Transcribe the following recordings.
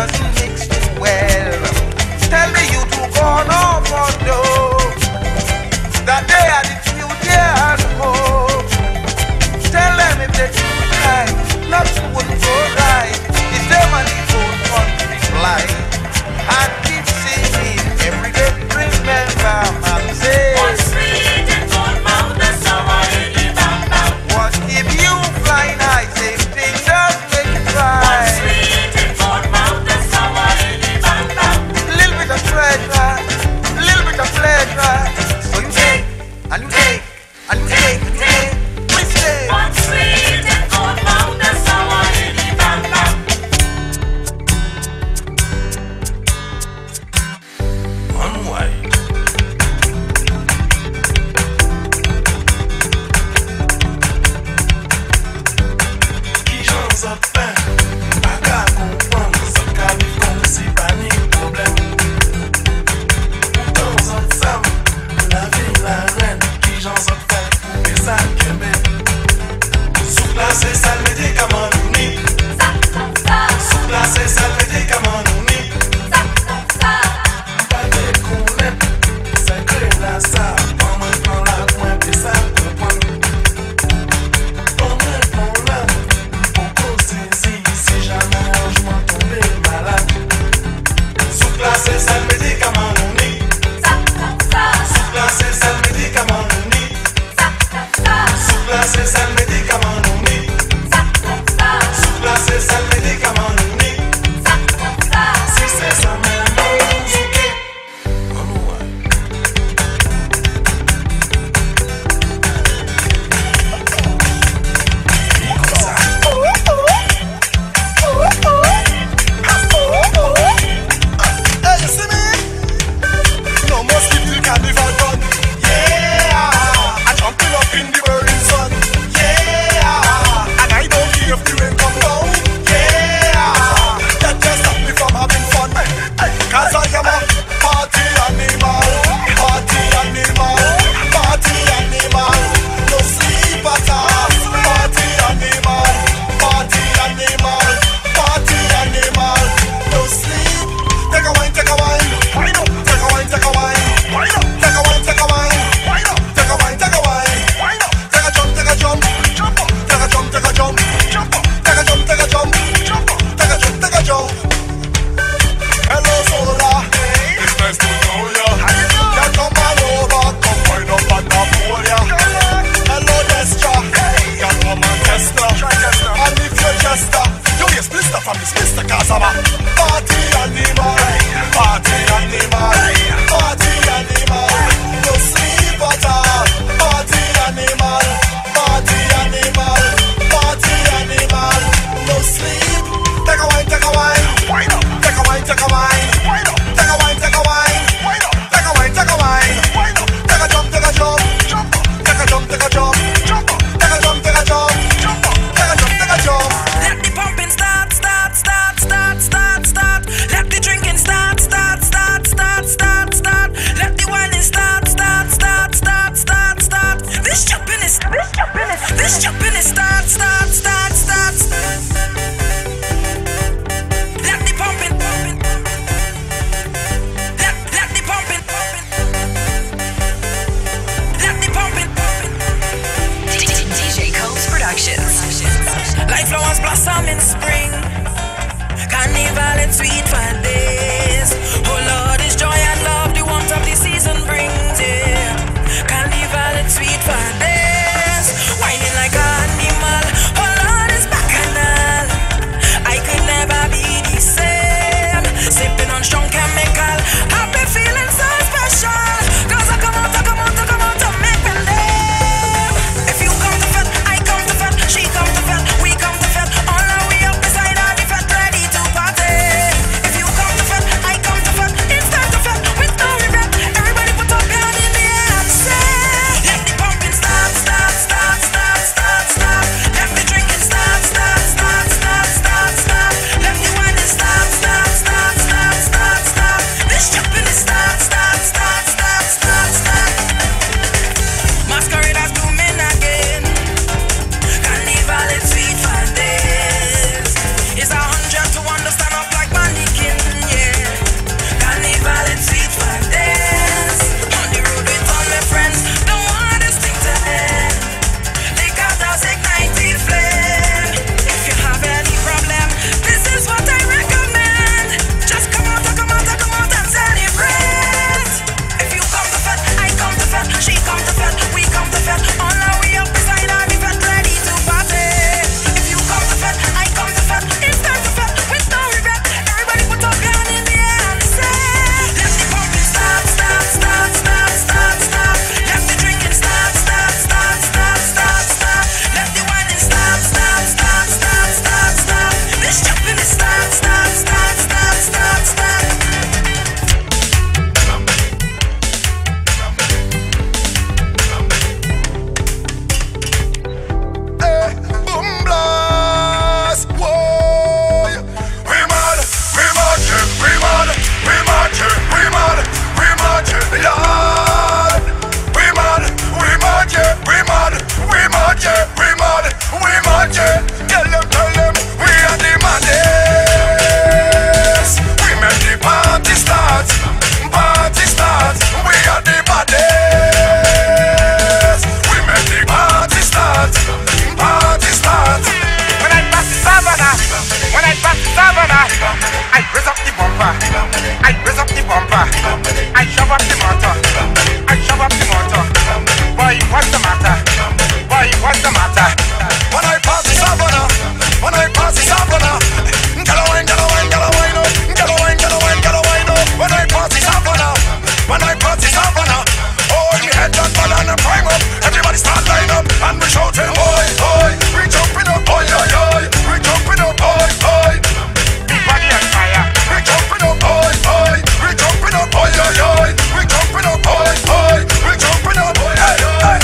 doesn't mix too well. Tell me you two gone off on dough. That they are the future and hope. Tell them if they do right, nothing wouldn't go right. It's them and the whole country flight. And keep singing every day. Remember, I'm saying what's sweet and good mouth, the sour in the bam. what if you flying high, same thing just make it right. What's sweet and good mouth, the sour in the bam. Little bit of pleasure, little bit of pleasure. So you take, and you take, and you take, and you take. Mistake. What's sweet and good mouth, the sour in the bam. Unwind. Qui j'en sapin, pas qu'à comprendre, ça qu'à vivre comme si pas ni problème. Pourtant, ça sam, la vie, la reine, qui j'en sapin, et ça qu'aimait. Sous-placé, ça le médicament, nous ni. Sous-placé, ça le médicament, nous ni. Pas de connaître, c'est que la ça, maman prend la pointe et ça comprend. Maman prend la, beaucoup saisi, si jamais je m'en tombé malade. Sous-placé, ça le médicament, nous ni. Sous-placé, ça le médicament, nous ni. Sous-placé, ça le médicament, nous ni. Sous-placé, ça le médicament, nous ni. Si c'est ça même, on souke. Hey, you see me? No more sleep till carnival done. Yeah, I jumping up in the burning sun. Yeah, and I don't care if the rain come down. Yeah, that just stop me from having fun. Cause I am a party animal. Party animal. Party animal. No sleep at all. Party animal. Party animal. Party animal. No sleep. Take a wine, take a wine. Wine up. Take a wine, take a wine. Wine up. Take a wine, take a wine. Wine up. Take a wine, take a wine. Wine up. Take a jump, take a jump. Jump up. Take a jump, take a jump. Jump up. Take a jump, take a jump. Jump up. Take a jump, take a jump. Hello, Sola. It's nice to know ya. Yeah, come on over. Come wind up on the pole, yeah. Hello, Destra. Yeah, come on, Tester. And if you're Chester, you yes, Mr. from this Mr. Kazama. Party animal. Party animal. Party animal. No sleep at all. Party animal. Party animal. Party animal. No sleep. Take a wine, take a wine. Wine up. Take a wine, take a wine. Wine up. Take a wine, take a wine. Wine up. Take a wine, take a wine. Wine up. Take a jump, take a jump. Jump up. Take a jump, take a jump. Jump up. Take a jump, take a jump. Jump up. Take a jump, take a jump. Let the pumping start, start, start, start, start, start. Let the drinking start, start, start, start, start, start. Let the whining start, start, start, start, start, start. This jumping is start, start, start, start. Let the pumping, pumping, pumping. I raise up the bumper. I shove up the motor. I shove up the motor. Boy, what's the matter? Boy, what's the matter? When I pass the savannah, when I pass the savannah, get a wine, no, get a wine, no. When I pass the savannah, when I pass the savannah, oh, the head and ball and the prime up. Everybody start line up and we shouting, boy, boy, we jumping up, boy, boy, we jumping up, boy, boy. Big body on fire. We jumping up, boy, boy, we jumping up, boy, boy, we jumping up, boy, boy, we jumping up, boy, boy.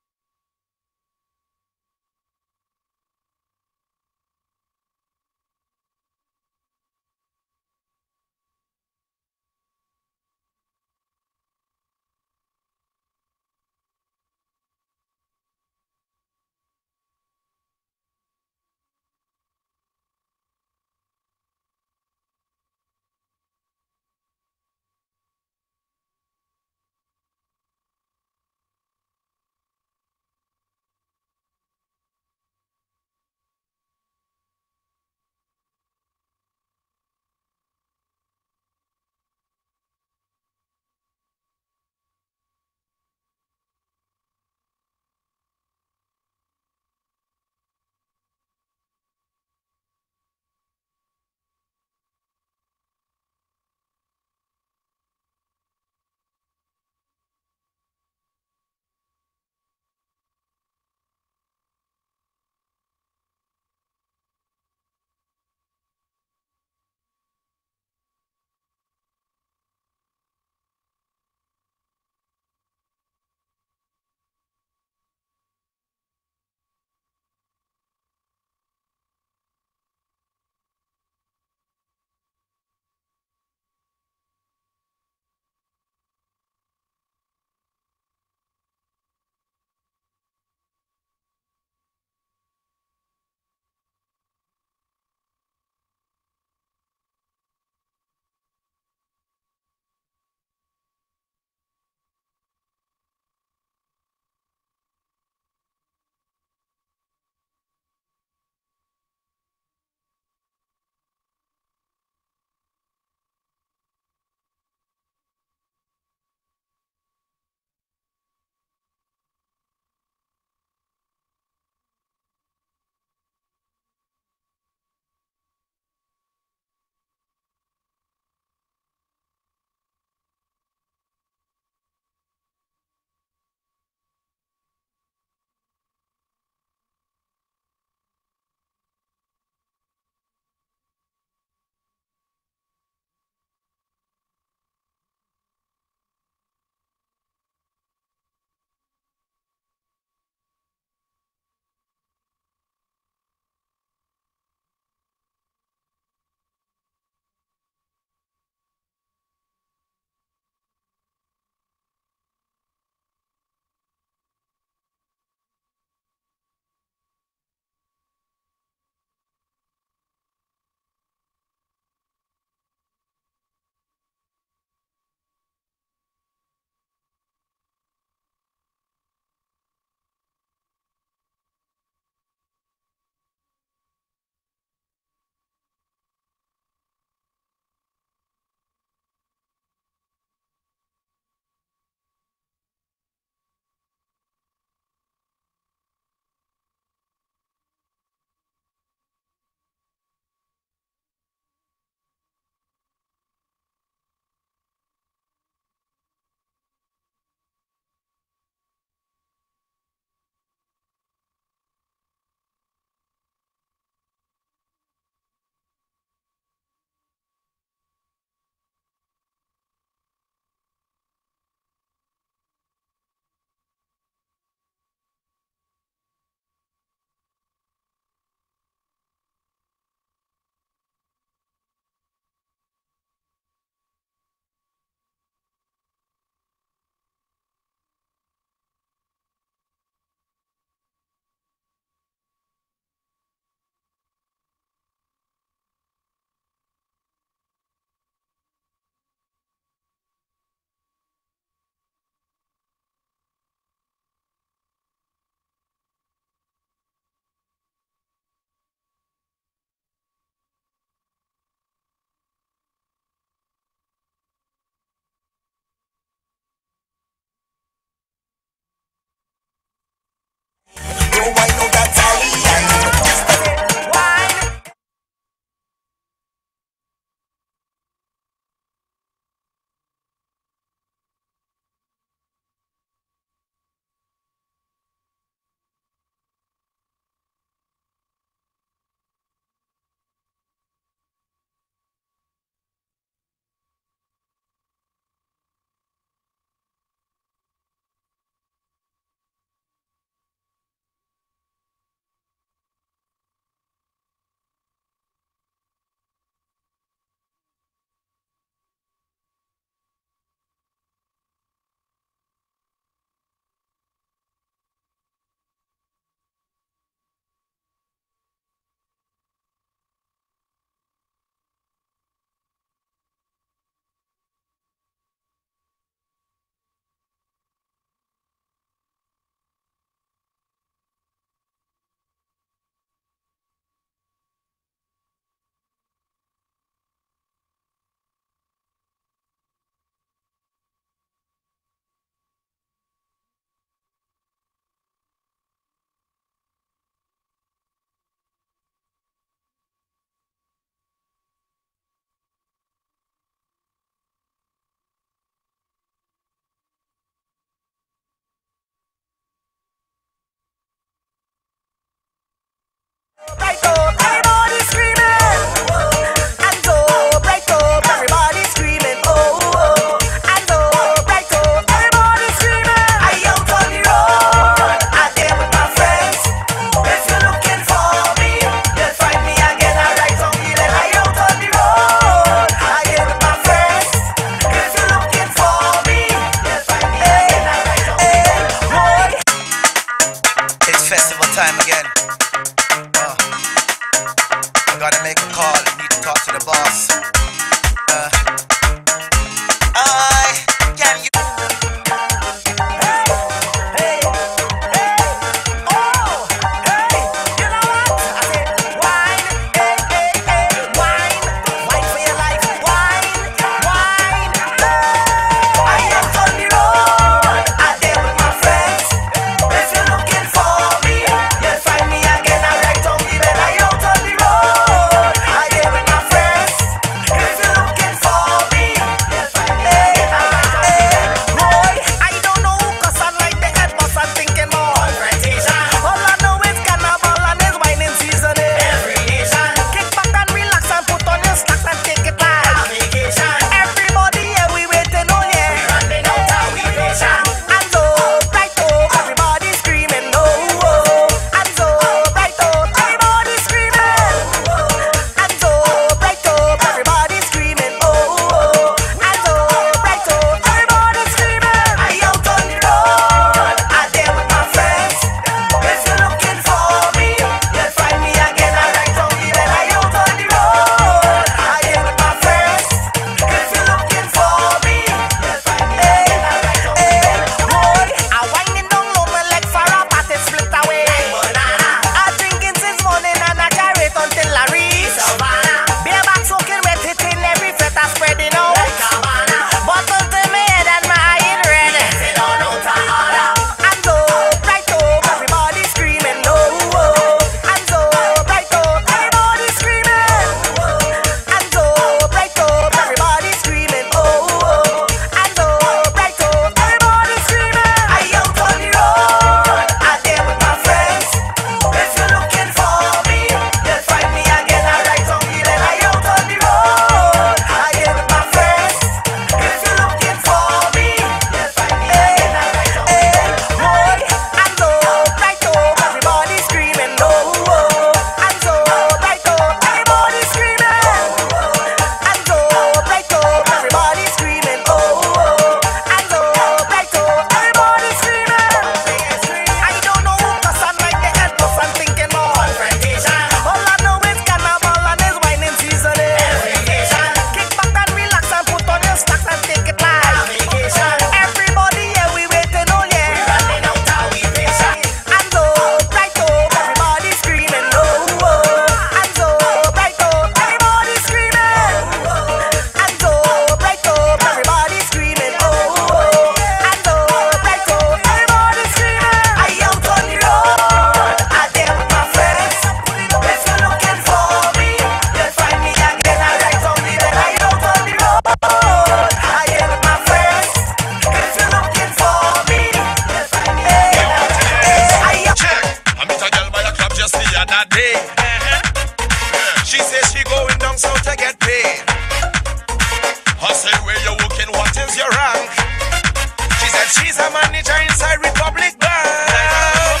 manager inside Republic Bank.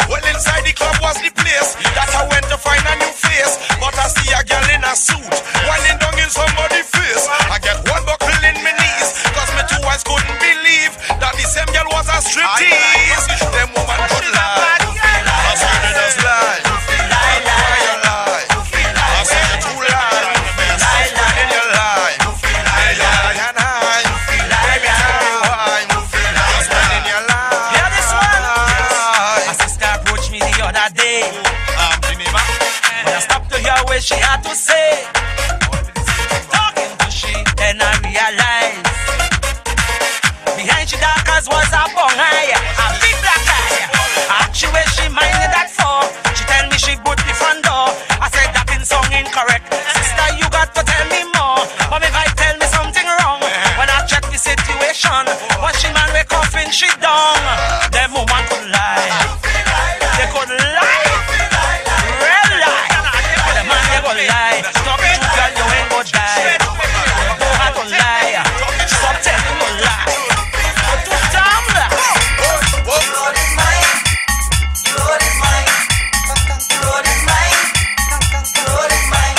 Well, inside the club was the place that I went to find a new face. But I see a girl in a suit, whining down in somebody's face. I get one buckle in my knees, cause my two eyes couldn't believe that the same girl was a striptease. Them woman could lie, I saw they just lie. Why you lie? I said you too lie. In your lie, hey, lie and high. Let me tell you why. Just in your lie. Yeah, this one. My sister approached me the other day. When I stopped to hear what she had to say, talking to she, then I realized behind she dark as was a bong eye, a big black eye. I asked she where she minded that for. She tell me she boot the front door. I said that in song incorrect. Sister, you got to tell me more. But if I tell me something wrong, when I check the situation, what she man we coughing she down. Them woman could lie. They could lie. Real lie. The man they go lie. Talk to you girl, you ain't go die. Go hard to lie. Stop telling no lie. Go to damn lie. The road is mine. The road is mine. The road is mine. The road is mine.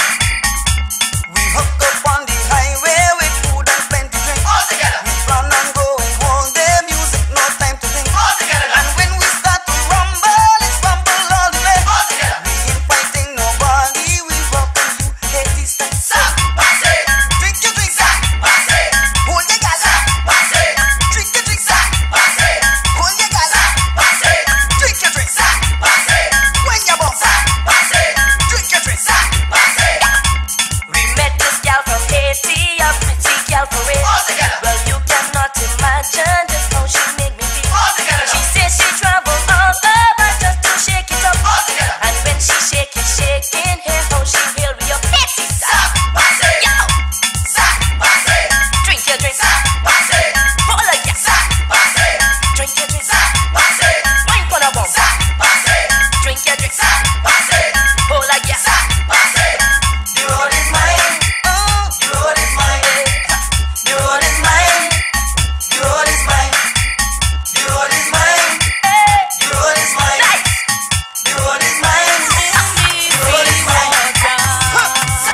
We hook up on the highway with food and plenty drink. All together. We plan on going home. The music, no time to think. All together. And when we start to rumble, it's rumble all the way. All together. We ain't fighting nobody. We rockin' you. Get this time. Stop. Pass it. Drink your drink. Stop. Pass it. Hold your gal. Stop. Pass it. Drink your drink. Stop. Pass it. Hold your gal. Stop. Pass it. Drink your drink. Stop. Pass it. When you bump. Stop. Pass it. Drink your drink. Stop. Pass it. We met this gal from Haiti, a pretty gal for real. All together. Well, you cannot imagine just how she made me feel. All together. She says she traveled all over just to shake it up. All together. And when she shaking, hear how she feel with your petty stop. Pass it. Yo. Stop. Pass it. Drink your drink. Stop. Pass it. Hold on, yeah. Stop. Pass it. Drink your drink. Stop. Pass it. Wine for the bump. Stop. Pass it. Drink your drink. Stop. Pass it. Hold on, yeah. Stop. Pass it. The road is mine. The road is mine. The road is mine. The road is mine. The road is mine. The road is mine. The road is mine. The road is mine.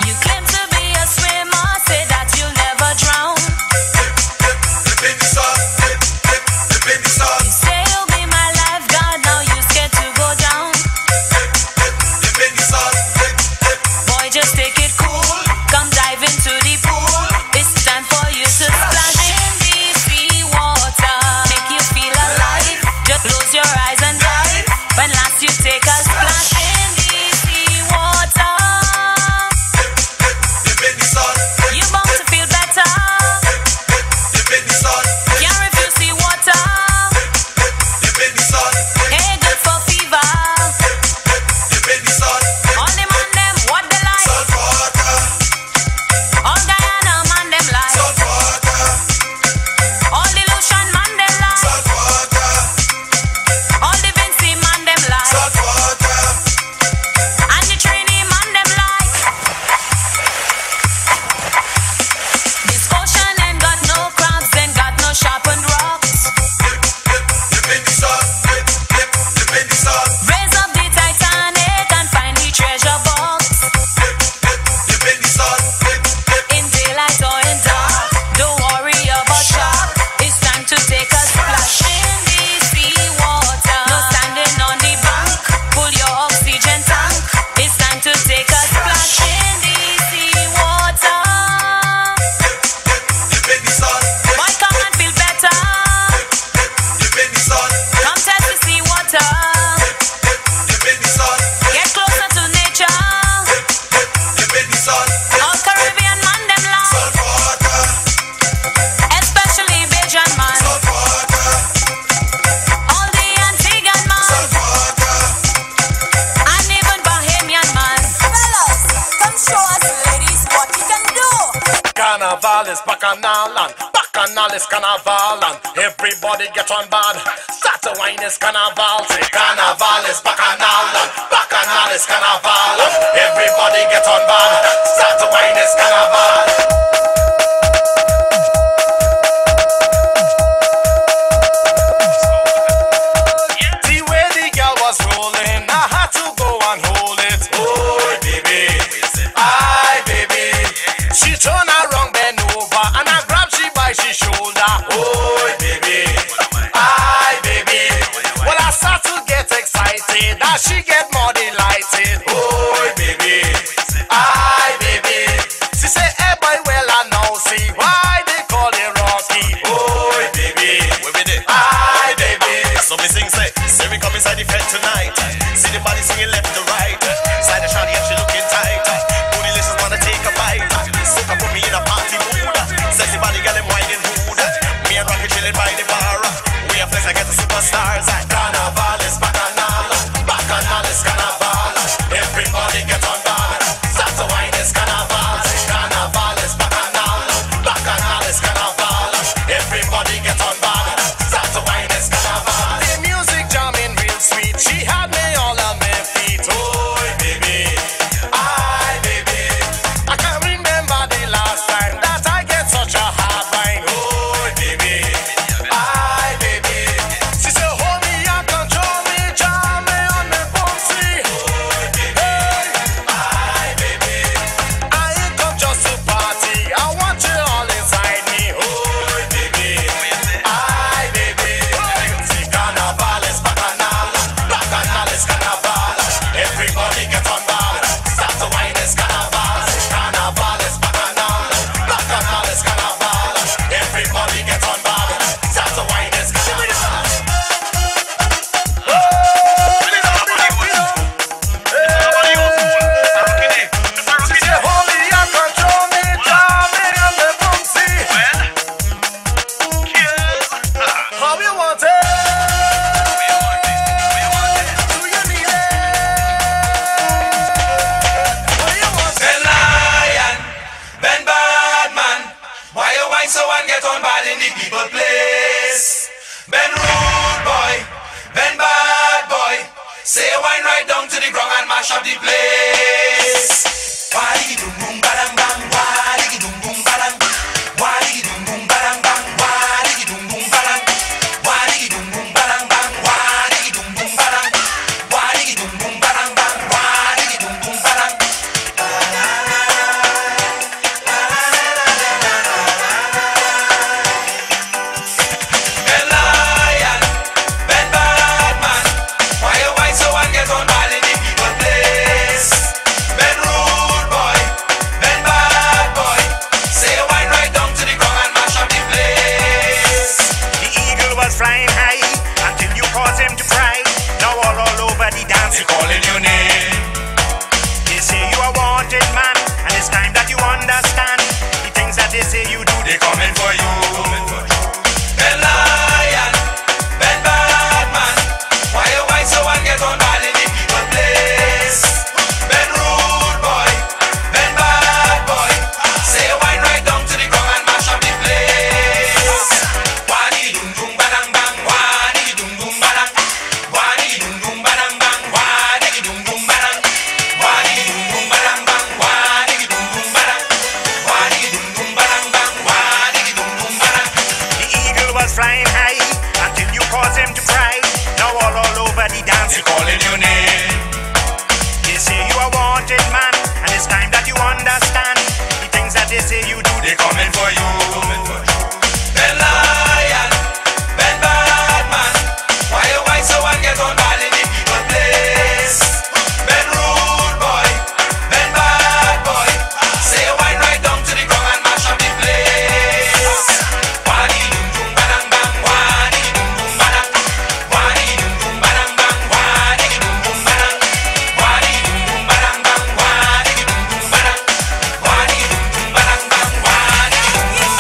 You claim to be a swimmer, say that you'll never drown. You say you'll be my lifeguard, now you scared to go down. Boy, just take it cool. Come dive into the pool. It's time for you to splash in the sea water. Make you feel alive. Just close your eyes and dive. When last you take a splash in the sea water, you're bound to feel better. Can't refuse the water. Hey, good for fever. All the man them what they like. All Guyana man them like. All the Lucian man them like. All the Vincy man them like. And the trainee man them like. This ocean ain't got no crabs, ain't got no sharpened rocks. Raise up the Titanic and find the treasure box. In daylight or in dark, don't worry about shark. It's time to take a splash in the sea water. No standing on the bank, pull your oxygen tank. It's time to take a splash in the sea water. Boy, come and feel better. Come test the sea water. Get closer to nature. All Caribbean man them like. Especially Bajan man. All the Antiguan man. And even Bahamian man. Fellas, come show us ladies what you can do. Carnival is bacchanal, bacchanal is carnival, everybody get on board. Start to wine is carnival. Say carnival is bacchanal, bacchanal is carnival. Everybody get on board. Start to wine is carnival. swinging left to right. Side of shawty and she looking tight. Bootylicious wanna take a bite. Soca put me in a party mood. Sexy body got them whining mood. Me and Rocky chilling by the bar. We are flex like the superstars. Carnival is bacchanal. Bacchanal is carnival. Everybody get on board. Start to wine is carnival. Carnival is bacchanal. Bacchanal is carnival. Everybody get on board. Start to wine is carnival. The music jamming real sweet. She had me all on my feet. Oh baby, baby. I can't remember the last time that I get such a hard wine. Oh baby, baby. She said hold me and control me, jam me on the bouncy. Oh baby, baby. I ain't come just to party. I want you all inside me. Oh baby, baby. See carnival is bacchanal. Bacchanal is carnival. Everybody get on board. Start to wine is carnival. Carnival is bacchanal. Bacchanal is carnival. Everybody get on board. Start to wine is carnival. She said hold me and control me, jam me on the bouncy. How you want it? Do you need it? What you want it? Ben Lion, Ben Badman, why you wine so and get on bad in the people place? Ben Rude Boy, Ben Bad Boy, say you wine right down to the ground and mash up the place. Why dum boom badang bang, why dum boom badang, why dum boom badang bang, why dum boom badang, why dum boom badang bang, why dum boom badang, why dum boom badang bang, why dum boom badang. Ben Lion, Ben Badman, why you wine so and get on bad in the people place? Ben Rude Boy, Ben Bad Boy, say you wine right down to the ground and mash up the place. The eagle was flying high until you caused him to cry. Now all over the dance They calling your name. they say you are wanted man, and it's time that you understand the things that they say you do. They coming for you. Ben Lion, Ben Badman, why you wine so and get on bad in the people place? Ben Rude Boy, Ben Bad Boy, say you wine right down to the ground and mash up the place. Wadi dum dum badang bang, wadi dum dum badang, wadi dum dum badang bang, wadi dum dum badang, wadi dum dum badang bang, wadi dum dum badang, wadi dum dum badang bang, wadi dum dum badang. The eagle was flying high until you caused him to cry. Now all over the dance They calling your name. they say you are wanted man, and it's time that you understand the things that they say you do. They coming for you. Ben Lion, Ben Badman, why you wine so and get on bad in the people place? Ben Rude Boy, Ben Bad Boy, say you wine right down to the ground and mash up the place. Wadi dum dum badang bang, wadi dum dum badang, wadi dum dum badang bang, wadi dum dum badang, wadi dum dum badang bang, wadi dum dum badang, wadi dum dum badang bang, wadi dum dum badang.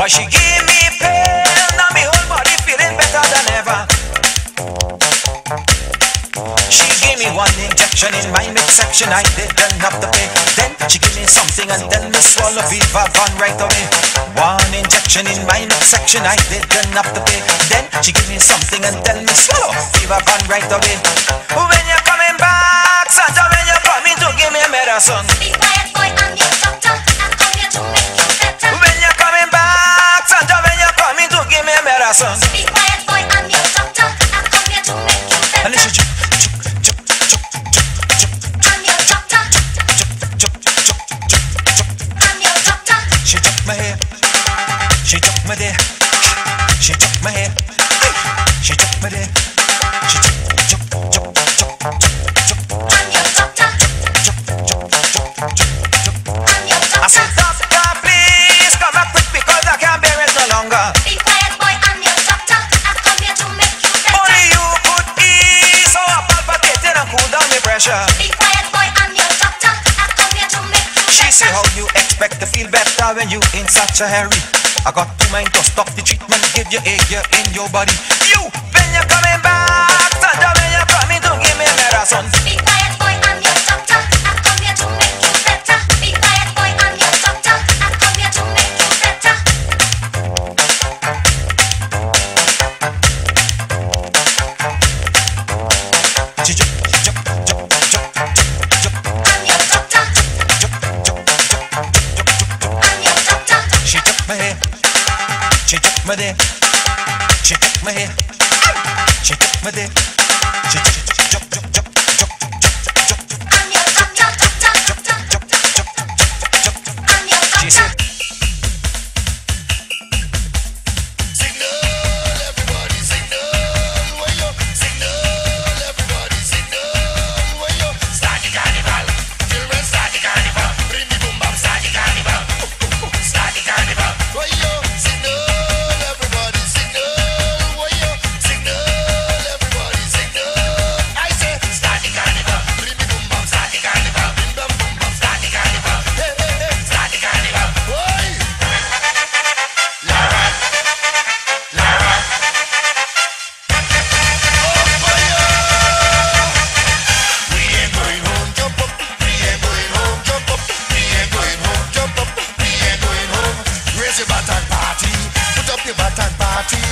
Cause she gave me pain, now me whole body feeling better than ever. She gave me one injection in my midsection, I didn't have to pay. Then she gave me something and then me swallow Viva Van right away. One injection in my midsection, I didn't have to pay. Then she gave me something and then me swallow Viva Van right away. When you're coming back, Santa, when you're coming to give me medicine. Be quiet, boy, I'm your doctor. I'm come here to make you better. When you're coming back, Santa, when you're coming to give me medicine. Be quiet, boy, I'm your doctor. I'm come here to make you better. And listen, I'm your doctor. I'm your doctor. she took my hair, she took my there, she took my hair, she took my there, she took. I'm your doctor. I'm your I doctor. said, doctor, please come back quick because I can't bear it no longer. Be quiet, boy, I'm your doctor. I come here to make you better. Only you could ease our palpitating and cool down the pressure. Be quiet, boy, I'm your doctor. I come here to make you She better. say, how you expect to feel better when you in such a hurry? I got two mind to stop the treatment, give you air in your body. You, when you're coming back, Santa, when you're coming to give me medicine. Be quiet, boy, I'm your doctor. I come here to make you better. Be quiet, boy, I'm your doctor. I come here to make you better. She jump, jump, jump, jump, jump, I'm your doctor. I'm your doctor. she took my hair, she took my there, she took my hair, she took my there, she took, jump, jump, jump, jump, jump, jump, I'm your doctor. I'm your she said. doctor. Signal, everybody, signal. Where you? Signal, everybody, signal. Where you? Start the carnival. Children, Start the carnival. bring the boom bap. Start the carnival. Start the carnival. Where you? Signal, everybody, signal. Where you? Signal, everybody, signal. I say, Start the carnival. bring the boom bap. Start the carnival. Bring them boom bap. Start the carnival. Hey, hey, hey. Start the carnival. Oi! Lara, Lara. On fire! We ain't going home. Jump up, we ain't going home. Jump up, we ain't going home. Jump up, we ain't going home. Raise your bat and party. Put up your bat and party.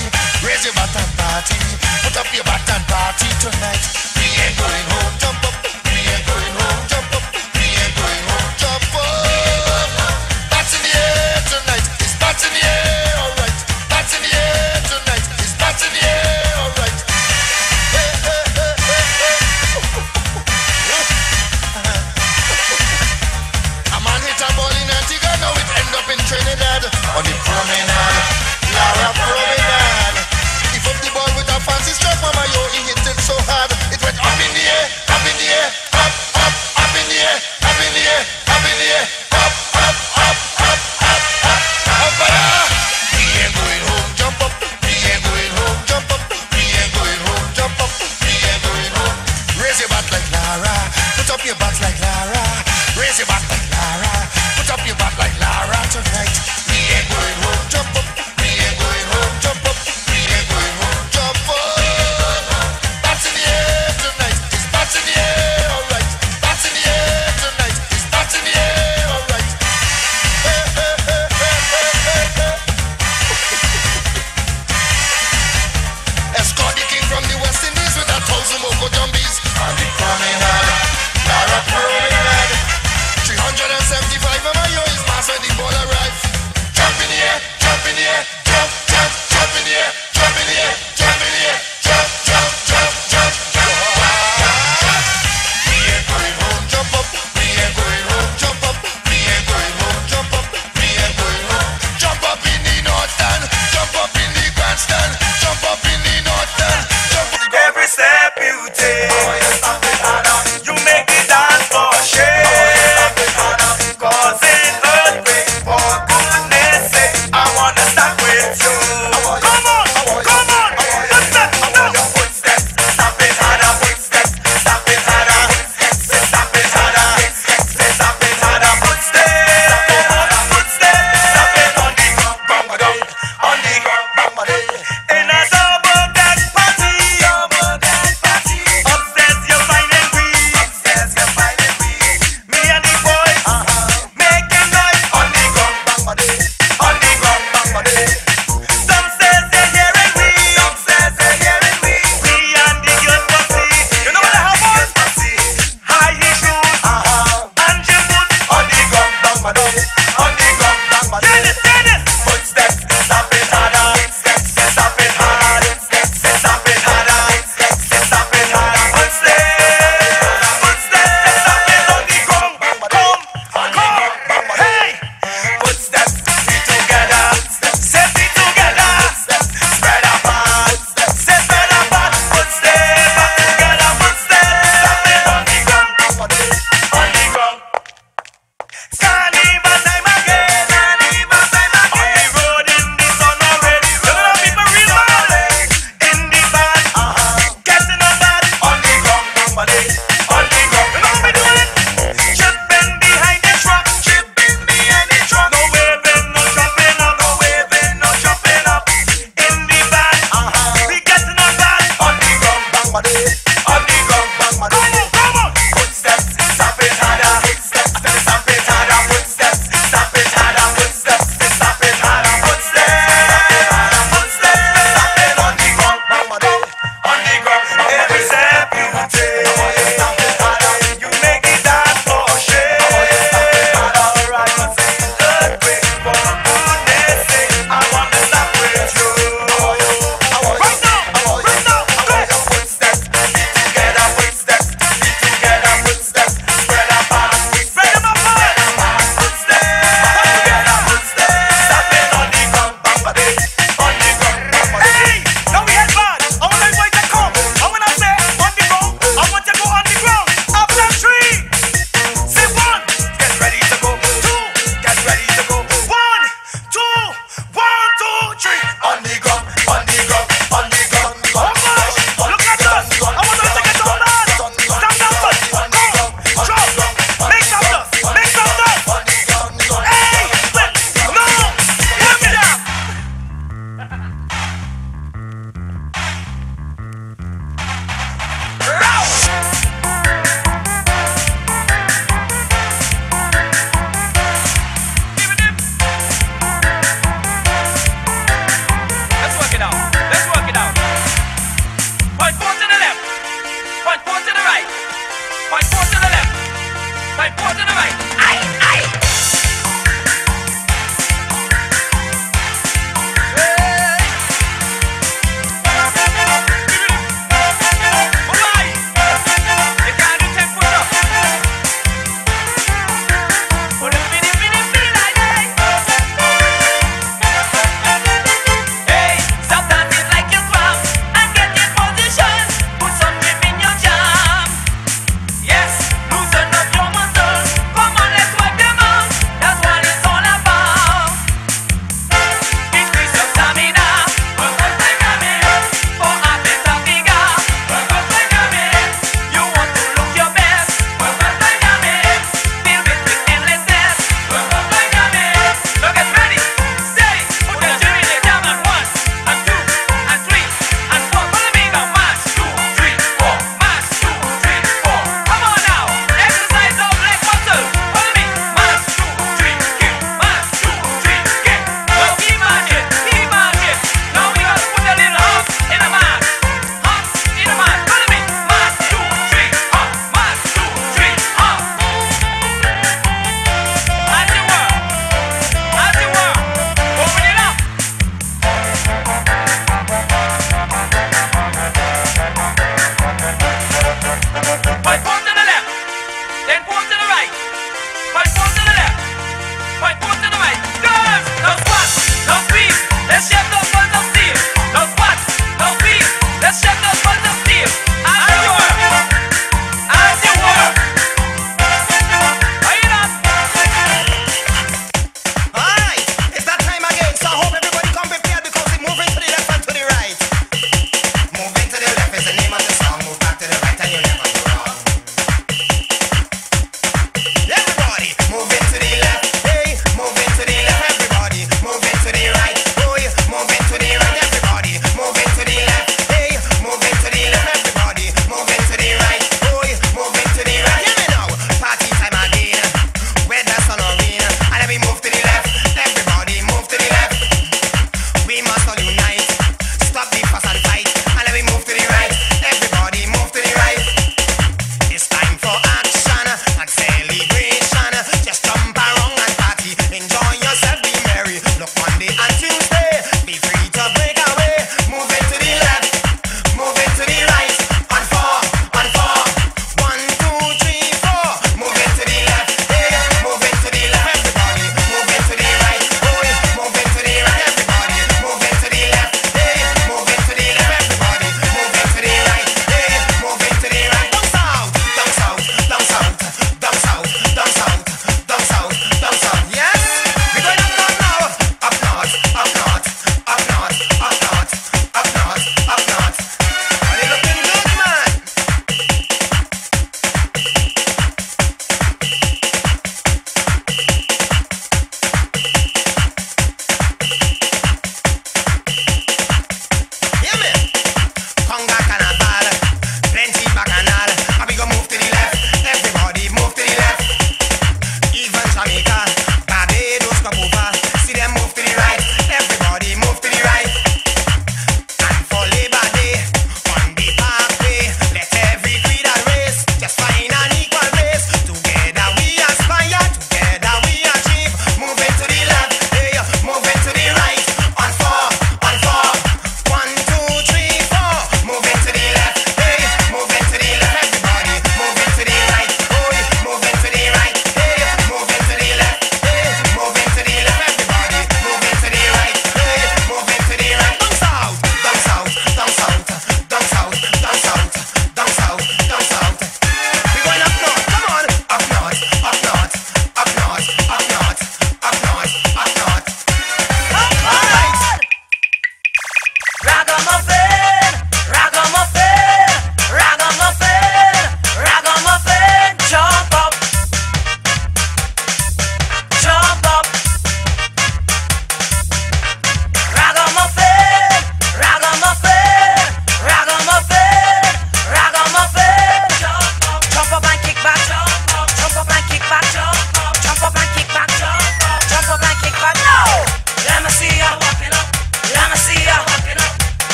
Raise your bat and party. Put up your bat and party tonight. We ain't going home. Jump up, we ain't going home. Jump up, we ain't going home. Jump up. Bats in the air tonight. It's bats in the air, alright. Bats in the air tonight. It's bats in the air, alright. Hey, hey, hey, hey, hey. A man hit a ball in Antigua, now it end up in Trinidad. On the promenade, Lara promenade. He put the ball with a fancy stroke, mama, yo, he hit it so hard. It went up in the air, up in the air, up, up, up in the air, up in the air, up in the air, up, up, up, up, up, up, up, fire. We ain't going home, jump up. We ain't going home, jump up. We ain't going home, jump up. We ain't going home. Raise your bat like Lara, put up your bat like Lara. Raise your bat like Lara, put up your bat like Lara tonight. We ain't going home, jump up. We ain't going home, jump up. We ain't going home, jump up. Bats in the air tonight, it's bats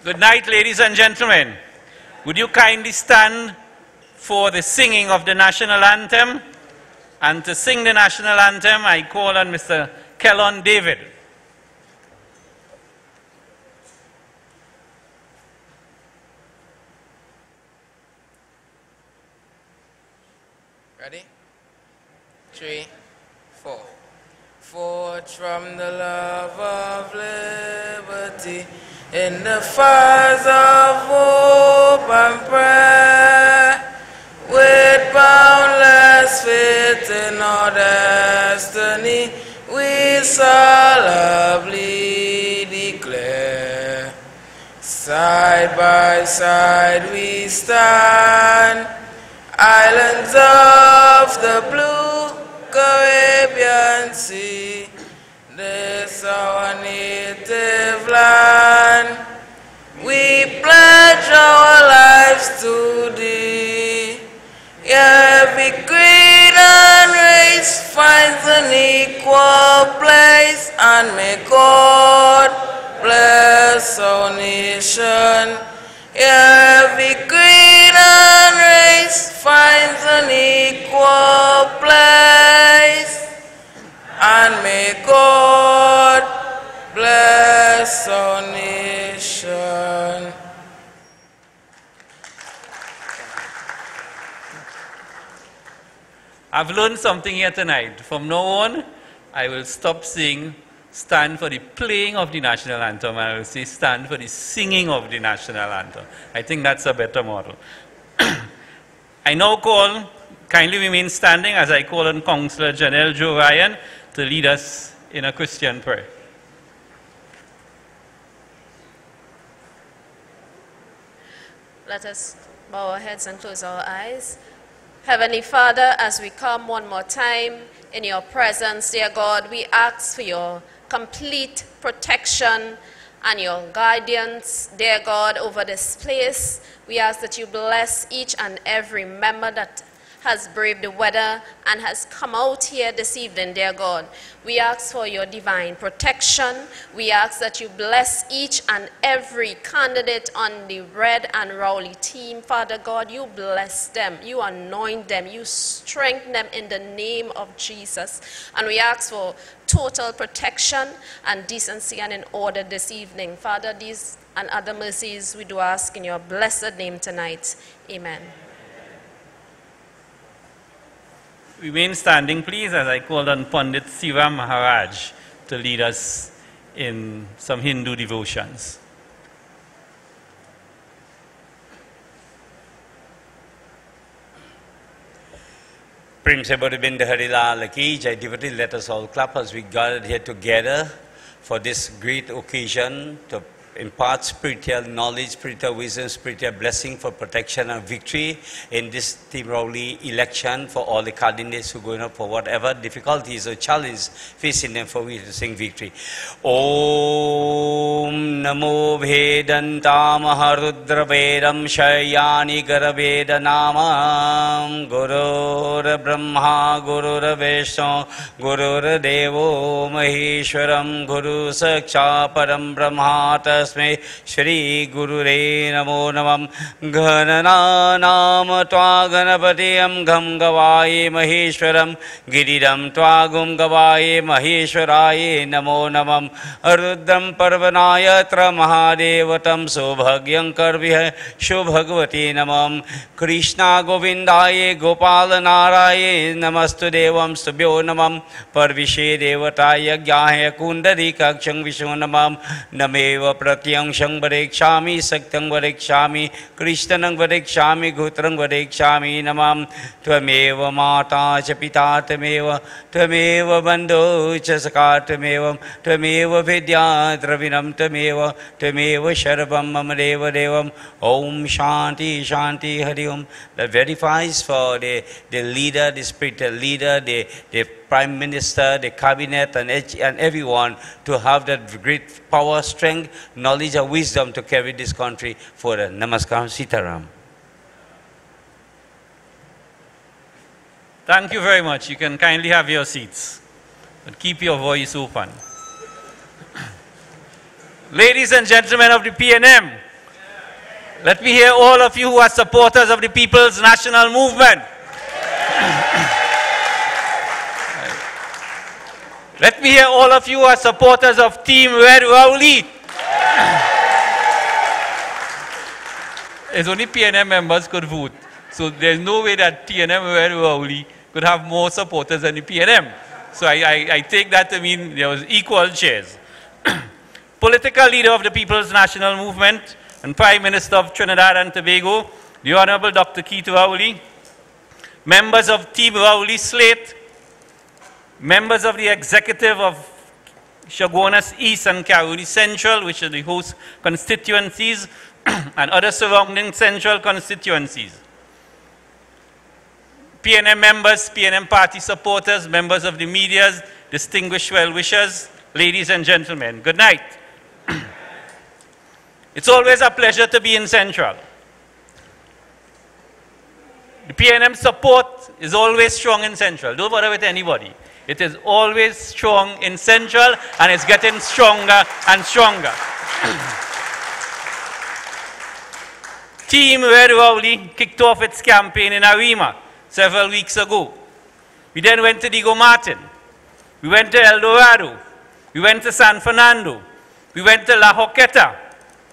Good night, ladies and gentlemen. Would you kindly stand for the singing of the national anthem? And to sing the national anthem, I call on Mr. Kellon David. Ready? 3, 4. Forth from the love of liberty, in the fires of hope and prayer, with boundless faith in our destiny, we solemnly declare. Side by side we stand, islands of the blue Caribbean Sea, this our native land. We pledge our lives to thee. Every creed and race finds an equal place, and may God bless our nation. Every creed and race finds an equal place, and may God bless our nation. I've learned something here tonight. From now on, I will stop saying stand for the playing of the national anthem, and I will say stand for the singing of the national anthem. I think that's a better model. I now call, kindly remain standing as I call on Councillor Janelle Joe Ryan to lead us in a Christian prayer. Let us bow our heads and close our eyes. Heavenly Father, as we come one more time in your presence, dear God, we ask for your complete protection and your guidance, dear God, over this place. We ask that you bless each and every member that has braved the weather and has come out here this evening, dear God. We ask for your divine protection. We ask that you bless each and every candidate on the Red and Rowley team. Father God, you bless them, you anoint them, you strengthen them in the name of Jesus. And we ask for total protection and decency and in order this evening. Father, these and other mercies we do ask in your blessed name tonight. Amen. Remain standing, please, as I call on Pandit Siva Maharaj to lead us in some Hindu devotions. Principal Binda Harilal Ki Jai Devotee, let us all clap as we gathered here together for this great occasion to impart spiritual knowledge, spiritual wisdom, spiritual blessing for protection and victory in this Team Rowley election for all the candidates who are going up for whatever difficulties or challenges facing them for we to sing victory. Om Namo Vedanta Rudra Vedam Shayani Garaveda Namam Gurur Brahma Gurur Vishnu Gurur Devo Maheshwaram Guru Saksha Param Brahma Tasmai Shri Guru Re Namo Namam Ghanana Nama Tva Ganapatiyam Gham Gavaye Maheshwaram Giridam Tva Gum Gavaye Maheshwaraye Namo Namam Rudram Parvanayatra Mahadevatam Sobhagyam Karvih Shubhagavati Namam Krishna Govindaye Gopala Naraye Namastu Devam Subhyo Namam Parvishe Devataya Gyahya Kundari Kakshang Vishnu Namam Nameva Pratyang Shang Varekshami Saktang Varekshami Krishnang Varekshami Gutrang Varekshami Namam Tvameva Mata Chapita Tvameva Tvameva Bandho Chasaka Tvameva Tvameva Vidya Dravinam Tvameva Tvameva Sharvam Mamadeva Devam Om Shanti Shanti Hari Om. That verifies for the leader, the spiritual leader, the Prime Minister, the Cabinet and everyone to have that great power, strength, knowledge and wisdom to carry this country forward. Namaskar, Sitaram. Thank you very much. You can kindly have your seats, but keep your voice open. Ladies and gentlemen of the PNM, Let me hear all of you who are supporters of the People's National Movement. Let me hear all of you who are supporters of Team Red Rowley. It's only PNM members could vote. So there's no way that PNM Red Rowley could have more supporters than the PNM. So I take that to mean there was equal shares. Political leader of the People's National Movement and Prime Minister of Trinidad and Tobago, the Honorable Dr. Keith Rowley, members of Team Rowley Slate, members of the executive of Chaguanas East and Caroli Central, which are the host constituencies, and other surrounding central constituencies. PNM members, PNM party supporters, members of the media, distinguished well-wishers, ladies and gentlemen, good night. It's always a pleasure to be in Central. The PNM support is always strong in Central. Don't bother with anybody. It is always strong in Central, and it's getting stronger and stronger. Team Red Rowley kicked off its campaign in Arima several weeks ago. We then went to Diego Martin. We went to El Dorado. We went to San Fernando. We went to La Joqueta.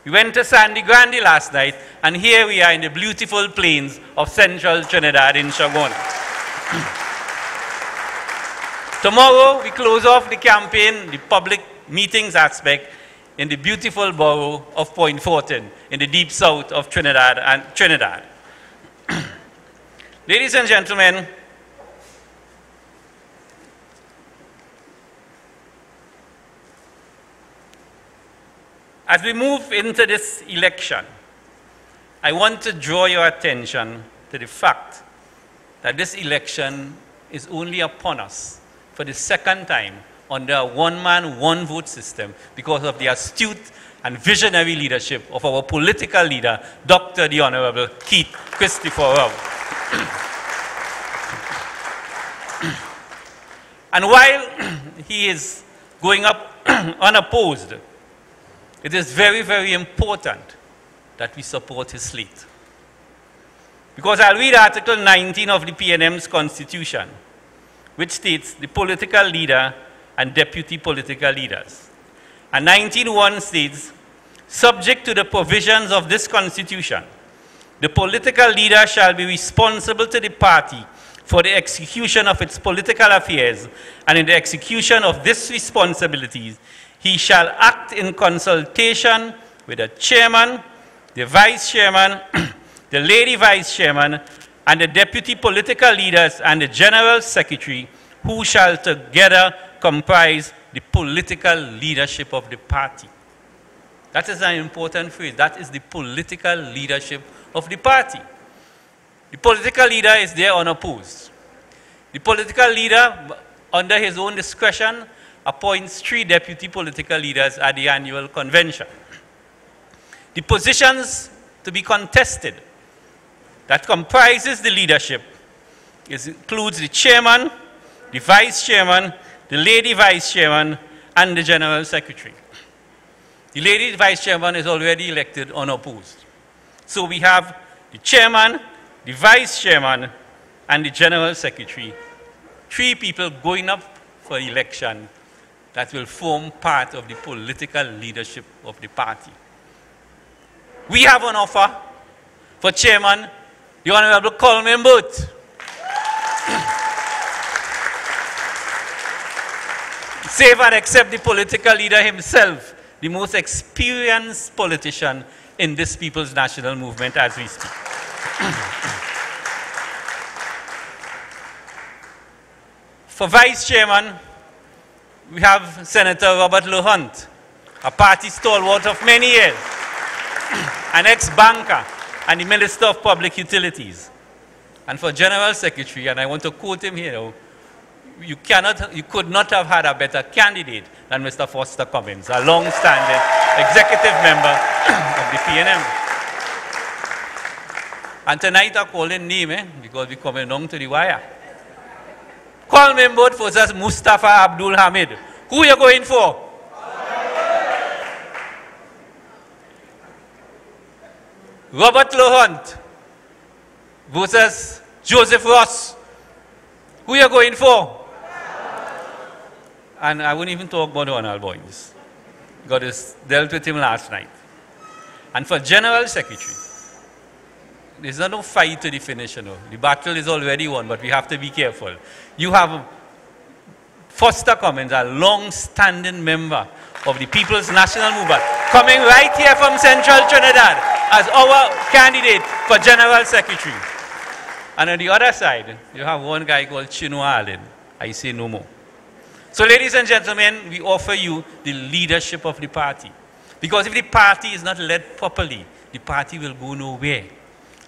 We went to Sandy Grande last night, and here we are in the beautiful plains of central Trinidad in Chaguanas. Tomorrow, we close off the campaign, the public meetings aspect, in the beautiful borough of Point Fortin, in the deep south of Trinidad. Ladies and gentlemen, as we move into this election, I want to draw your attention to the fact that this election is only upon us for the second time under a one-man, one-vote system because of the astute and visionary leadership of our political leader, Dr. the Honorable Keith Christopher Rowley. And while he is going up unopposed, it is very, very important that we support his slate. Because I'll read Article 19 of the PNM's Constitution, which states the political leader and deputy political leaders. And 19.1 states, subject to the provisions of this Constitution, the political leader shall be responsible to the party for the execution of its political affairs, and in the execution of this responsibilities, he shall act in consultation with the chairman, the vice chairman, the lady vice chairman, and the deputy political leaders and the general secretary, who shall together comprise the political leadership of the party. That is an important phrase. That is the political leadership of the party. The political leader is there unopposed. The political leader, under his own discretion, appoints 3 deputy political leaders at the annual convention. The positions to be contested that comprises the leadership includes the chairman, the vice chairman, the lady vice chairman, and the general secretary. The lady vice chairman is already elected unopposed. So we have the chairman, the vice chairman, and the general secretary, 3 people going up for election that will form part of the political leadership of the party. We have an offer for chairman, the Honorable Coleman Booth. Save and accept the political leader himself, the most experienced politician in this People's National Movement as we speak. For vice chairman, we have Senator Robert Lohunt, a party stalwart of many years, an ex-banker and the Minister of Public Utilities. And for General Secretary, and I want to quote him here, you could not have had a better candidate than Mr. Foster Cummins, a long-standing executive member of the PNM. And tonight I call him name, because we're coming down to the wire. Call me both versus Mustafa Abdul Hamid. Who are you going for? Robert Lohont versus Joseph Ross. Who you going for? And I wouldn't even talk about Donald Boynes. God has dealt with him last night. And for General Secretary, there's no fight to the finish, you know. The battle is already won, but we have to be careful. You have Foster Cummins, a long-standing member of the People's National Movement, coming right here from Central Trinidad as our candidate for General Secretary. And on the other side, you have one guy called Chinua Allen. I say no more. So ladies and gentlemen, we offer you the leadership of the party. Because if the party is not led properly, the party will go nowhere.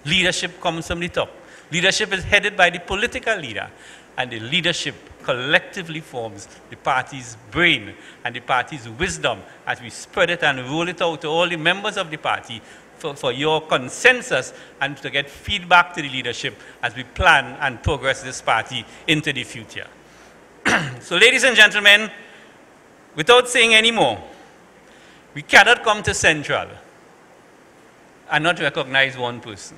Leadership comes from the top. Leadership is headed by the political leader. And the leadership collectively forms the party's brain and the party's wisdom as we spread it and roll it out to all the members of the party for your consensus and to get feedback to the leadership as we plan and progress this party into the future. So ladies and gentlemen, without saying any more, we cannot come to Central and not recognize one person.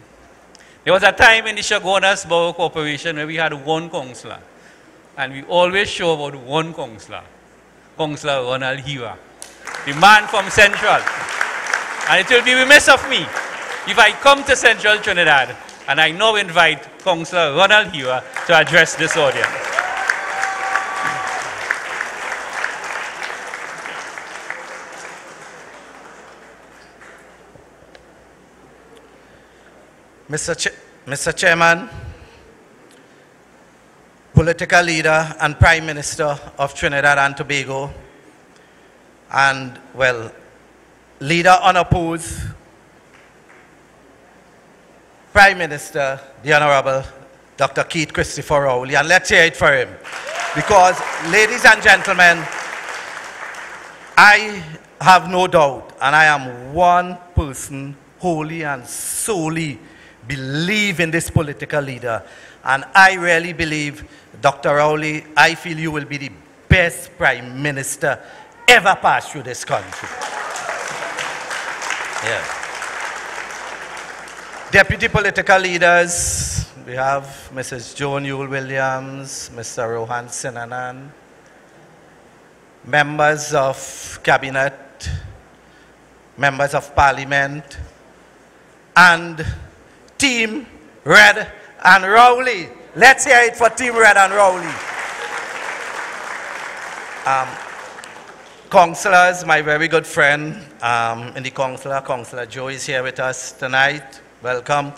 There was a time in the Chaguanas Borough Corporation where we had one councillor, and we always show about one councillor, Councillor Ronald Hira, the man from Central. And it will be remiss of me if I come to Central Trinidad and I now invite Councillor Ronald Hira to address this audience. Mr. Chairman, political leader and Prime Minister of Trinidad and Tobago, and, well, leader unopposed, Prime Minister, the Honorable Dr. Keith Christopher Rowley, and let's hear it for him. Because, ladies and gentlemen, I have no doubt, and I am one person wholly and solely believe in this political leader. And I really believe, Dr. Rowley, I feel you will be the best Prime Minister ever pass through this country. Yeah. Deputy political leaders, we have Mrs. Joan Yule Williams, Mr. Rohan Sinanan, members of cabinet, members of parliament, and Team Red and Rowley. Let's hear it for Team Red and Rowley. Councillors, my very good friend in the Councillor Joe is here with us tonight. Welcome.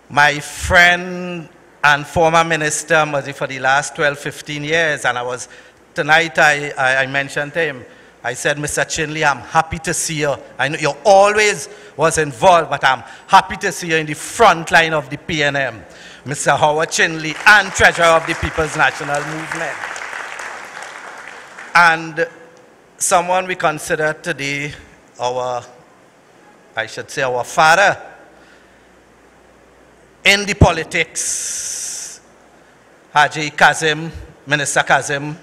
My friend and former minister, Muzzy, for the last 12, 15 years, and tonight I mentioned to him, I said, Mr. Chinley, I'm happy to see you. I know you always was involved, but I'm happy to see you in the front line of the PNM. Mr. Howard Chinley, and Treasurer of the People's National Movement. And someone we consider today our father in the politics, Haji Kazim, Minister Kazim.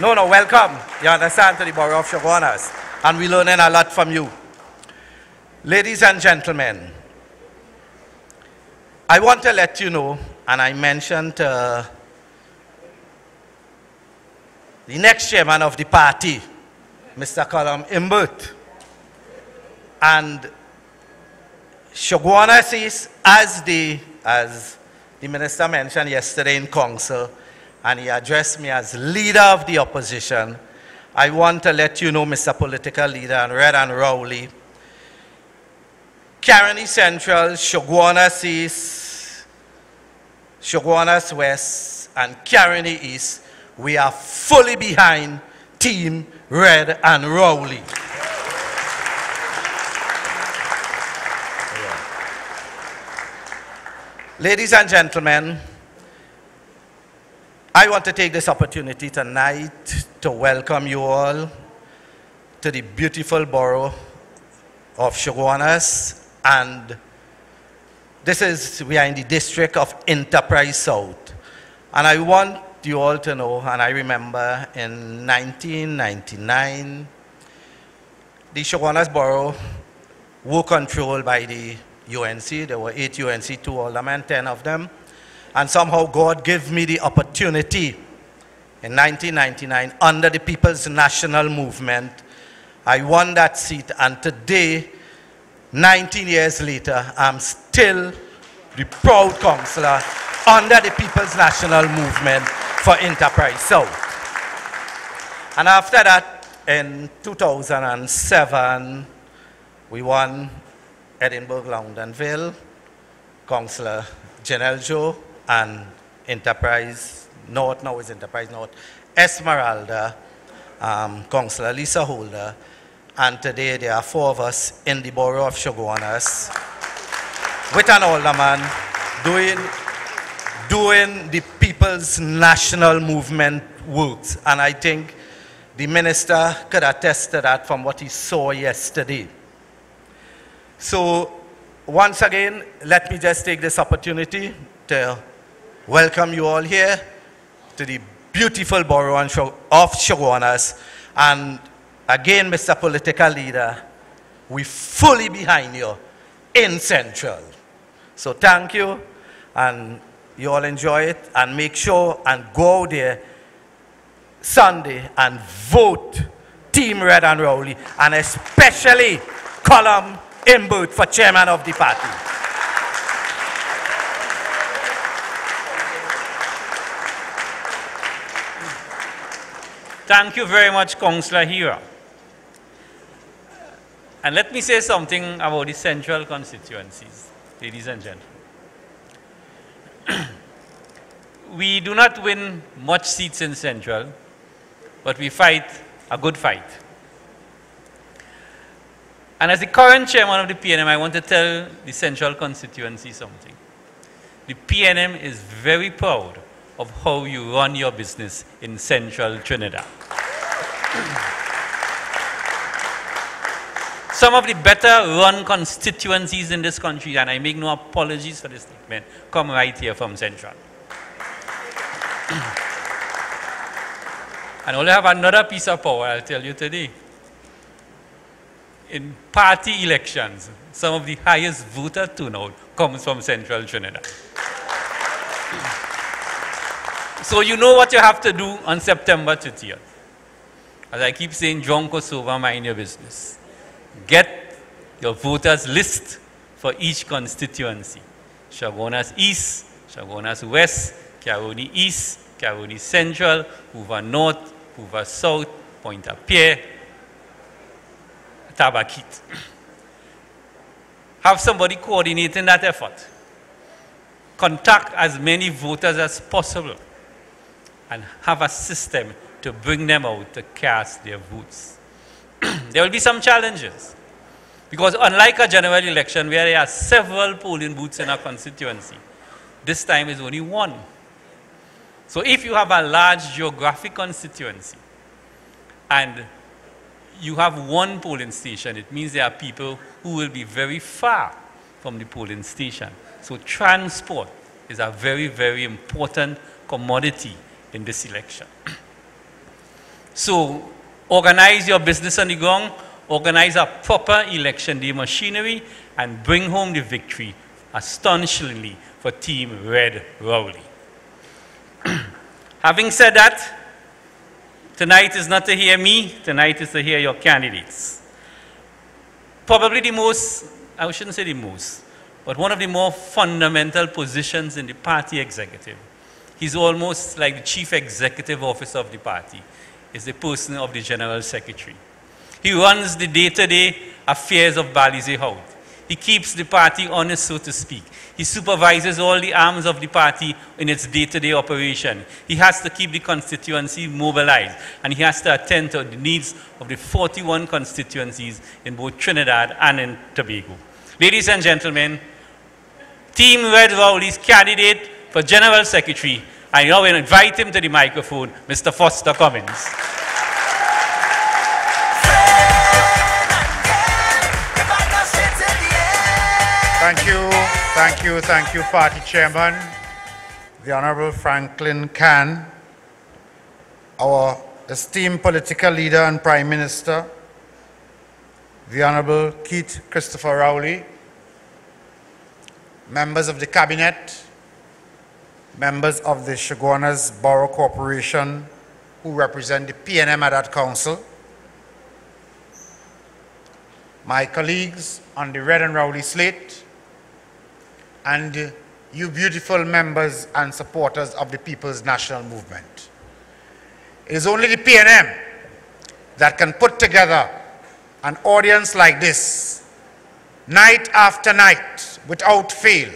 No, welcome. You understand, to the Borough of Chaguanas. And we're learning a lot from you. Ladies and gentlemen, I want to let you know, and I mentioned the next chairman of the party, Mr. Colum Imbert. And Chaguanas is, as the minister mentioned yesterday in council, and he addressed me as leader of the opposition, I want to let you know, Mr. Political Leader and Red and Rowley, Caroni Central, Chaguanas East, Chaguanas West, and Caroni East, we are fully behind Team Red and Rowley. Ladies and gentlemen, I want to take this opportunity tonight to welcome you all to the beautiful borough of Chaguanas, and we are in the district of Enterprise South. And I want you all to know, and I remember in 1999, the Chaguanas borough were controlled by the UNC. There were 8 UNC, 2 aldermen, 10 of them. And somehow God gave me the opportunity in 1999 under the People's National Movement. I won that seat, and today, 19 years later, I'm still the proud councillor under the People's National Movement for Enterprise South. And after that, in 2007, we won Edinburgh, Loudonville, Councillor Janelle Joe, and Enterprise North, now is Enterprise North, Esmeralda, Councillor Lisa Holder, and today there are 4 of us in the borough of Chaguanas with an alderman doing the People's National Movement works. And I think the minister could attest to that from what he saw yesterday. So once again, let me just take this opportunity to welcome you all here to the beautiful borough of Chaguanas. And again, Mr. Political Leader, we fully behind you in Central. So thank you, and you all enjoy it, and make sure and go there Sunday and vote Team Red and Rowley, and especially Colum Imbert for chairman of the party. Thank you very much, Councillor Hira. And let me say something about the central constituencies, ladies and gentlemen. We do not win much seats in Central, but we fight a good fight. And as the current chairman of the PNM, I want to tell the Central constituency something. The PNM is very proud of how you run your business in Central Trinidad. Some of the better run constituencies in this country, and I make no apologies for this statement, come right here from Central. And I only have another piece of power I'll tell you today. In party elections, some of the highest voter turnout comes from Central Trinidad. So you know what you have to do on September 30th. As I keep saying, drunk or sober, mind your business. Get your voters list for each constituency. Chaguanas East, Chaguanas West, Caroni East, Caroni Central, Hoover North, Hoover South, Pointe-à-Pierre, Tabakit. Have somebody coordinating that effort. Contact as many voters as possible and have a system to bring them out to cast their votes. There will be some challenges because unlike a general election where there are several polling booths in a constituency, this time is only one. So if you have a large geographic constituency and you have one polling station, it means there are people who will be very far from the polling station. So transport is a very, very important commodity in this election. So organize your business on the ground, organize a proper election day machinery, and bring home the victory astonishingly for Team Red Rowley. Having said that, tonight is not to hear me, tonight is to hear your candidates. Probably the most, I shouldn't say the most, but one of the more fundamental positions in the party executive. He's almost like the chief executive officer of the party, is the person of the general secretary. He runs the day-to-day affairs of Balize House. He keeps the party honest, so to speak. He supervises all the arms of the party in its day-to-day operation. He has to keep the constituency mobilized, and he has to attend to the needs of the 41 constituencies in both Trinidad and in Tobago. Ladies and gentlemen, Team Red Rowley's candidate for General Secretary, I now invite him to the microphone, Mr. Foster Cummins. Thank you, Party Chairman, the Honorable Franklin Can, our esteemed political leader and Prime Minister, the Honorable Keith Christopher Rowley, members of the Cabinet, members of the Chaguanas Borough Corporation who represent the PNM at that council, my colleagues on the Red and Rowley slate, and you beautiful members and supporters of the People's National Movement. It is only the PNM that can put together an audience like this, night after night, without fail,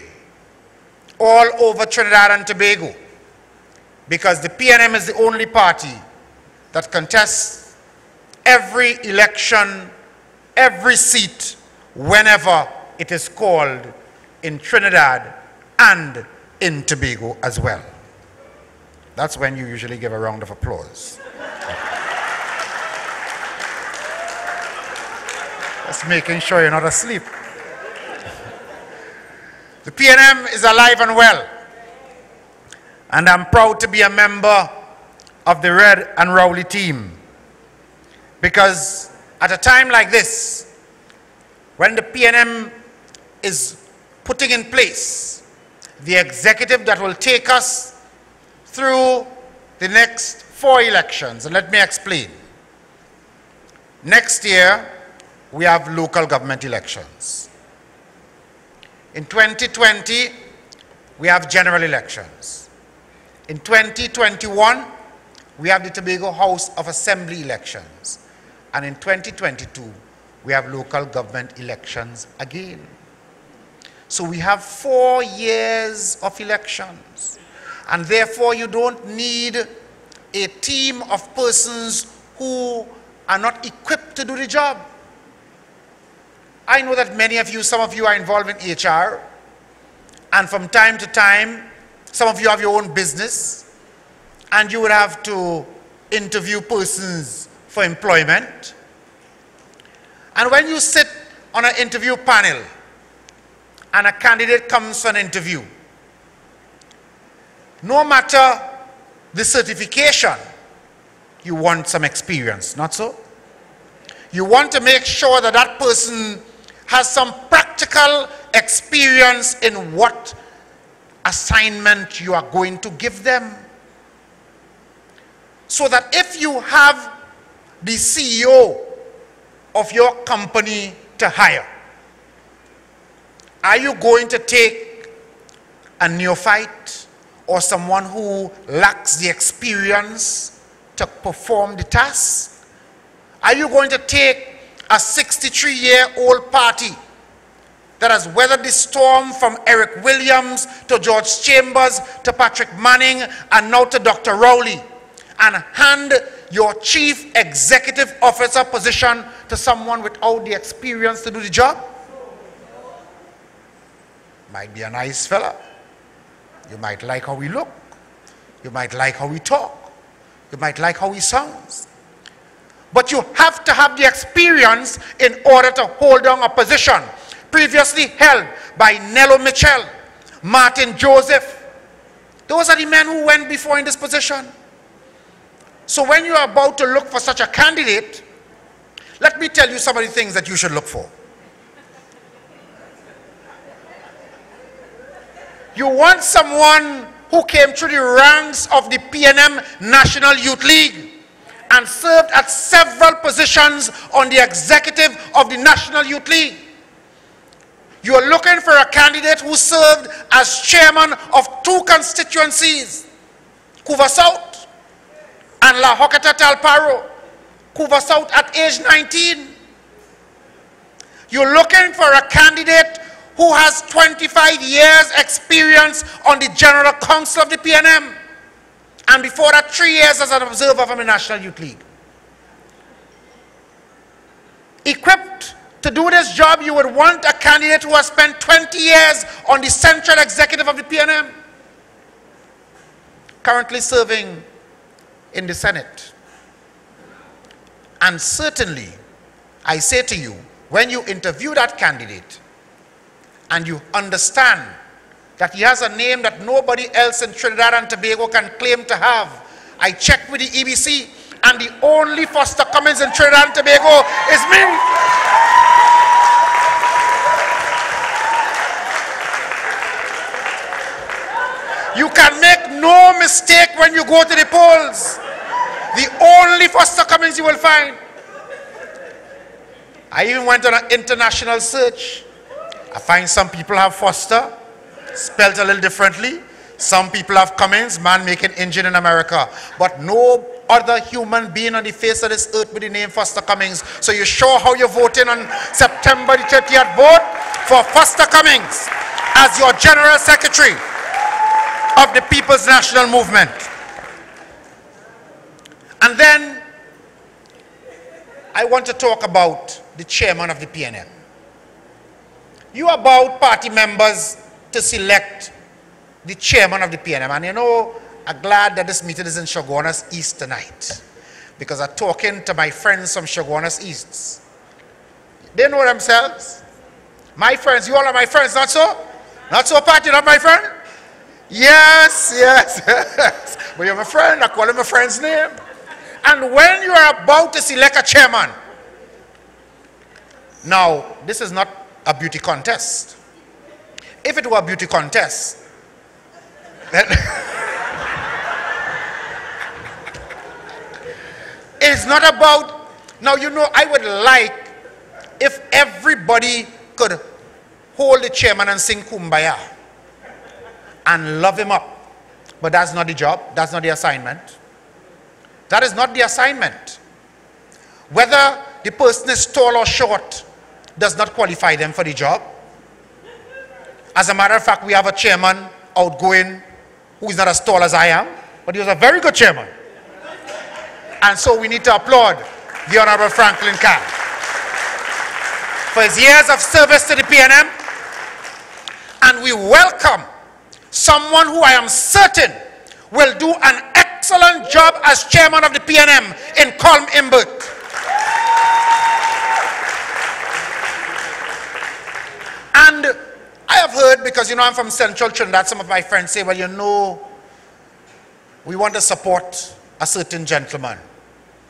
all over Trinidad and Tobago, because the PNM is the only party that contests every election, every seat, whenever it is called in Trinidad and in Tobago as well. That's when you usually give a round of applause. Just making sure you're not asleep. The PNM is alive and well, and I'm proud to be a member of the Red and Rowley team, because at a time like this, when the PNM is putting in place the executive that will take us through the next 4 elections, and let me explain. Next year, we have local government elections. In 2020, we have general elections. In 2021, we have the Tobago House of Assembly elections. And in 2022, we have local government elections again. So we have 4 years of elections. And therefore, you don't need a team of persons who are not equipped to do the job. I know that many of you, some of you are involved in HR, and from time to time, some of you have your own business, and you would have to interview persons for employment. And when you sit on an interview panel, and a candidate comes for an interview, no matter the certification, you want some experience, not so? You want to make sure that that person has some practical experience in what assignment you are going to give them. So that if you have the CEO of your company to hire, are you going to take a neophyte or someone who lacks the experience to perform the task? Are you going to take a 63-year-old party that has weathered the storm from Eric Williams to George Chambers to Patrick Manning and now to Dr. Rowley, and hand your chief executive officer position to someone without the experience to do the job? Might be a nice fella. You might like how he look. You might like how he talk. You might like how he sounds. But you have to have the experience in order to hold down a position previously held by Nello Mitchell, Martin Joseph. Those are the men who went before in this position. So when you are about to look for such a candidate, let me tell you some of the things that you should look for. You want someone who came through the ranks of the PNM National Youth League and served at several positions on the executive of the National Youth League. You are looking for a candidate who served as chairman of 2 constituencies, Couva South and La Hokata Talparo. Couva South at age 19. You're looking for a candidate who has 25 years experience on the General Council of the PNM. And before that, 3 years as an observer from the National Youth League. Equipped to do this job, you would want a candidate who has spent 20 years on the Central Executive of the PNM, currently serving in the Senate. And certainly, I say to you, when you interview that candidate and you understand that he has a name that nobody else in Trinidad and Tobago can claim to have. I checked with the EBC, and the only Foster Cummins in Trinidad and Tobago is me. You can make no mistake when you go to the polls. The only Foster Cummings you will find. I even went on an international search. I find some people have Foster, spelled a little differently. Some people have Cummings, man making engine in America. But no other human being on the face of this earth with the name Foster Cummings. So you show how you're voting on September the 30th. Vote for Foster Cummings as your General Secretary of the People's National Movement. And then I want to talk about the chairman of the PNM. You about party members to select the chairman of the PNM. And you know, I'm glad that this meeting is in Chaguanas East tonight, because I'm talking to my friends from Chaguanas East. They know themselves. My friends, you all are my friends, not so? Not so, Pat, you're not my friend? Yes, yes, yes. But you're my friend, I call him my friend's name. And when you are about to select a chairman, now, this is not a beauty contest. If it were a beauty contest, then it's not about, now you know, I would like if everybody could hold the chairman and sing Kumbaya and love him up. But that's not the job, that's not the assignment. That is not the assignment. Whether the person is tall or short does not qualify them for the job. As a matter of fact, we have a chairman, outgoing, who is not as tall as I am, but he was a very good chairman. And so we need to applaud the Honorable Franklin Carr for his years of service to the PNM. And we welcome someone who I am certain will do an excellent job as chairman of the PNM in Colm Imbert. And I have heard, because you know I'm from Central Trinidad, some of my friends say, well, you know, we want to support a certain gentleman.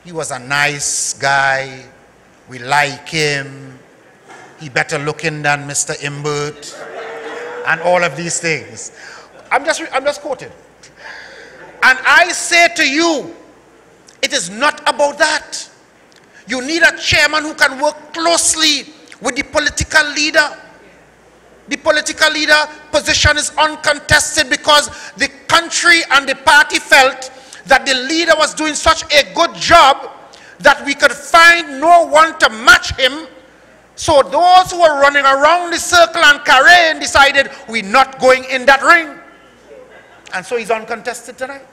He was a nice guy. We like him. He better looking than Mr. Imbert. And all of these things. I'm just quoting. And I say to you, it is not about that. You need a chairman who can work closely with the political leader. The political leader position is uncontested because the country and the party felt that the leader was doing such a good job that we could find no one to match him. So those who were running around the circle and carrying decided we're not going in that ring. And so he's uncontested tonight.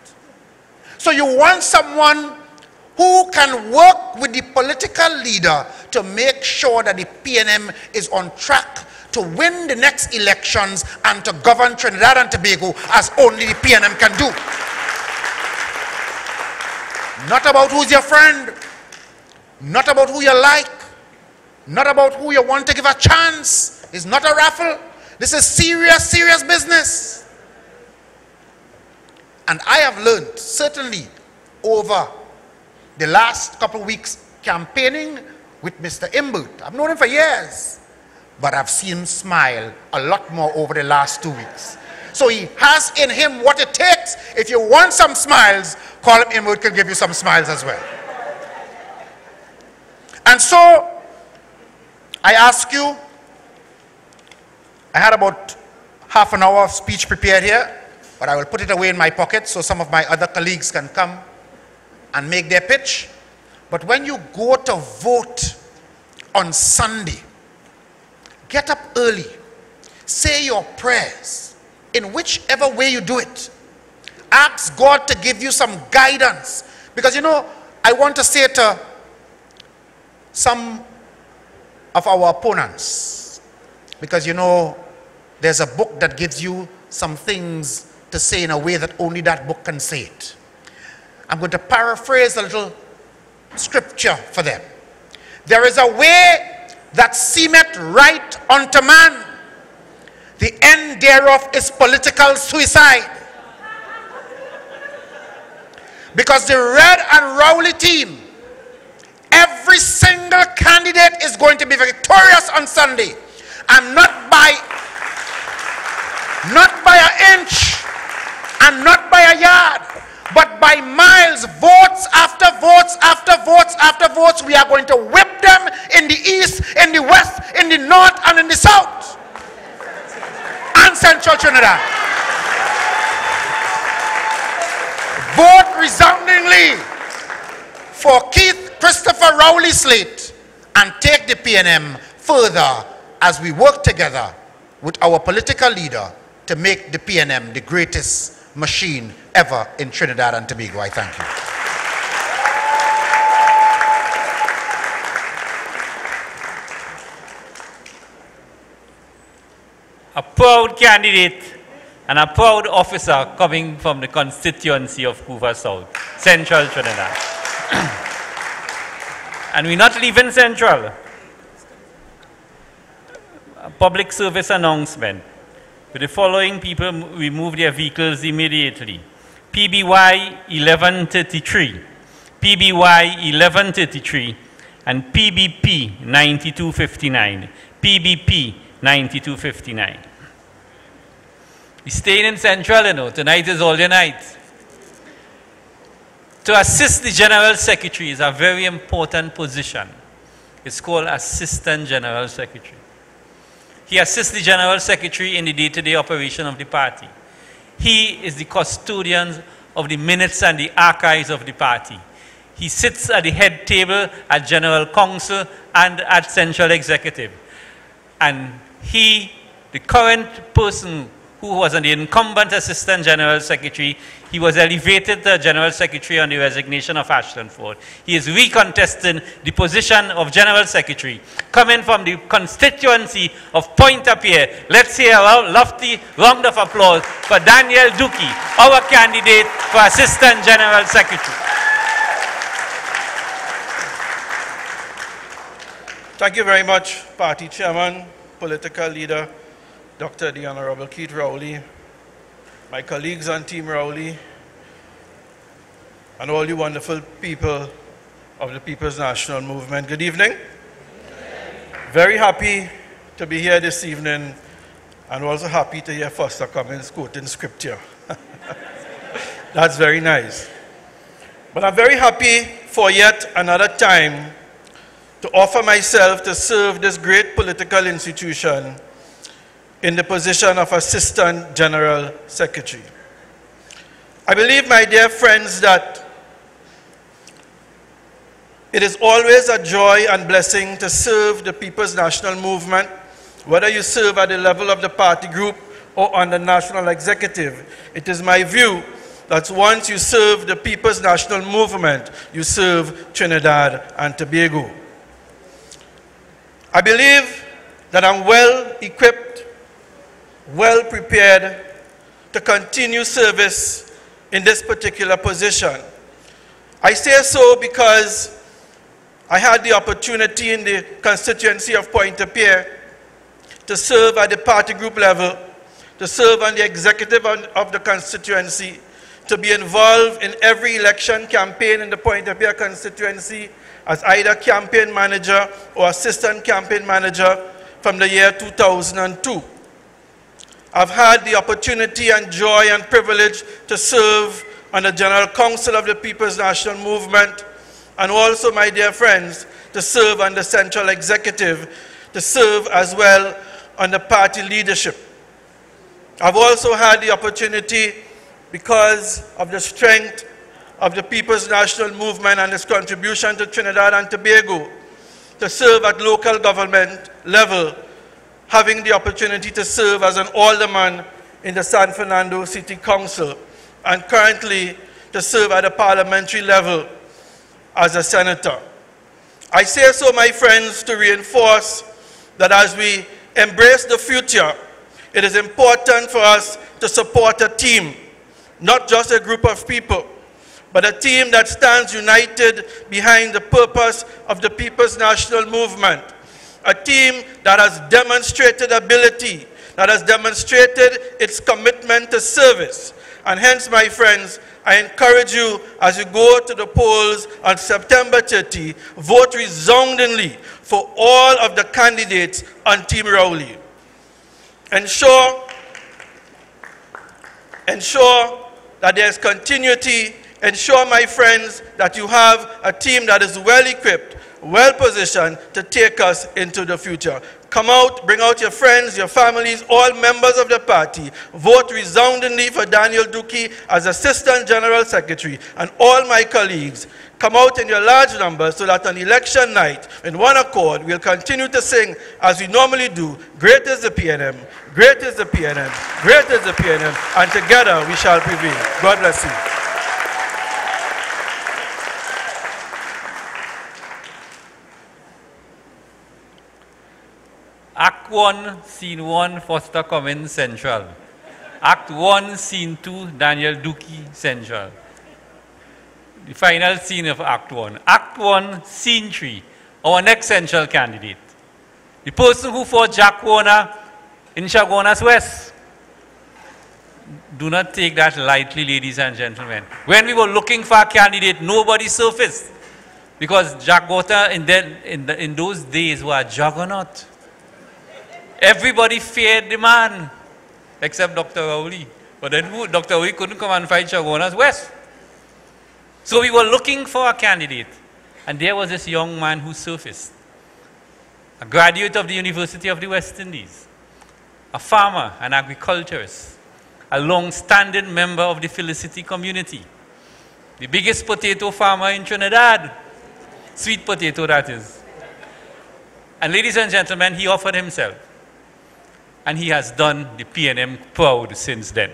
So you want someone who can work with the political leader to make sure that the PNM is on track to win the next elections and to govern Trinidad and Tobago as only the PNM can do. Not about who's your friend, not about who you like, not about who you want to give a chance. It's not a raffle. This is serious, serious business. And I have learned, certainly over the last couple of weeks campaigning with Mr. Imbert. I've known him for years, but I've seen him smile a lot more over the last 2 weeks. So he has in him what it takes. If you want some smiles, call him Imbert, can give you some smiles as well. And so, I ask you, I had about half an hour of speech prepared here, but I will put it away in my pocket so some of my other colleagues can come and make their pitch. But when you go to vote on Sunday, get up early, say your prayers, in whichever way you do it. Ask God to give you some guidance. Because you know, I want to say to some of our opponents, because you know, there's a book that gives you some things to say in a way that only that book can say it. I'm going to paraphrase a little scripture for them. There is a way that seemeth right unto man. The end thereof is political suicide. Because the Red and Rowley team, every single candidate is going to be victorious on Sunday. And not by an inch, and not by a yard, but by miles, votes after votes after votes after votes. We are going to whip them in the east, in the west, in the north, and in the south, and central Trinidad. Vote resoundingly for Keith Christopher Rowley Slate and take the PNM further as we work together with our political leader to make the PNM the greatest machine ever in Trinidad and Tobago. I thank you. A proud candidate and a proud officer coming from the constituency of Couva South, Central Trinidad. And we're not leaving Central. A public service announcement. With the following people remove their vehicles immediately. PBY 1133, PBY 1133, and PBP 9259, PBP 9259. We're staying in Central, you know. Tonight is all the night. To assist the General Secretary is a very important position. It's called Assistant General Secretary. He assists the General Secretary in the day-to-day operation of the party. He is the custodian of the minutes and the archives of the party. He sits at the head table at General Council and at Central Executive. And he, the current person who was the incumbent Assistant General Secretary, he was elevated to General Secretary on the resignation of Ashton Ford. He is recontesting the position of General Secretary, coming from the constituency of Pointe-à-Pierre. Let's hear a lofty round of applause for Daniel Duki, our candidate for Assistant General Secretary. Thank you very much, Party Chairman, Political Leader, Dr. the Honorable Keith Rowley, my colleagues on Team Rowley, and all you wonderful people of the People's National Movement. Good evening. Very happy to be here this evening, and also happy to hear Foster Cummins quoting scripture. That's very nice. But I'm very happy for yet another time to offer myself to serve this great political institution in the position of Assistant General Secretary. I believe, my dear friends, that it is always a joy and blessing to serve the People's National Movement, whether you serve at the level of the party group or on the national executive. It is my view that once you serve the People's National Movement, you serve Trinidad and Tobago. I believe that I'm well equipped, well prepared to continue service in this particular position. I say so because I had the opportunity in the constituency of Pointe-à-Pierre to serve at the party group level, to serve on the executive of the constituency, to be involved in every election campaign in the Pointe-à-Pierre constituency as either campaign manager or assistant campaign manager from the year 2002. I've had the opportunity and joy and privilege to serve on the General Council of the People's National Movement, and also, my dear friends, to serve on the Central Executive, to serve as well on the party leadership. I've also had the opportunity, because of the strength of the People's National Movement and its contribution to Trinidad and Tobago, to serve at local government level, having the opportunity to serve as an alderman in the San Fernando City Council, and currently to serve at the parliamentary level as a senator. I say so, my friends, to reinforce that as we embrace the future, it is important for us to support a team, not just a group of people, but a team that stands united behind the purpose of the People's National Movement. A team that has demonstrated ability, that has demonstrated its commitment to service. And hence, my friends, I encourage you, as you go to the polls on September 30, vote resoundingly for all of the candidates on Team Rowley. Ensure that there is continuity. Ensure, my friends, that you have a team that is well equipped, well positioned to take us into the future. Come out, bring out your friends, your families, all members of the party. Vote resoundingly for Daniel Duque as Assistant General Secretary, and all my colleagues. Come out in your large numbers so that on election night, in one accord, we'll continue to sing as we normally do, great is the PNM, great is the PNM, great is the PNM, and together we shall prevail. God bless you. Act 1, Scene 1, Foster Commons Central. Act 1, Scene 2, Daniel Duque Central. The final scene of Act 1. Act 1, Scene 3, our next central candidate. The person who fought Jack Warner in Chaguanas West. Do not take that lightly, ladies and gentlemen. When we were looking for a candidate, nobody surfaced. Because Jack Warner in those days was a juggernaut. Everybody feared the man, except Dr. Rowley. But then Dr. Rowley couldn't come and fight Chaguanas West. So we were looking for a candidate. And there was this young man who surfaced. A graduate of the University of the West Indies. A farmer, an agriculturist. A long-standing member of the Felicity community. The biggest potato farmer in Trinidad. Sweet potato, that is. And ladies and gentlemen, he offered himself. And he has done the PNM proud since then.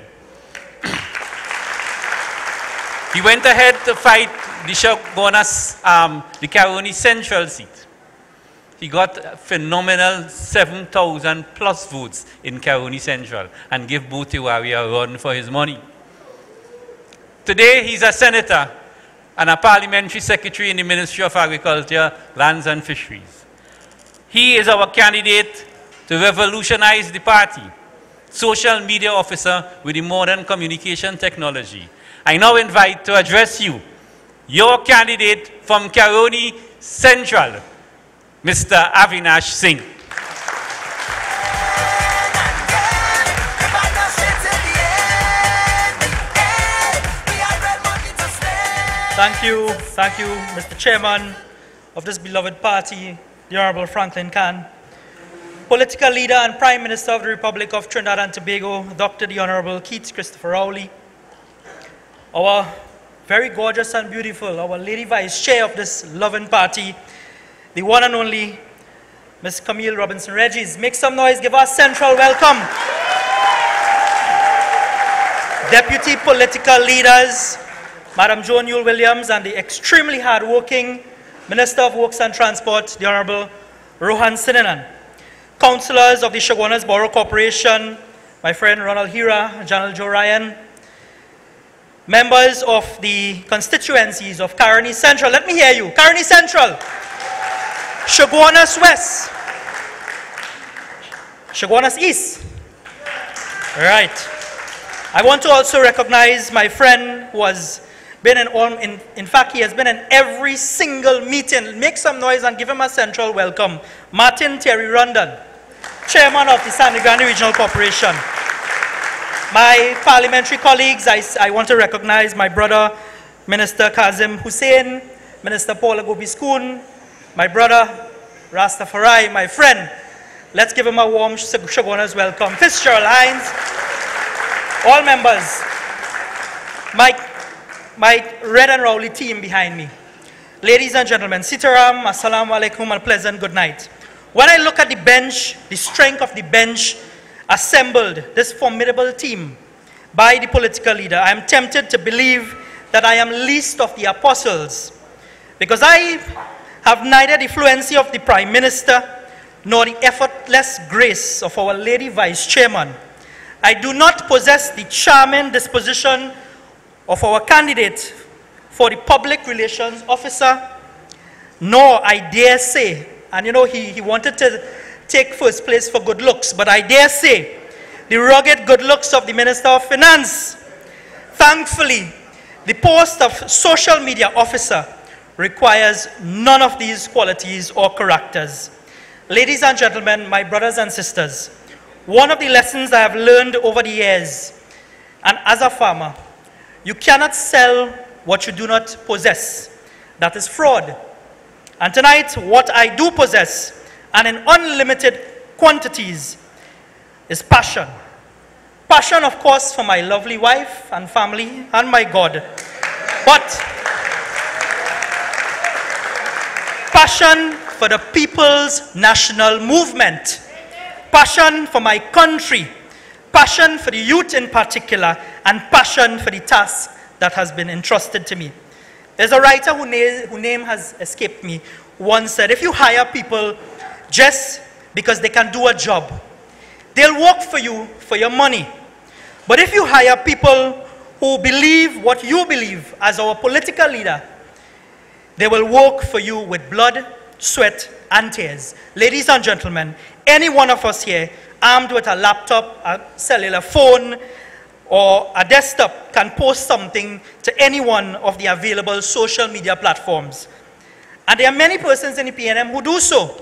He went ahead to fight the Chaguanas, the Caroni Central seat. He got a phenomenal 7,000 plus votes in Caroni Central and gave Botiwari a run for his money. Today, he's a senator and a parliamentary secretary in the Ministry of Agriculture, Lands and Fisheries. He is our candidate to revolutionize the party, social media officer with the modern communication technology. I now invite to address you, your candidate from Caroni Central, Mr. Avinash Singh. Thank you, Mr. Chairman of this beloved party, the Honorable Franklin Khan. Political leader and Prime Minister of the Republic of Trinidad and Tobago, Dr. the Honorable Keith Christopher Rowley. Our very gorgeous and beautiful, our Lady Vice Chair of this loving party, the one and only Ms. Camille Robinson Regis. Make some noise, give us central welcome. Deputy political leaders, Madam Joan Yule Williams, and the extremely hardworking Minister of Works and Transport, the Honorable Rohan Sinanan. Councillors of the Chaguanas Borough Corporation, my friend Ronald Hira, General Joe Ryan. Members of the constituencies of Caroni Central, let me hear you. Caroni Central, Chaguanas West, Chaguanas East. Right. I want to also recognize my friend who has been in fact, he has been in every single meeting. Make some noise and give him a central welcome. Martin Terry Rondon, Chairman of the San Grande Regional Corporation. My parliamentary colleagues, I want to recognize my brother, Minister Kazim Hussein, Minister Paul Agobiskun, my brother, Rastafari, my friend. Let's give him a warm Chaguanas welcome. Fitzgerald Hines, all members, my Red and Rowley team behind me. Ladies and gentlemen, Sitaram, Assalamu alaikum, and pleasant good night. When I look at the bench, the strength of the bench assembled, this formidable team by the political leader, I am tempted to believe that I am least of the apostles, because I have neither the fluency of the Prime Minister nor the effortless grace of our Lady Vice Chairman. I do not possess the charming disposition of our candidate for the Public Relations Officer, nor, I dare say, and you know, he wanted to take first place for good looks, but I dare say, the rugged good looks of the Minister of Finance. Thankfully, the post of social media officer requires none of these qualities or characters. Ladies and gentlemen, my brothers and sisters, one of the lessons I have learned over the years, and as a farmer, You cannot sell what you do not possess. That is fraud. And tonight, what I do possess, and in unlimited quantities, is passion. Passion, of course, for my lovely wife and family and my God. But passion for the people's national movement. Passion for my country. Passion for the youth in particular, and passion for the task that has been entrusted to me. There's a writer whose name has escaped me, once said, if you hire people just because they can do a job, they'll work for you for your money. But if you hire people who believe what you believe as our political leader, they will work for you with blood, sweat, and tears. Ladies and gentlemen, any one of us here armed with a laptop, a cellular phone, or a desktop can post something to any one of the available social media platforms. And there are many persons in the PNM who do so.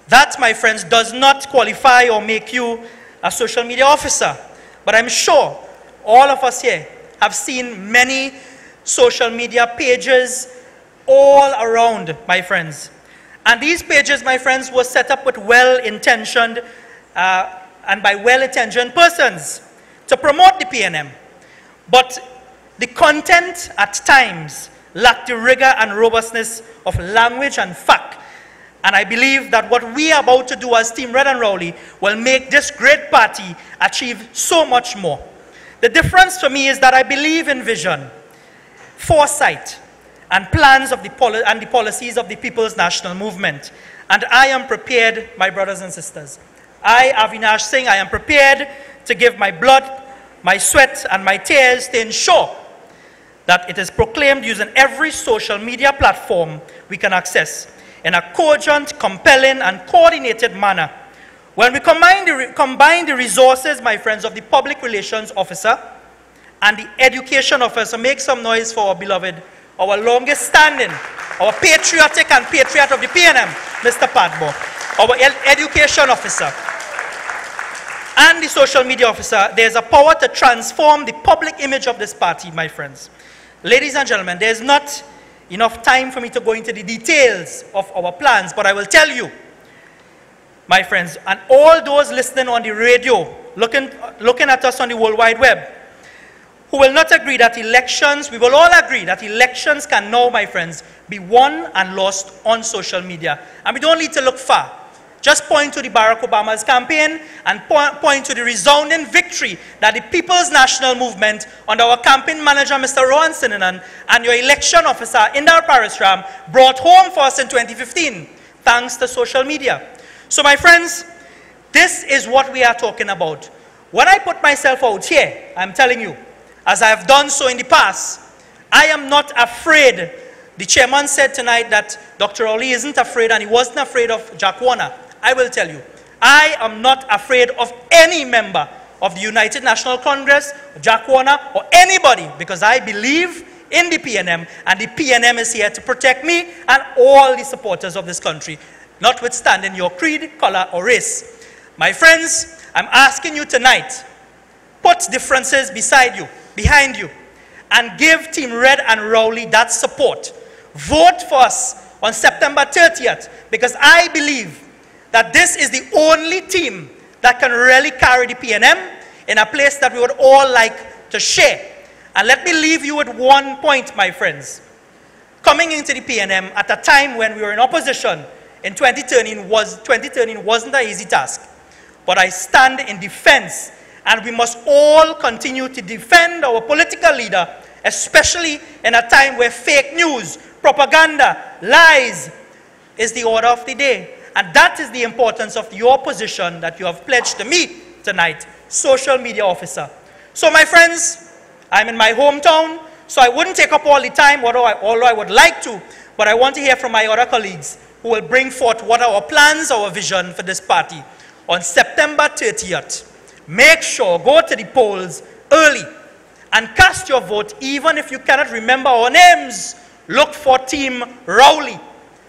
That, my friends, does not qualify or make you a social media officer. But I'm sure all of us here have seen many social media pages all around, my friends. And these pages, my friends, were set up with well-intentioned and by well-intentioned persons to promote the PNM. But the content at times lacked the rigor and robustness of language and fact. And I believe that what we are about to do as Team Red and Rowley will make this great party achieve so much more. The difference for me is that I believe in vision, foresight, and plans of the policies of the People's National Movement. And I am prepared, my brothers and sisters. I, Avinash Singh, I am prepared to give my blood, my sweat, and my tears to ensure that it is proclaimed using every social media platform we can access in a cogent, compelling, and coordinated manner. When we combine the resources, my friends, of the public relations officer and the education officer, make some noise for our beloved, our longest standing, our patriotic and patriot of the PNM, Mr. Padbo, our education officer, and the social media officer. There's a power to transform the public image of this party, my friends. Ladies and gentlemen, there's not enough time for me to go into the details of our plans, but I will tell you, my friends, and all those listening on the radio, looking at us on the World Wide Web, who will not agree that elections, we will all agree that elections can now, my friends, be won and lost on social media. And we don't need to look far. Just point to the Barack Obama's campaign and point to the resounding victory that the People's National Movement under our campaign manager, Mr. Rohan Sinanan, and your election officer, Indar Parasram, brought home for us in 2015, thanks to social media. So, my friends, this is what we are talking about. When I put myself out here, I'm telling you, as I have done so in the past, I am not afraid. The chairman said tonight that Dr. Rowley isn't afraid, and he wasn't afraid of Chaguanas. I will tell you, I am not afraid of any member of the United National Congress, Chaguanas, or anybody, because I believe in the PNM, and the PNM is here to protect me and all the supporters of this country, notwithstanding your creed, color, or race. My friends, I'm asking you tonight, put differences beside you, behind you, and give Team Red and Rowley that support. Vote for us on September 30th, because I believe that this is the only team that can really carry the PNM in a place that we would all like to share. And let me leave you with one point, my friends. Coming into the PNM at a time when we were in opposition in 2013 wasn't an easy task. But I stand in defense, and we must all continue to defend our political leader, especially in a time where fake news, propaganda, lies is the order of the day. And that is the importance of your position that you have pledged to me tonight, social media officer. So, my friends, I'm in my hometown, so I wouldn't take up all the time, although I would like to, but I want to hear from my other colleagues who will bring forth what are our plans, our vision for this party. On September 30th, make sure, go to the polls early and cast your vote, even if you cannot remember our names. Look for Team Rowley,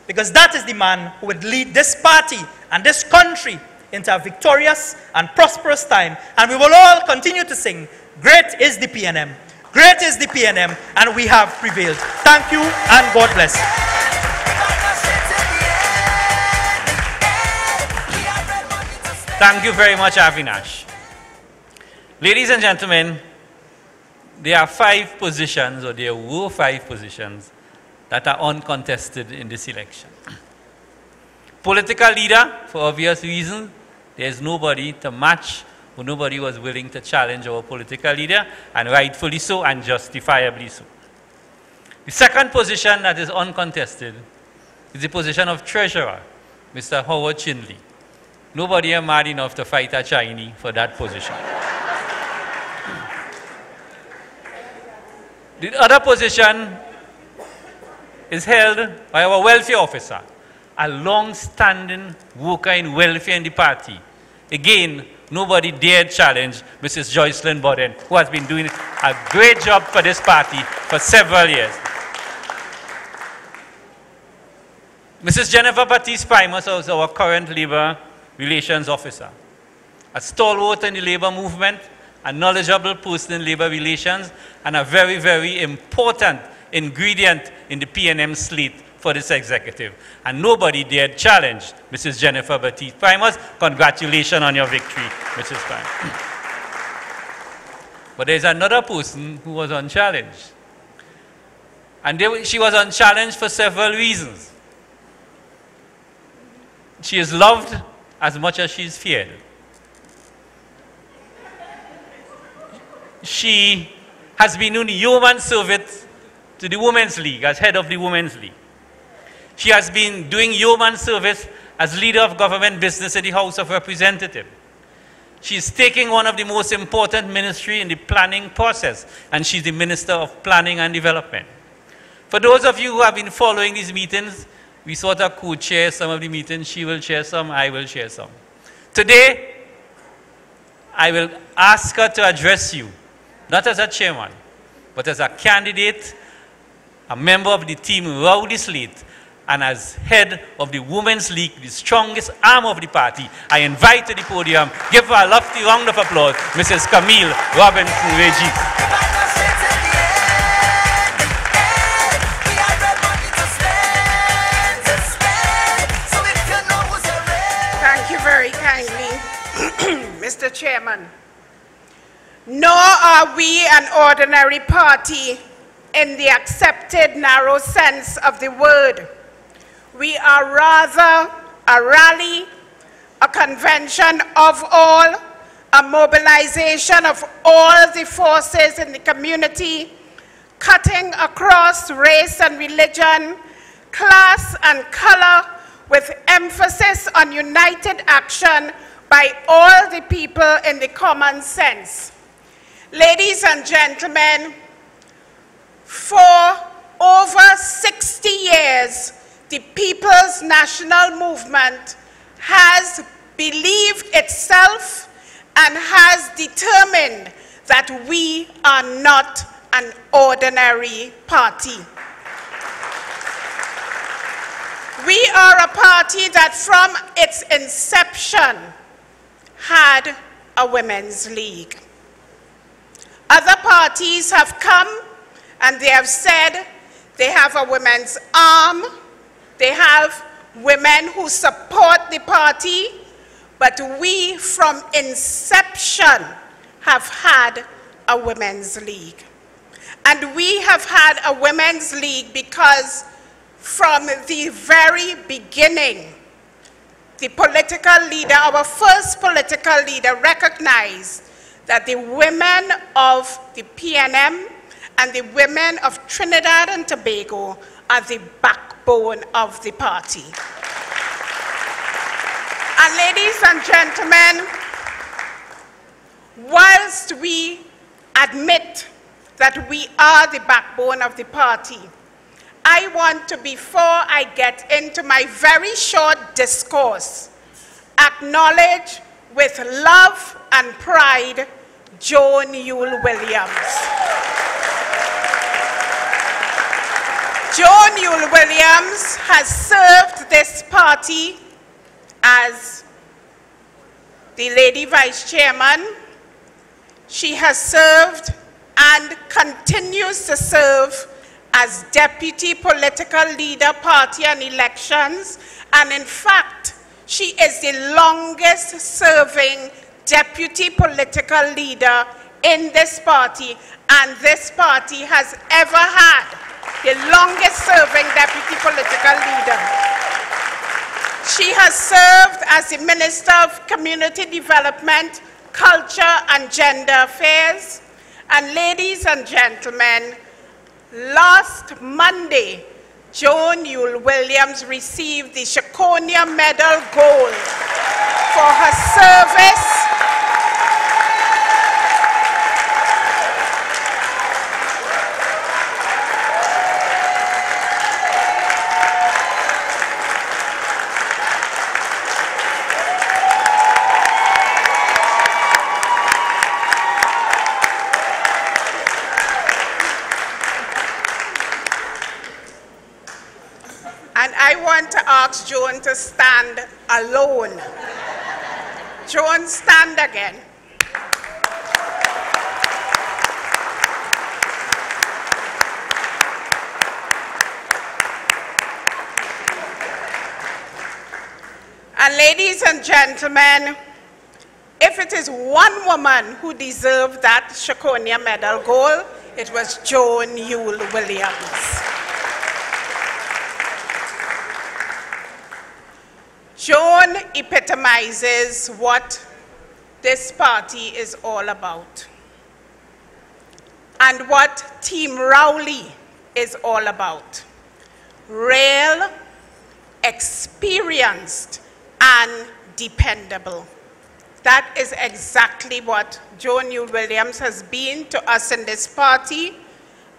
because that is the man who would lead this party and this country into a victorious and prosperous time. And we will all continue to sing, great is the PNM, Great is the PNM, and we have prevailed. Thank you, and God bless. Thank you very much, Avinash. Ladies and gentlemen, there are 5 positions, or there were 5 positions, that are uncontested in this election. Political leader, for obvious reasons, there's nobody to match, or nobody was willing to challenge our political leader, and rightfully so, and justifiably so. The second position that is uncontested is the position of treasurer, Mr. Howard Chinley. Nobody is mad enough to fight a Chinese for that position. The other position is held by our welfare officer, a long-standing worker in welfare in the party. Again, nobody dared challenge Mrs. Joycelyn Borden, who has been doing a great job for this party for several years. Mrs. Jennifer Baptiste Primus is our current labor relations officer, a stalwart in the labor movement, a knowledgeable person in labor relations, and a very, very important ingredient in the PNM slate for this executive. And nobody dared challenge Mrs. Jennifer Baptiste Primus. Congratulations on your victory, Mrs. Primus. But there's another person who was unchallenged. And she was unchallenged for several reasons. She is loved as much as she is feared. She has been doing yeoman service to the Women's League as head of the Women's League. She has been doing yeoman service as leader of government business in the House of Representatives. She is taking one of the most important ministries in the planning process, and she's the Minister of Planning and Development. For those of you who have been following these meetings, we sort of co-chair some of the meetings. She will chair some, I will chair some. Today, I will ask her to address you, not as a chairman, but as a candidate, a member of the team Rowdy Slate, and as head of the Women's League, the strongest arm of the party. I invite to the podium, give her a lofty round of applause, Mrs. Camille Robinson-Regis. Very kindly, Mr. Chairman. Nor are we an ordinary party in the accepted narrow sense of the word. We are rather a rally, a convention of all, a mobilization of all the forces in the community, cutting across race and religion, class and color, with emphasis on united action by all the people in the common sense. Ladies and gentlemen, for over 60 years, the People's National Movement has believed itself and has determined that we are not an ordinary party. We are a party that from its inception had a women's league. Other parties have come and they have said they have a women's arm, they have women who support the party, but we from inception have had a women's league. And we have had a women's league because from the very beginning, the political leader, our first political leader, recognized that the women of the PNM and the women of Trinidad and Tobago are the backbone of the party. And ladies and gentlemen, whilst we admit that we are the backbone of the party, I want to, before I get into my very short discourse, acknowledge with love and pride Joan Yule Williams. Joan Yule Williams has served this party as the Lady Vice Chairman. She has served and continues to serve as Deputy Political Leader, Party and Elections. And in fact, she is the longest serving Deputy Political Leader in this party, and this party has ever had the longest serving Deputy Political Leader. She has served as the Minister of Community Development, Culture and Gender Affairs. And ladies and gentlemen, last Monday, Joan Yule Williams received the Chaguanas Medal Gold for her service to ask Joan to stand alone. Joan, stand again. And ladies and gentlemen, if it is one woman who deserved that Chaguanas Medal Gold, it was Joan Yule Williams. Joan epitomizes what this party is all about and what Team Rowley is all about. Real, experienced, and dependable. That is exactly what Joan Yule Williams has been to us in this party,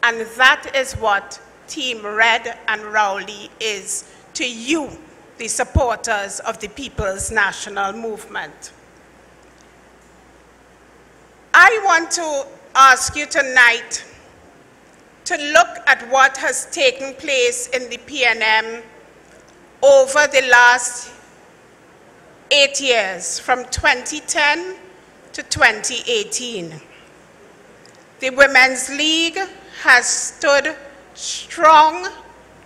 and that is what Team Red and Rowley is to you, the supporters of the People's National Movement. I want to ask you tonight to look at what has taken place in the PNM over the last 8 years, from 2010 to 2018. The Women's League has stood strong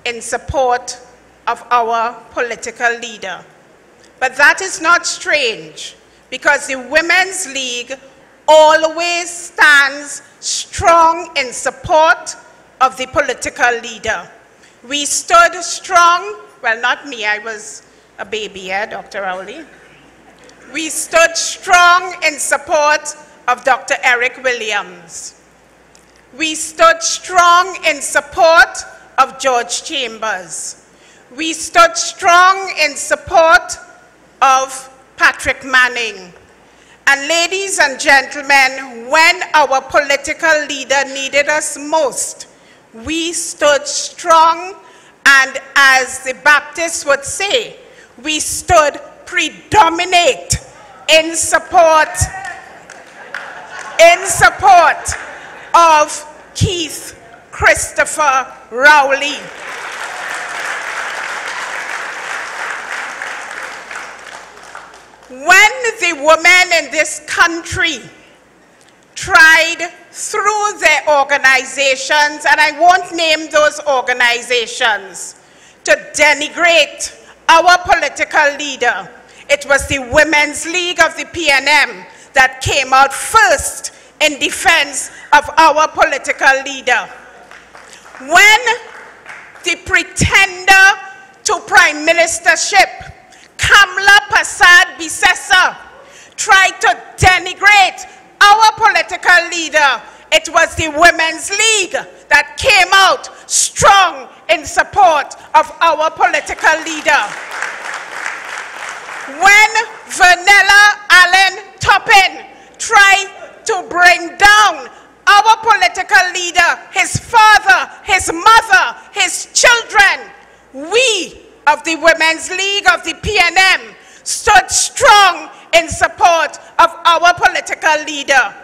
in support of our political leader. But that is not strange, because the Women's League always stands strong in support of the political leader. We stood strong, well, not me, I was a baby, Dr. Rowley. We stood strong in support of Dr. Eric Williams. We stood strong in support of George Chambers. We stood strong in support of Patrick Manning. And ladies and gentlemen, when our political leader needed us most, we stood strong, and as the Baptists would say, we stood predominate in support of Keith Christopher Rowley. When the women in this country tried through their organizations, and I won't name those organizations, to denigrate our political leader, it was the Women's League of the PNM that came out first in defense of our political leader. When the pretender to prime ministership, Kamla Prasad Bisesa, tried to denigrate our political leader, it was the Women's League that came out strong in support of our political leader. When Vernella Allen Toppin tried to bring down our political leader, his father, his mother, his children, we of the Women's League of the PNM stood strong in support of our political leader.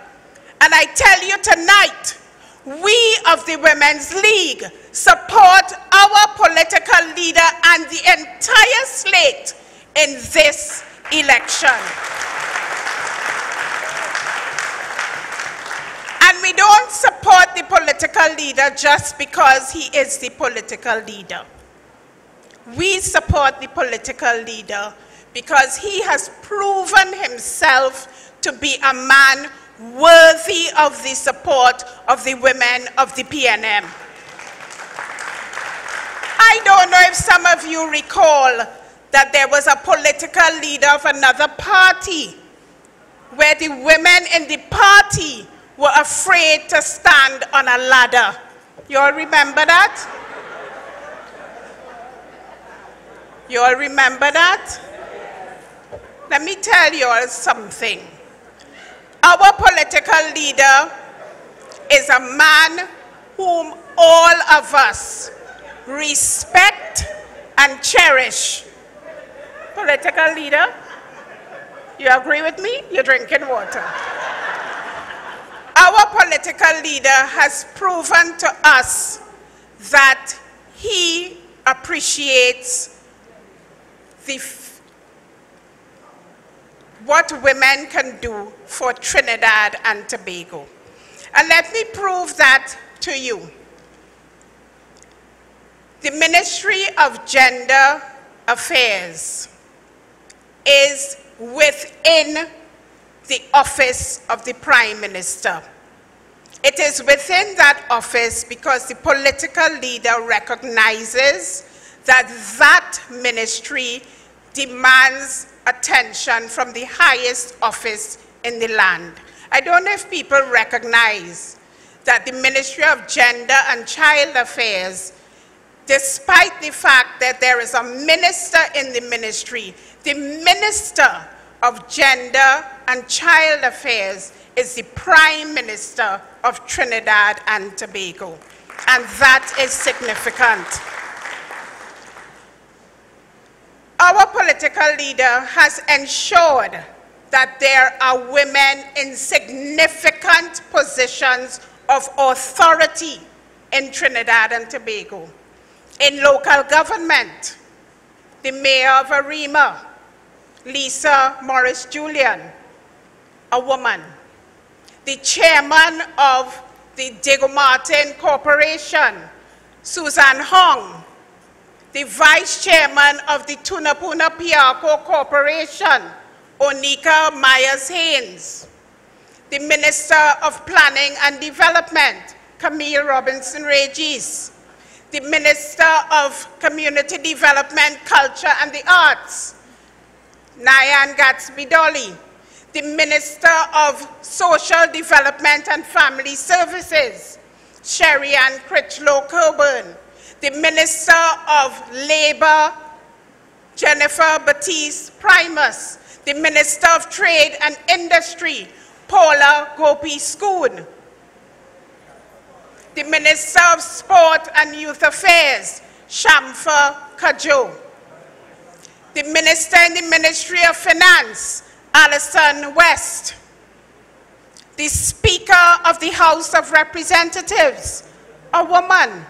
And I tell you tonight, we of the Women's League support our political leader and the entire slate in this election. And we don't support the political leader just because he is the political leader. We support the political leader because he has proven himself to be a man worthy of the support of the women of the PNM. I don't know if some of you recall that there was a political leader of another party where the women in the party were afraid to stand on a ladder. You all remember that? You all remember that? Let me tell you all something. Our political leader is a man whom all of us respect and cherish. Political leader, you agree with me? You're drinking water. Our political leader has proven to us that he appreciates what women can do for Trinidad and Tobago. And let me prove that to you. The Ministry of Gender Affairs is within the office of the Prime Minister. It is within that office because the political leader recognizes that that ministry demands attention from the highest office in the land. I don't know if people recognize that the Ministry of Gender and Child Affairs, despite the fact that there is a minister in the ministry, the Minister of Gender and Child Affairs is the Prime Minister of Trinidad and Tobago. And that is significant. Our political leader has ensured that there are women in significant positions of authority in Trinidad and Tobago. In local government, the mayor of Arima, Lisa Morris Julian, a woman. The chairman of the Diego Martin Corporation, Susan Hong. The vice chairman of the Tunapuna Piarco Corporation, Onika Myers-Haynes. The Minister of Planning and Development, Camille Robinson-Regis. The Minister of Community Development, Culture and the Arts, Nyan Gatsby-Dolly. The Minister of Social Development and Family Services, Sherry Ann Critchlow-Coburn. The Minister of Labor, Jennifer Batiste Primus. The Minister of Trade and Industry, Paula Gopi-Schoon. The Minister of Sport and Youth Affairs, Shamfa Kajo. The Minister in the Ministry of Finance, Alison West. The Speaker of the House of Representatives, a woman.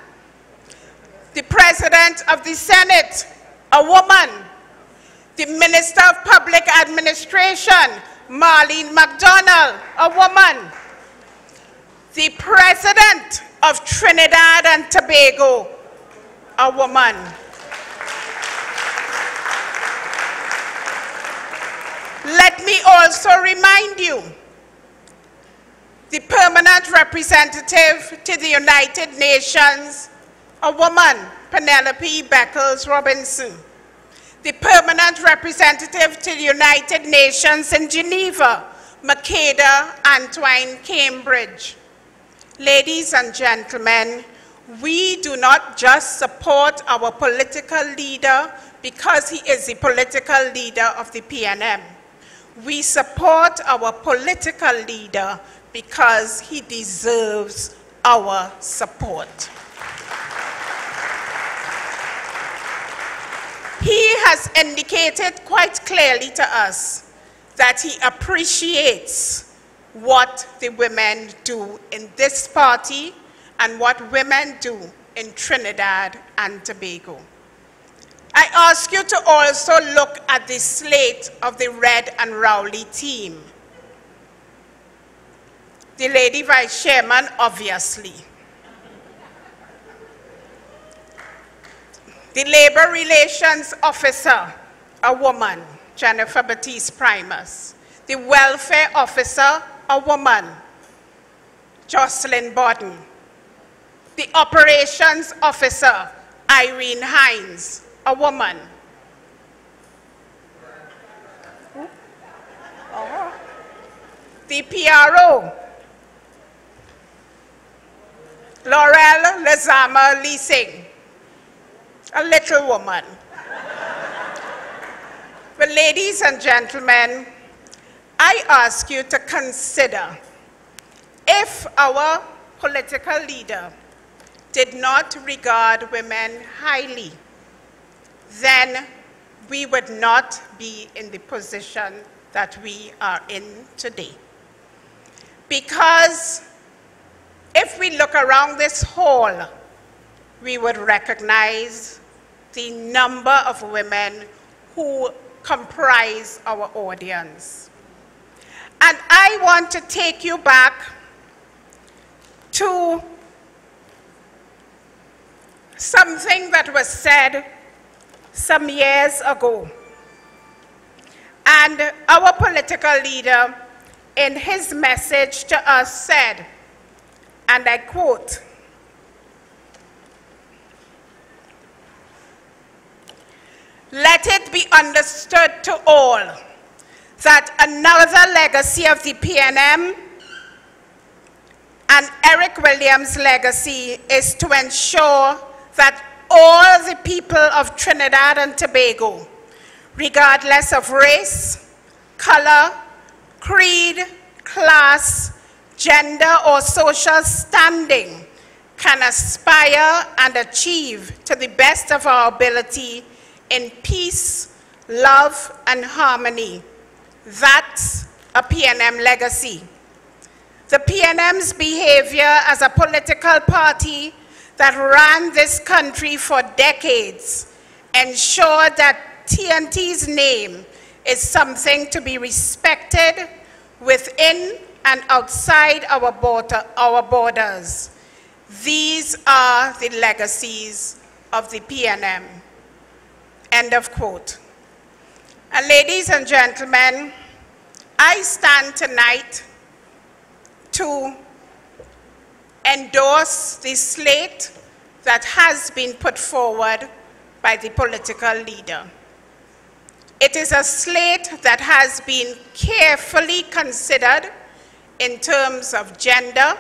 The President of the Senate, a woman. The Minister of Public Administration, Marlene McDonald, a woman. The President of Trinidad and Tobago, a woman. Let me also remind you, the permanent representative to the United Nations, a woman, Penelope Beckles Robinson. The permanent representative to the United Nations in Geneva, Makeda Antoine Cambridge. Ladies and gentlemen, we do not just support our political leader because he is the political leader of the PNM. We support our political leader because he deserves our support. He has indicated quite clearly to us that he appreciates what the women do in this party and what women do in Trinidad and Tobago. I ask you to also look at the slate of the Red and Rowley team. The Lady Vice Chairman, obviously. The Labor Relations Officer, a woman, Jennifer Batiste Primus. The Welfare Officer, a woman, Jocelyn Bodden. The Operations Officer, Irene Hines, a woman. The PRO, Laurel Lezama Leasing, a little woman. But ladies and gentlemen, I ask you to consider if our political leader did not regard women highly, then we would not be in the position that we are in today. Because if we look around this hall, we would recognize the number of women who comprise our audience. And I want to take you back to something that was said some years ago. And our political leader, in his message to us, said, and I quote, "Let it be understood to all that another legacy of the PNM and Eric Williams' legacy is to ensure that all the people of Trinidad and Tobago, regardless of race, color, creed, class, gender, or social standing, can aspire and achieve to the best of our ability in peace, love, and harmony." That's a PNM legacy. The PNM's behavior as a political party that ran this country for decades ensured that TNT's name is something to be respected within and outside our borders. These are the legacies of the PNM. End of quote. And ladies and gentlemen, I stand tonight to endorse the slate that has been put forward by the political leader. It is a slate that has been carefully considered in terms of gender,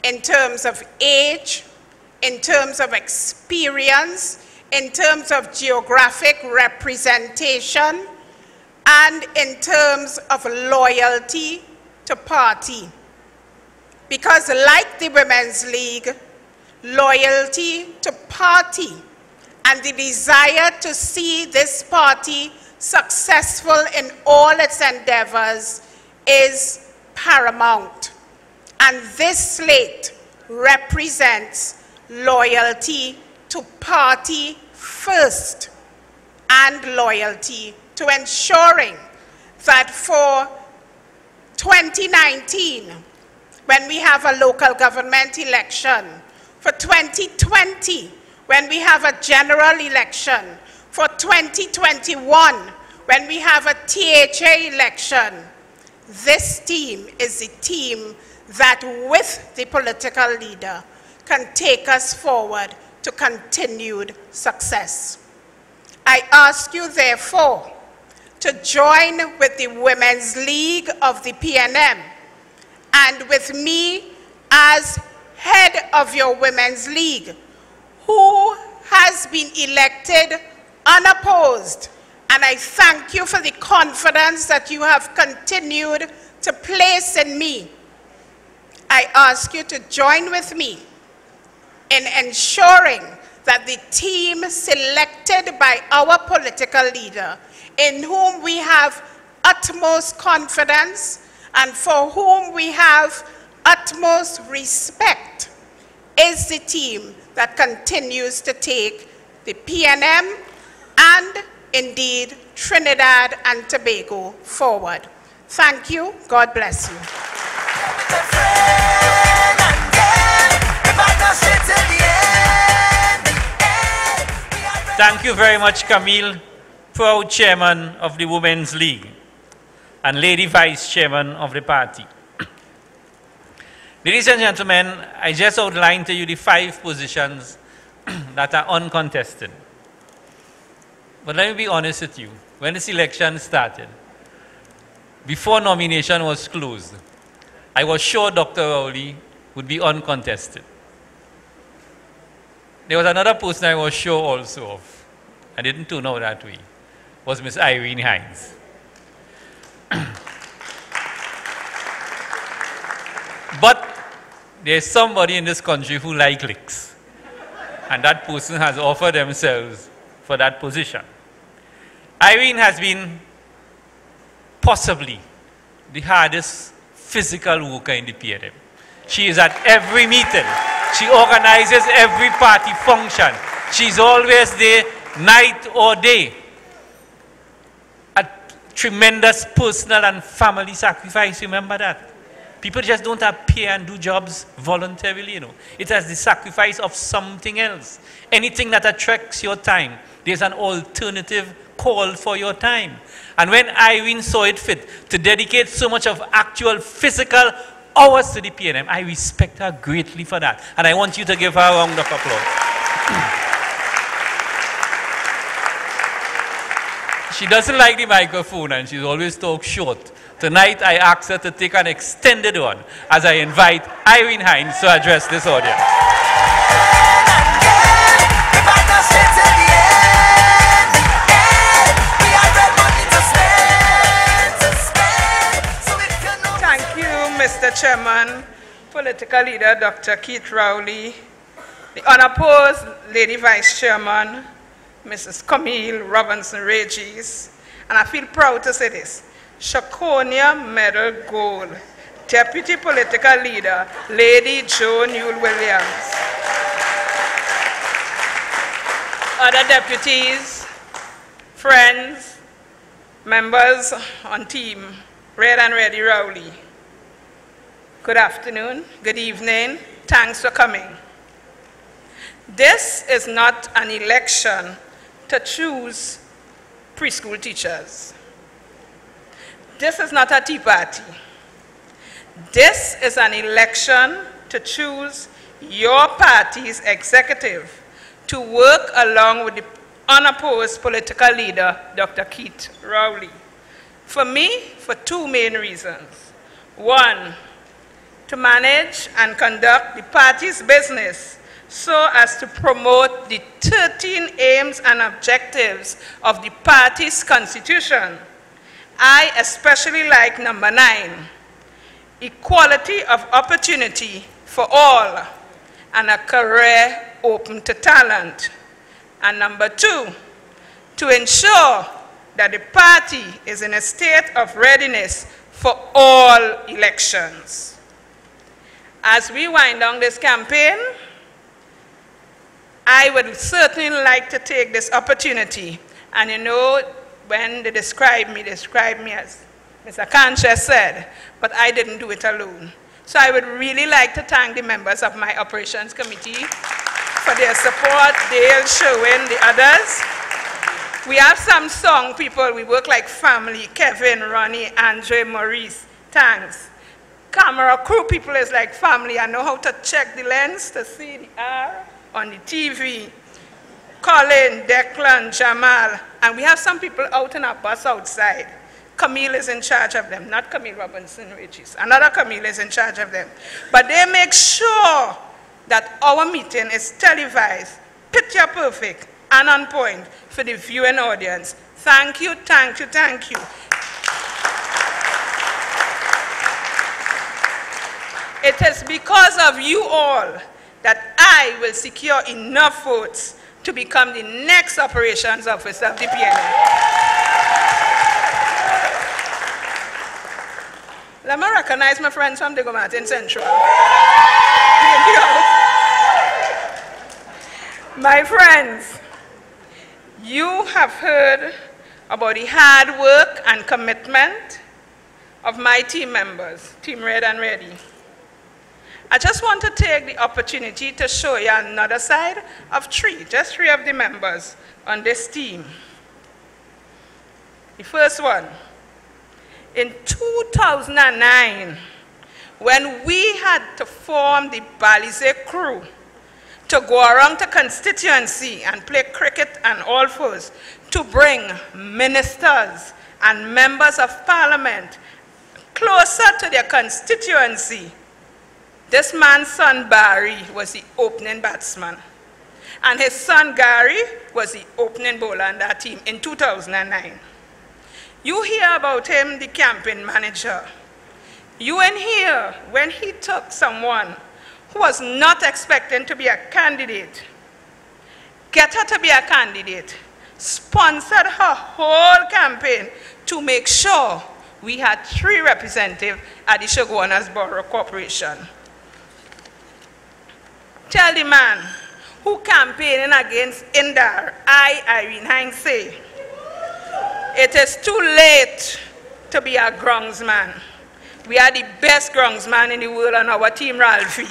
in terms of age, in terms of experience, in terms of geographic representation, and in terms of loyalty to party. Because like the Women's League, loyalty to party and the desire to see this party successful in all its endeavors is paramount. And this slate represents loyalty to party first and loyalty to ensuring that for 2019, when we have a local government election, for 2020, when we have a general election, for 2021, when we have a THA election, this team is the team that, with the political leader, can take us forward to continued success. I ask you, therefore, to join with the Women's League of the PNM and with me as head of your Women's League, who has been elected unopposed. And I thank you for the confidence that you have continued to place in me. I ask you to join with me in ensuring that the team selected by our political leader, in whom we have utmost confidence and for whom we have utmost respect, is the team that continues to take the PNM and indeed Trinidad and Tobago forward. Thank you. God bless you. Thank you very much, Camille, proud chairman of the Women's League and lady vice chairman of the party. Ladies and gentlemen, I just outlined to you the 5 positions that are uncontested. But let me be honest with you. When this election started, before nomination was closed, I was sure Dr. Rowley would be uncontested. There was another person I was sure also of. I didn't turn out that way. Was Miss Irene Hines. But there's somebody in this country who likes licks. And that person has offered themselves for that position. Irene has been possibly the hardest physical worker in the PNM. She is at every meeting. She organizes every party function. She's always there, night or day. A tremendous personal and family sacrifice, remember that? People just don't appear and do jobs voluntarily, you know. It has the sacrifice of something else. Anything that attracts your time, there's an alternative call for your time. And when Irene saw it fit to dedicate so much of actual physical hours to the PNM, I respect her greatly for that. And I want you to give her a round of applause. She doesn't like the microphone and she's always talk short. Tonight I asked her to take an extended one as I invite Irene Hines to address this audience. Thank you, Mr. Chairman, Political Leader Dr. Keith Rowley, the unopposed Lady Vice Chairman, Mrs. Camille Robinson-Regis, and I feel proud to say this, Chaguanas Medal Gold, Deputy Political Leader, Lady Jo Newell-Williams. Other deputies, friends, members on team, Red and Ready Rowley. Good afternoon, good evening, thanks for coming. This is not an election to choose preschool teachers. This is not a tea party. This is an election to choose your party's executive to work along with the unopposed political leader, Dr. Keith Rowley. For me, for 2 main reasons. 1, to manage and conduct the party's business so as to promote the 13 aims and objectives of the party's constitution. I especially like number 9, equality of opportunity for all and a career open to talent. And number 2, to ensure that the party is in a state of readiness for all elections. As we wind down this campaign, I would certainly like to take this opportunity, and you know, when they describe me as Mr. Kancha said, but I didn't do it alone. So I would really like to thank the members of my operations committee for their support, Dale, Sherwin, the others. We have some song people, we work like family, Kevin, Ronnie, Andre, Maurice, thanks. Camera crew people is like family. I know how to check the lens to see the R on the TV. Colin, Declan, Jamal, and we have some people out in our bus outside. Camille is in charge of them, not Camille Robinson-Regis. Another Camille is in charge of them. But they make sure that our meeting is televised, picture perfect, and on point for the viewing audience. Thank you, thank you, thank you. It is because of you all that I will secure enough votes to become the next operations officer of the PNM. Let me recognize my friends from the Martin Central. My friends, you have heard about the hard work and commitment of my team members, Team Red and Ready. I just want to take the opportunity to show you another side of just three of the members on this team. The first one, in 2009, when we had to form the Balize crew to go around to constituency and play cricket and all fours to bring ministers and members of parliament closer to their constituency, this man's son Barry was the opening batsman, and his son Gary was the opening bowler on that team in 2009. You hear about him, the campaign manager. You ain't here when he took someone who was not expecting to be a candidate, get her to be a candidate, sponsored her whole campaign to make sure we had 3 representatives at the Chaguanas Borough Corporation. Tell the man who campaigning against Indar, Irene Hines, say, it is too late to be a groundsman. We are the best groundsman in the world on our team, Ralphie.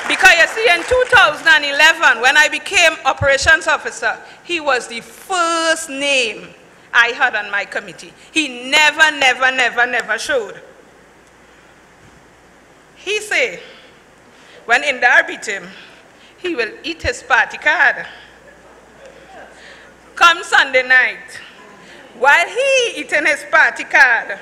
Because you see, in 2011, when I became operations officer, he was the first name I had on my committee. He never showed. He said, when Indar beat him, he will eat his party card. Come Sunday night, while he eating his party card,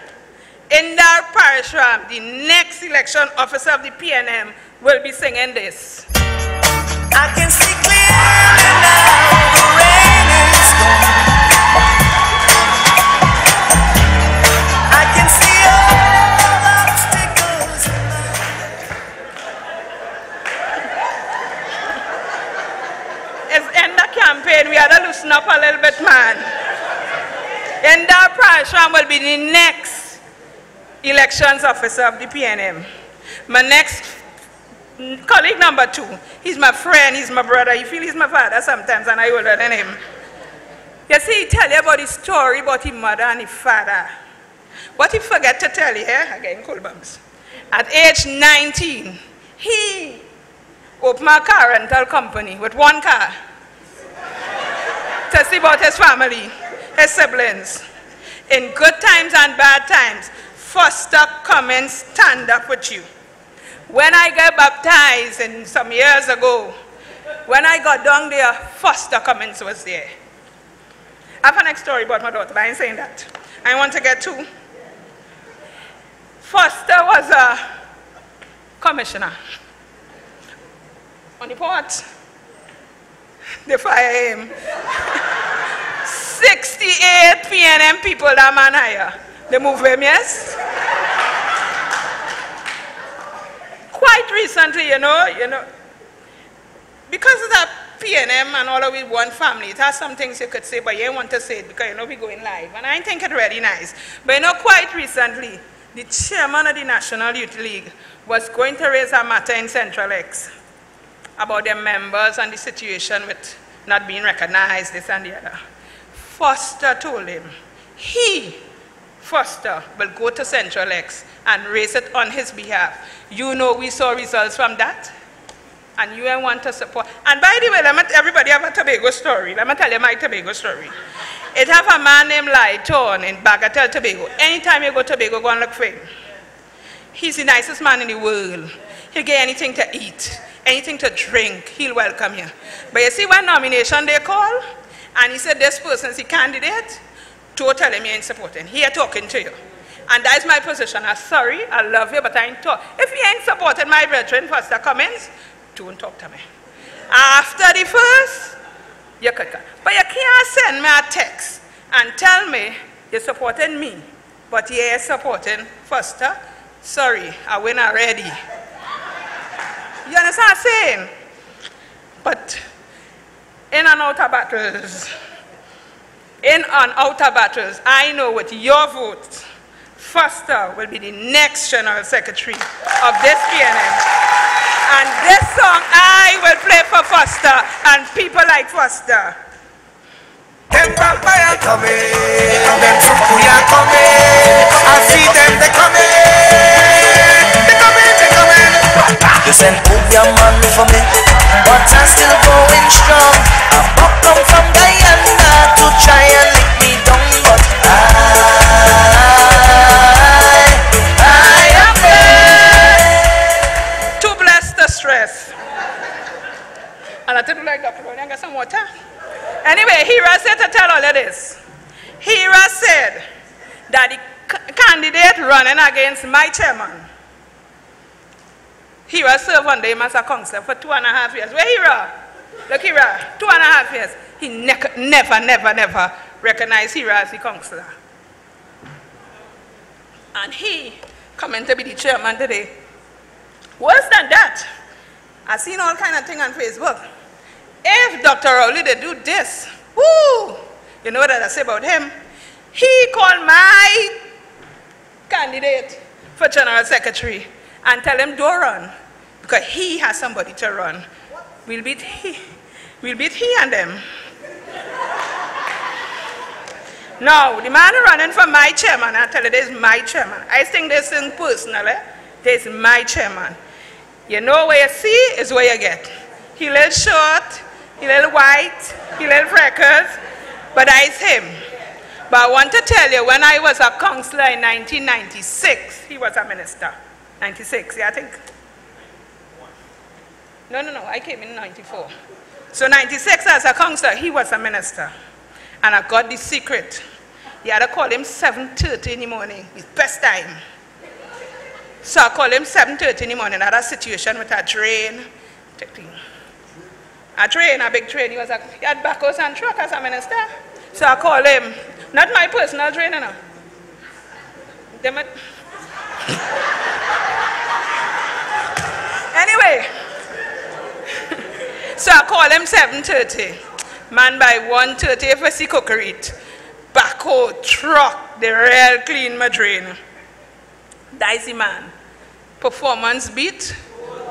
Indar Parashram, the next election officer of the PNM, will be singing this. I can see clearly now, the rain is gone. I can see all obstacles in my It's in the campaign, we had to loosen up a little bit, man. Indar Parashram will be the next elections officer of the PNM. My next colleague number 2, he's my friend, he's my brother, you feel he's my father sometimes and I older than him. You see, he tell you about his story about his mother and his father. What he forget to tell you, again, cool bums. At age 19, he opened a car rental company with 1 car to see about his family, his siblings. In good times and bad times, Foster come and stand up with you. When I got baptized some years ago, when I got down there, Foster Cummins was there. I have a next story about my daughter, but I ain't saying that. I want to get to. Foster was a commissioner on the port. They fire him. 68 PNM people that man hire. They move him, yes? Quite recently, you know, because of that PNM and all of it one family, it has some things you could say, but you don't want to say it because you know we're going live. And I think it's really nice. But you know, quite recently, the chairman of the National Youth League was going to raise a matter in Central X about their members and the situation with not being recognized, this and the other. Foster told him, Foster, will go to Central X and raise it on his behalf. You know we saw results from that, and you want to support. And by the way, everybody have a Tobago story. Let me tell you my Tobago story. It have a man named Lighton in Bagatelle, Tobago. Anytime you go to Tobago, go and look for him. He's the nicest man in the world. He'll get anything to eat, anything to drink, he'll welcome you. But you see one nomination they call, and he said this person's the candidate, totally me ain't supporting. He ain't talking to you. And that's my position. I'm sorry, I love you, but I ain't talk. If you ain't supporting my brethren, Foster Cummins, don't talk to me. After the first, you could come. But you can't send me a text and tell me you're supporting me, but you ain't supporting Foster. Sorry, I win already. You understand what I'm saying? But in and out of battles, I know with your vote, Foster will be the next General Secretary of this PNM. And this song I will play for Foster and people like Foster. Them vampire coming, them Sukuya coming, I see them they coming. send home your man for me, but I'm still going strong. I'm up come from Guyana to try and lick me down, but I am there. Too blessed to stress. And I didn't like Dr. Ronnie, I got some water. Anyway, Hira said to tell all of this. Hira said that the candidate running against my chairman, Hira served one day as a councillor for 2.5 years. Where Hira? Look, Hira, 2.5 years. He never recognized Hira as the councillor. And he coming to be the chairman today. Worse than that, I've seen all kind of things on Facebook. If Dr. Rowley they do this, whoo, you know what I say about him? He called my candidate for general secretary and tell him don't run because he has somebody to run. We'll beat he and them. Now, the man running for my chairman, I tell you, this is my chairman. I think this is personally, this is my chairman. You know where you see is where you get. He little short, he little white, he little freckles, but that's him. But I want to tell you, when I was a councillor in 1996, he was a minister. 96, yeah, I think. No, I came in 94. So 96 as a councillor, he was a minister. And I got the secret. You had to call him 7:30 in the morning, his best time. So I called him 7:30 in the morning. I had a situation with a drain. A drain, a big drain. He had backhoes and truck as a minister. So I called him, not my personal drain, no. Anyway, so I called him 7:30. Man, by 1:30, if I see cookery, backhoe, truck, the real clean my drain. Dicey man. Performance beat,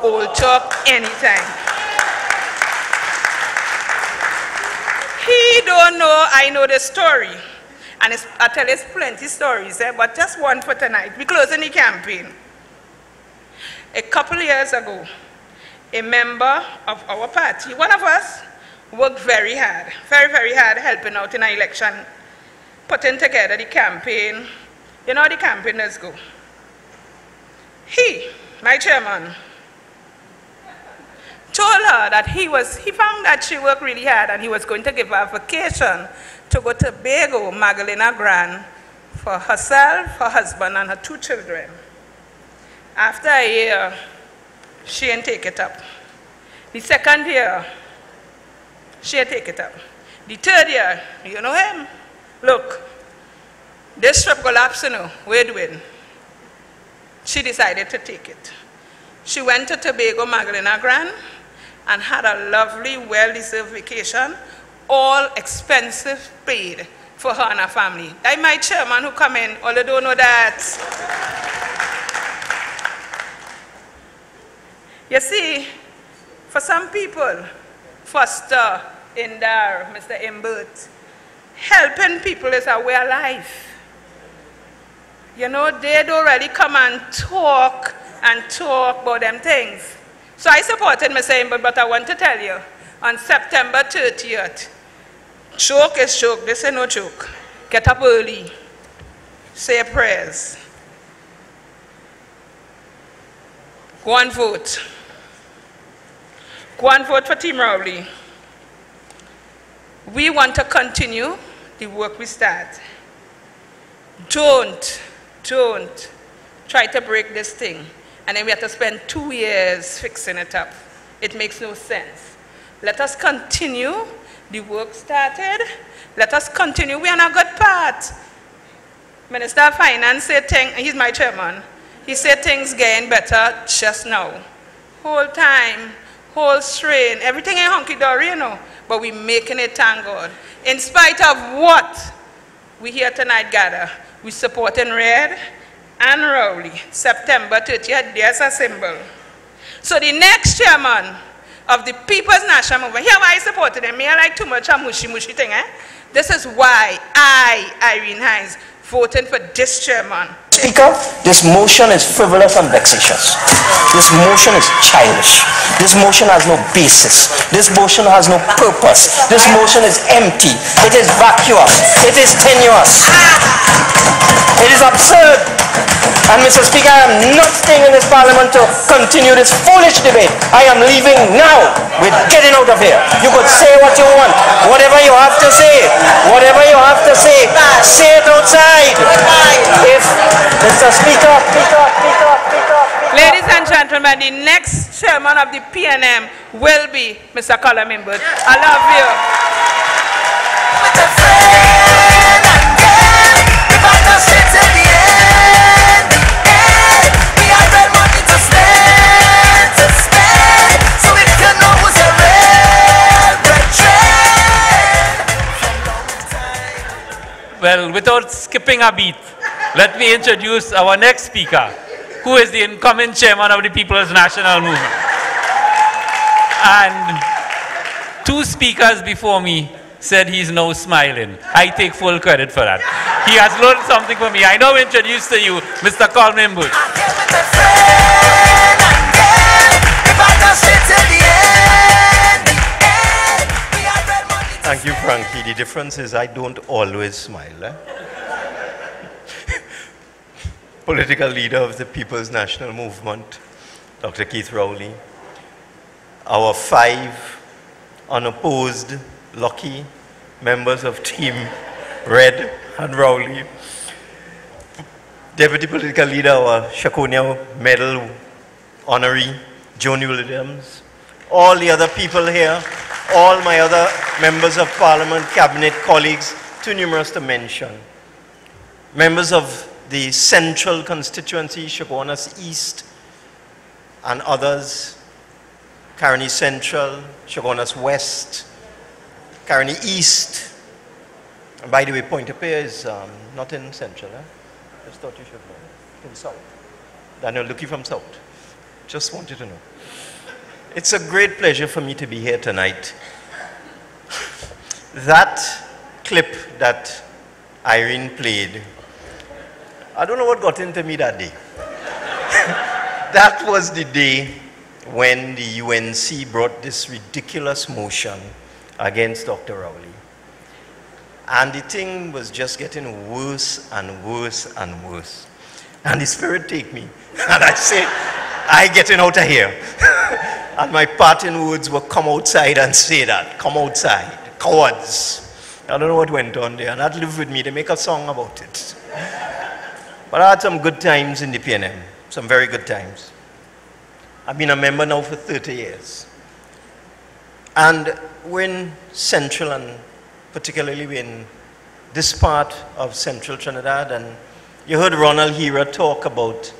old talk anytime. He don't know I know the story. And I tell us plenty stories, but just one for tonight. We're closing the campaign. A couple of years ago, a member of our party, one of us, worked very hard, very hard, helping out in an election, putting together the campaign. You know how the campaigners go. He, my chairman, told her that he found that she worked really hard and he was going to give her a vacation to go to Tobago, Magdalena Grand, for herself, her husband, and her 2 children. After a year, she didn't take it up. The second year, she didn't take it up. The third year, you know him? Look, this trip collapsed, you know, we're doing. She decided to take it. She went to Tobago, Magdalena Grand, and had a lovely, well-deserved vacation, all expenses paid for her and her family. Like my chairman who come in, all they don't know that. You see, for some people, Foster, Indar, Mr. Imbert, helping people is a way of life. You know, they don't really come and talk about them things. So I supported Mr. Imbert, but I want to tell you, on September 30th, joke is joke, this is no joke. Get up early, say prayers, go and vote. Go and vote for Team Rowley. We want to continue the work we start. Don't try to break this thing. And then we have to spend 2 years fixing it up. It makes no sense. Let us continue the work started. Let us continue. We're on a good path. Minister of Finance said things, he's my chairman. He said things getting better just now. Whole time, whole strain, everything ain't hunky-dory, you know. But we're making it, thank God. In spite of what we here tonight gather, we supporting Red and Rowley. September 30th, there's a symbol. So the next chairman of the People's National Movement, here why I supported him, me I like too much a mushy thing, This is why I, Irene Hines, voted for this chairman. Speaker, this motion is frivolous and vexatious. This motion is childish. This motion has no basis. This motion has no purpose. This motion is empty. It is vacuous. It is tenuous. It is absurd. And Mr. Speaker, I am not staying in this parliament to continue this foolish debate. I am leaving now. We're getting out of here. You could say what you want. Whatever you have to say. Whatever you have to say. Say it outside. If Mr. Speaker, Ladies and gentlemen, the next chairman of the PNM will be Mr. Colin Mimbert. I love you. Well, without skipping a beat, let me introduce our next speaker, who is the incoming chairman of the People's National Movement. And two speakers before me said he's now smiling. I take full credit for that. He has learned something from me. I now introduce to you Mr. Colin Mimbert. Thank you, Frankie. The difference is I don't always smile. Political leader of the People's National Movement, Dr. Keith Rowley. Our 5 unopposed, lucky members of Team Red and Rowley. Deputy Political Leader, our Chaguanas Medal honoree, Joni Williams. All the other people here, all my other members of Parliament, Cabinet colleagues, too numerous to mention. Members of the Central Constituency, Chaguanas East, and others, Caroni Central, Chaguanas West, Caroni East. And by the way, Point-a-Pier is not in Central. Just thought you should know. In South. Daniel, looking from South. Just wanted to know. It's a great pleasure for me to be here tonight. That clip that Irene played, I don't know what got into me that day. That was the day when the UNC brought this ridiculous motion against Dr. Rowley. And the thing was just getting worse and worse and worse. And the spirit take me. And I said, I getting out of here. And my parting words were, come outside and say that. Come outside. Cowards. I don't know what went on there. And that lived with me. They make a song about it. But I had some good times in the PNM. Some very good times. I've been a member now for 30 years. And we're in Central, and particularly we're in this part of Central Trinidad. And you heard Ronald Hira talk about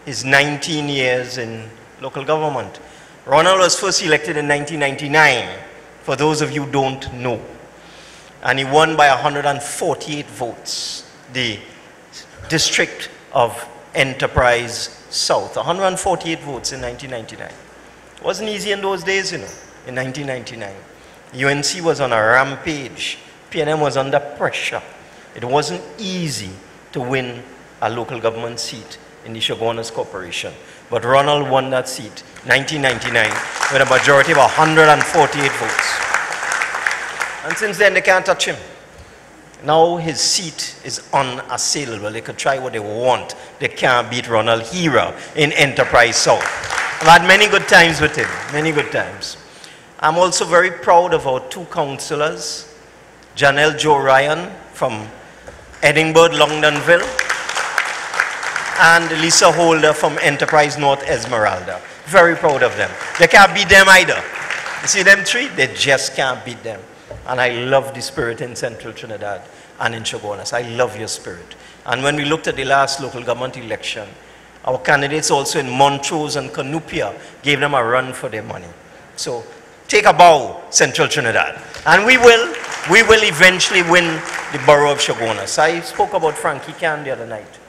his 19 years in local government. Ronald was first elected in 1999, for those of you who don't know. And he won by 148 votes, the District of Enterprise South. 148 votes in 1999. It wasn't easy in those days, you know, in 1999. UNC was on a rampage. PNM was under pressure. It wasn't easy to win a local government seat in the Chaguanas Corporation. But Ronald won that seat, 1999, with a majority of 148 votes. And since then, they can't touch him. Now his seat is unassailable. They could try what they want. They can't beat Ronald Hira in Enterprise South. I've had many good times with him, many good times. I'm also very proud of our 2 councillors, Janelle Jo Ryan from Edinburgh, Longdonville, and Lisa Holder from Enterprise North Esmeralda. Very proud of them. They can't beat them either. You see them 3? They just can't beat them. And I love the spirit in Central Trinidad and in Chaguanas. I love your spirit. And when we looked at the last local government election, our candidates also in Montrose and Canupia gave them a run for their money. So take a bow, Central Trinidad. And we will eventually win the borough of Chaguanas. I spoke about Frankie Can the other night.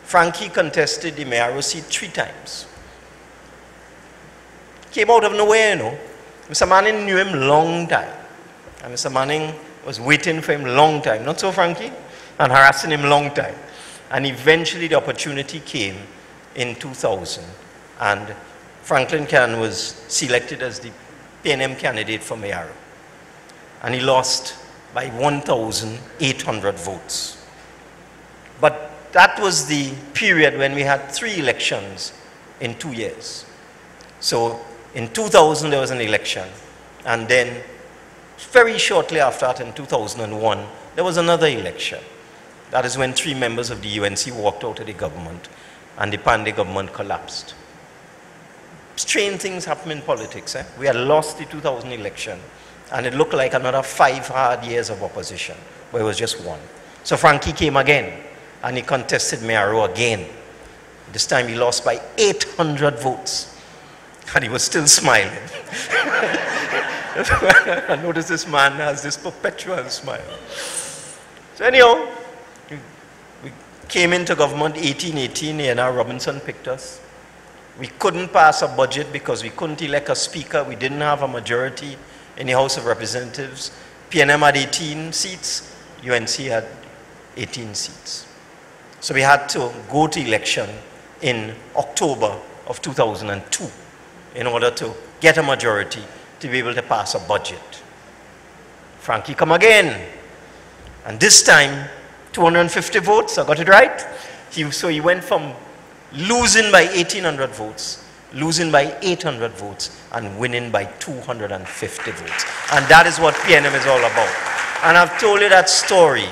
Frankie contested the mayoral seat 3 times. Came out of nowhere, you know. Mr. Manning knew him long time. And Mr. Manning was waiting for him long time, not so Frankie, and harassing him long time. And eventually the opportunity came in 2000, and Franklin Cann was selected as the PNM candidate for mayor. And he lost by 1,800 votes. But that was the period when we had 3 elections in 2 years. So in 2000 there was an election, and then very shortly after that in 2001 there was another election. That is when 3 members of the UNC walked out of the government and the Pandey government collapsed. Strange things happen in politics. We had lost the 2000 election, and it looked like another 5 hard years of opposition, but it was just 1. So Frankie came again, and he contested mayoral again. This time he lost by 800 votes, and he was still smiling. I noticed this man has this perpetual smile. So anyhow, we came into government 1818, and Robinson picked us. We couldn't pass a budget because we couldn't elect a speaker. We didn't have a majority in the House of Representatives. PNM had 18 seats, UNC had 18 seats. So we had to go to election in October of 2002 in order to get a majority to be able to pass a budget. Frankie come again. And this time, 250 votes, I got it right? So he went from losing by 1,800 votes, losing by 800 votes, and winning by 250 votes. And that is what PNM is all about. And I've told you that story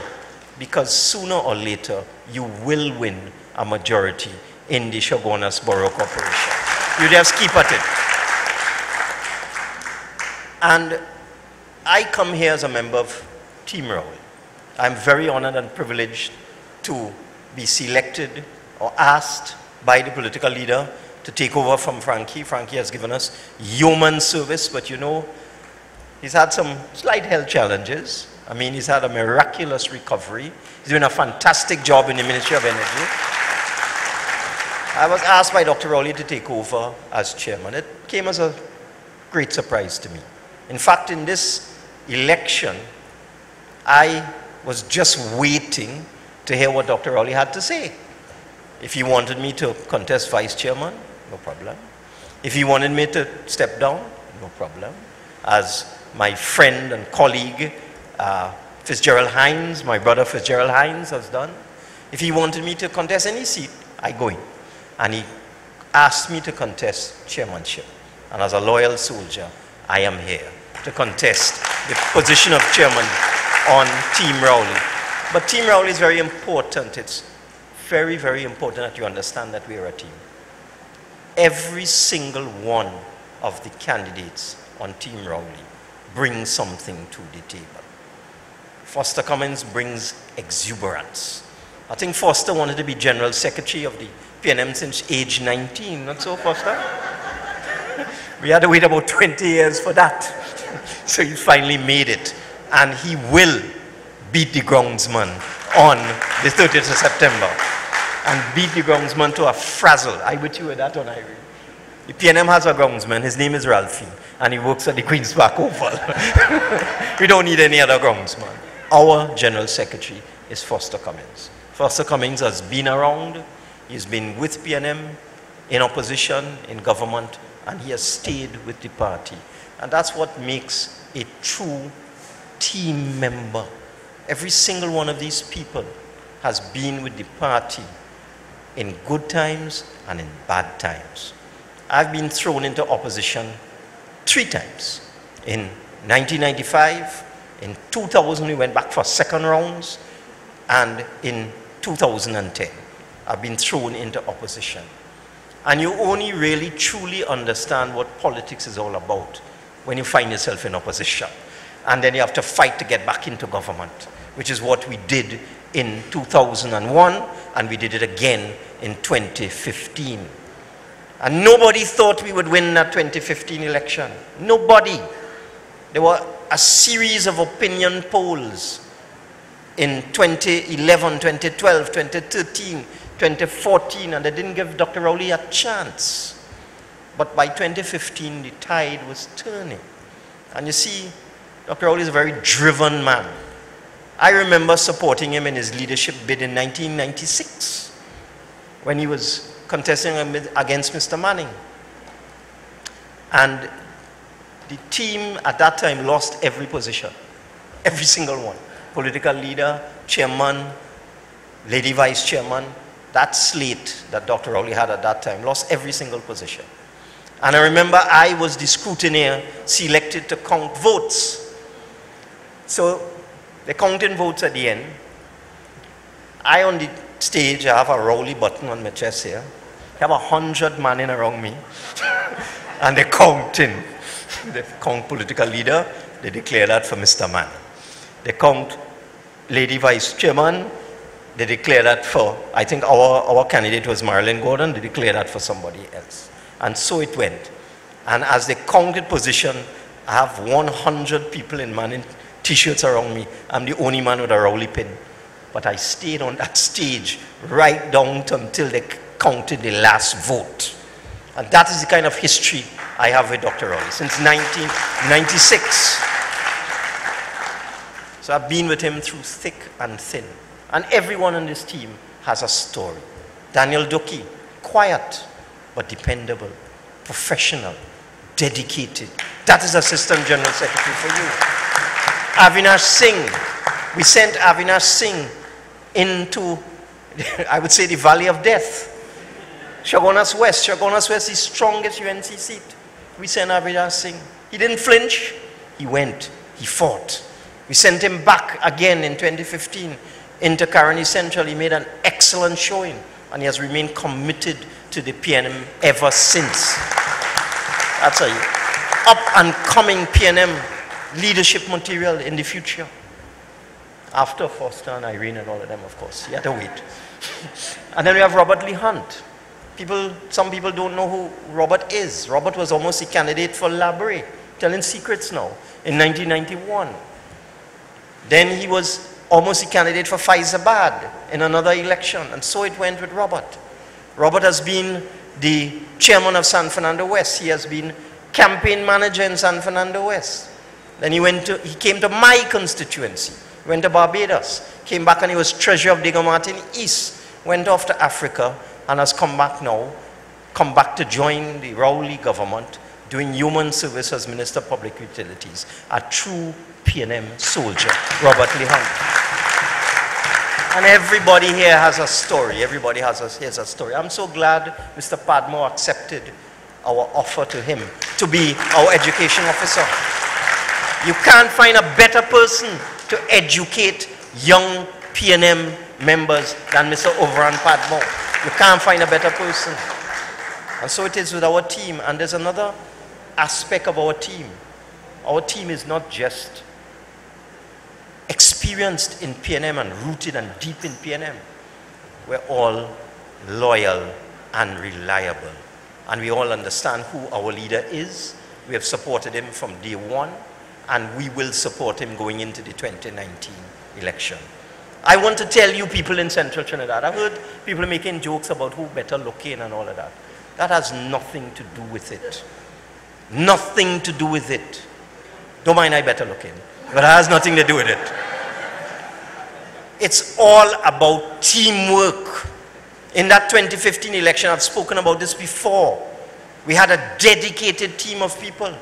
because sooner or later, you will win a majority in the Chaguanas Borough Corporation. You just keep at it. And I come here as a member of Team Rowley. I'm very honored and privileged to be selected or asked by the political leader to take over from Frankie. Frankie has given us yeoman service, but you know, he's had some slight health challenges. I mean, he's had a miraculous recovery. He's doing a fantastic job in the Ministry of Energy. I was asked by Dr. Rowley to take over as chairman. It came as a great surprise to me. In fact, in this election, I was just waiting to hear what Dr. Rowley had to say. If he wanted me to contest vice chairman, no problem. If he wanted me to step down, no problem. As my friend and colleague, Fitzgerald Hines, my brother Fitzgerald Hines has done. If he wanted me to contest any seat, I go in. And he asked me to contest chairmanship. And as a loyal soldier, I am here to contest the position of chairman on Team Rowley. But Team Rowley is very important. It's very, very important that you understand that we are a team. Every single one of the candidates on Team Rowley brings something to the table. Foster Cummins brings exuberance. I think Foster wanted to be General Secretary of the PNM since age 19, not so, Foster? We had to wait about 20 years for that. So he finally made it. And he will beat the groundsman on the 30th of September. And beat the groundsman to a frazzle. I with you with that one, Irene. The PNM has a groundsman. His name is Ralphie. And he works at the Queen's Park Oval. We don't need any other groundsman. Our General Secretary is Foster Cummins. Foster Cummins has been around. He's been with PNM, in opposition, in government, and he has stayed with the party. And that's what makes a true team member. Every single one of these people has been with the party in good times and in bad times. I've been thrown into opposition 3 times. In 1995, in 2000 we went back for second rounds, and in 2010 I've been thrown into opposition. And you only really truly understand what politics is all about when you find yourself in opposition. And then you have to fight to get back into government, which is what we did in 2001, and we did it again in 2015. And nobody thought we would win that 2015 election. Nobody. There were a series of opinion polls in 2011, 2012, 2013, 2014, and they didn't give Dr. Rowley a chance. But by 2015, the tide was turning. And you see, Dr. Rowley is a very driven man. I remember supporting him in his leadership bid in 1996 when he was contesting against Mr. Manning. And the team at that time lost every position, every single one. Political leader, chairman, lady vice chairman. That slate that Dr. Rowley had at that time lost every single position. And I remember I was the scrutineer selected to count votes. So they're counting votes at the end. I on the stage, I have a Rowley button on my chest here. I have 100 men in around me. And they're counting. They count political leader, they declare that for Mr. Manning. They count lady vice chairman, they declare that for, I think our candidate was Marilyn Gordon, they declare that for somebody else. And so it went. And as they counted position, I have 100 people in Manning t-shirts around me. I'm the only man with a Rowley pin. But I stayed on that stage right down until they counted the last vote. And that is the kind of history I have with Dr. Rowley since 1996. So I've been with him through thick and thin. And everyone on this team has a story. Daniel Ducky, quiet but dependable, professional, dedicated. That is Assistant General Secretary for you. Avinash Singh, we sent Avinash Singh into, I would say, the valley of death. Chaguanas West is the strongest UNC seat. We sent Avinash Singh. He didn't flinch. He went. He fought. We sent him back again in 2015 into Caroni Central. He made an excellent showing, and he has remained committed to the PNM ever since. That's a up-and-coming PNM leadership material in the future. After Foster and Irene and all of them, of course. You have to wait. And then we have Robert Lee Hunt. Some people don't know who Robert is. Robert was almost a candidate for Labre, telling secrets now, in 1991. Then he was almost a candidate for Faizabad in another election, and so it went with Robert. Robert has been the chairman of San Fernando West. He has been campaign manager in San Fernando West. Then he came to my constituency, went to Barbados, came back and he was treasurer of Diego Martin East, went off to Africa and has come back now, to join the Rowley government, doing human service as Minister of Public Utilities, a true PNM soldier, Robert Lee Hunt. And everybody here has a story. Everybody has a story. I'm so glad Mr. Padmore accepted our offer to him to be our education officer. You can't find a better person to educate young PNM members than Mr. Overan Padmore. You can't find a better person. And so it is with our team. And there's another aspect of our team. Our team is not just experienced in PNM and rooted and deep in PNM. We're all loyal and reliable. And we all understand who our leader is. We have supported him from day one, and we will support him going into the 2019 election. I want to tell you people in Central Trinidad, I've heard people making jokes about who better looking and all of that. That has nothing to do with it. Nothing to do with it. Don't mind I better looking, but it has nothing to do with it. It's all about teamwork. In that 2015 election, I've spoken about this before. We had a dedicated team of people.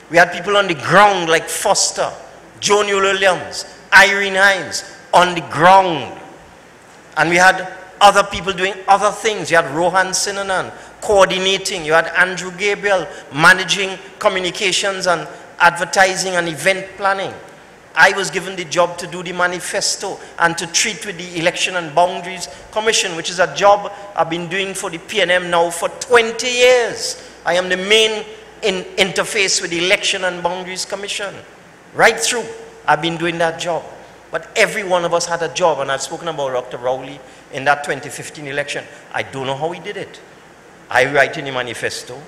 We had people on the ground like Foster, Joan Williams, Irene Hines on the ground. And we had other people doing other things. You had Rohan Sinanan coordinating. You had Andrew Gabriel managing communications and advertising and event planning. I was given the job to do the manifesto and to treat with the Election and Boundaries Commission, which is a job I've been doing for the PNM now for 20 years. I am the main interface with the Election and Boundaries Commission. Right through, I've been doing that job. But every one of us had a job, and I've spoken about Dr. Rowley in that 2015 election. I don't know how he did it. I write in the manifesto,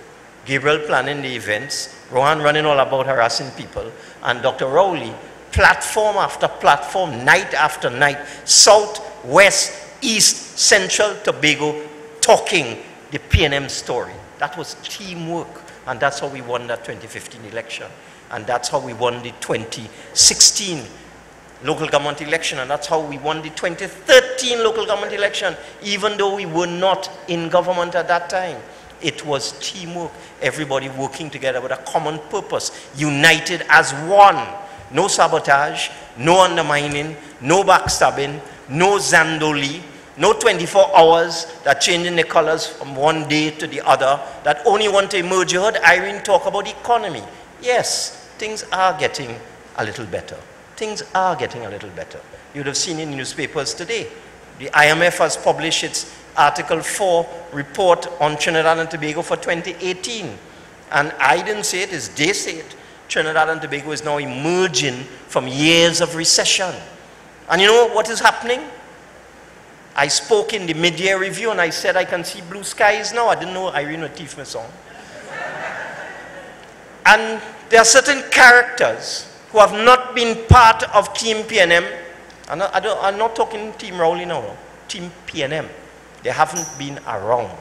Gabriel planning the events, Rohan running all about harassing people, and Dr. Rowley, platform after platform, night after night, south, west, east, central Tobago, talking the PNM story. That was teamwork, and that's how we won that 2015 election. And that's how we won the 2016 local government election, and that's how we won the 2013 local government election, even though we were not in government at that time. It was teamwork, everybody working together with a common purpose, united as one. No sabotage, no undermining, no backstabbing, no zandoli, no 24 hours that changing the colors from one day to the other, that only want to emerge. You heard Irene talk about the economy. Yes, things are getting a little better. Things are getting a little better. You would have seen in newspapers today. The IMF has published its Article 4 report on Trinidad and Tobago for 2018. And I didn't say it, it's they say it. Trinidad and Tobago is now emerging from years of recession. And you know what is happening? I spoke in the mid-year review and I said I can see blue skies now. I didn't know Irene Latif was on. And there are certain characters who have not been part of Team PNM. I'm not talking Team Rowley now, Team PNM. They haven't been around.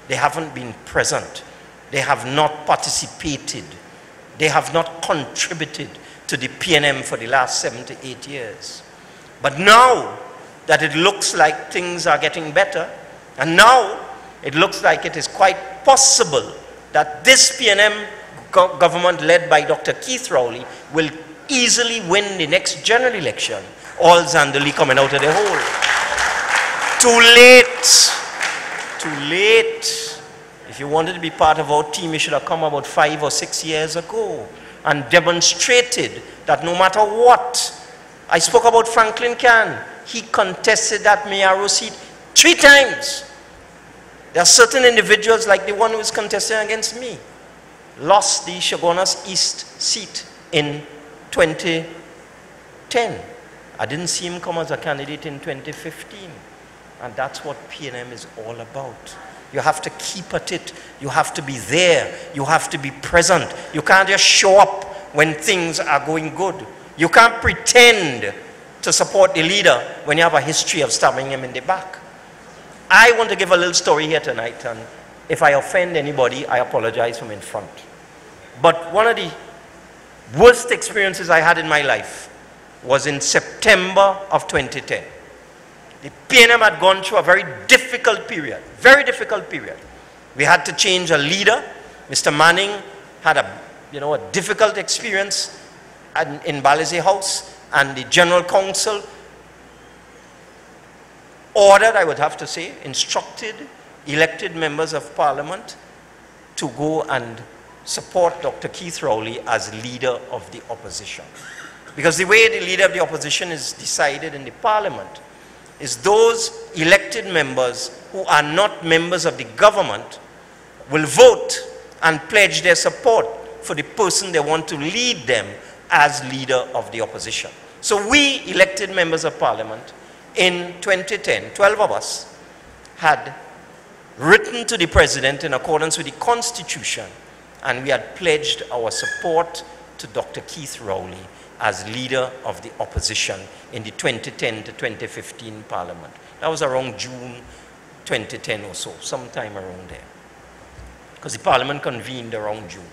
They haven't been present. They have not participated. They have not contributed to the PNM for the last 7 to 8 years. But now that it looks like things are getting better, and now it looks like it is quite possible that this PNM government led by Dr. Keith Rowley will easily win the next general election, all Zandali coming out of the hole. Too late. Too late. If you wanted to be part of our team, you should have come about 5 or 6 years ago and demonstrated that no matter what. I spoke about Franklin Can. He contested that mayoral seat 3 times. There are certain individuals like the one who is contesting against me. Lost the Chaguanas East seat in 2010. I didn't see him come as a candidate in 2015. And that's what PNM is all about. You have to keep at it. You have to be there. You have to be present. You can't just show up when things are going good. You can't pretend to support the leader when you have a history of stabbing him in the back. I want to give a little story here tonight, and if I offend anybody, I apologize from in front. But one of the worst experiences I had in my life was in September of 2010. The PNM had gone through a very difficult period, very difficult period. We had to change a leader. Mr. Manning had a difficult experience in Balize House, and the General Council ordered, I would have to say, instructed elected members of Parliament to go and support Dr. Keith Rowley as leader of the opposition. Because the way the leader of the opposition is decided in the Parliament is those elected members who are not members of the government will vote and pledge their support for the person they want to lead them as leader of the opposition. So we elected members of Parliament in 2010, 12 of us, had written to the President in accordance with the Constitution, and we had pledged our support to Dr. Keith Rowley as leader of the opposition in the 2010 to 2015 Parliament. That was around June 2010 or so, sometime around there. Because the Parliament convened around June.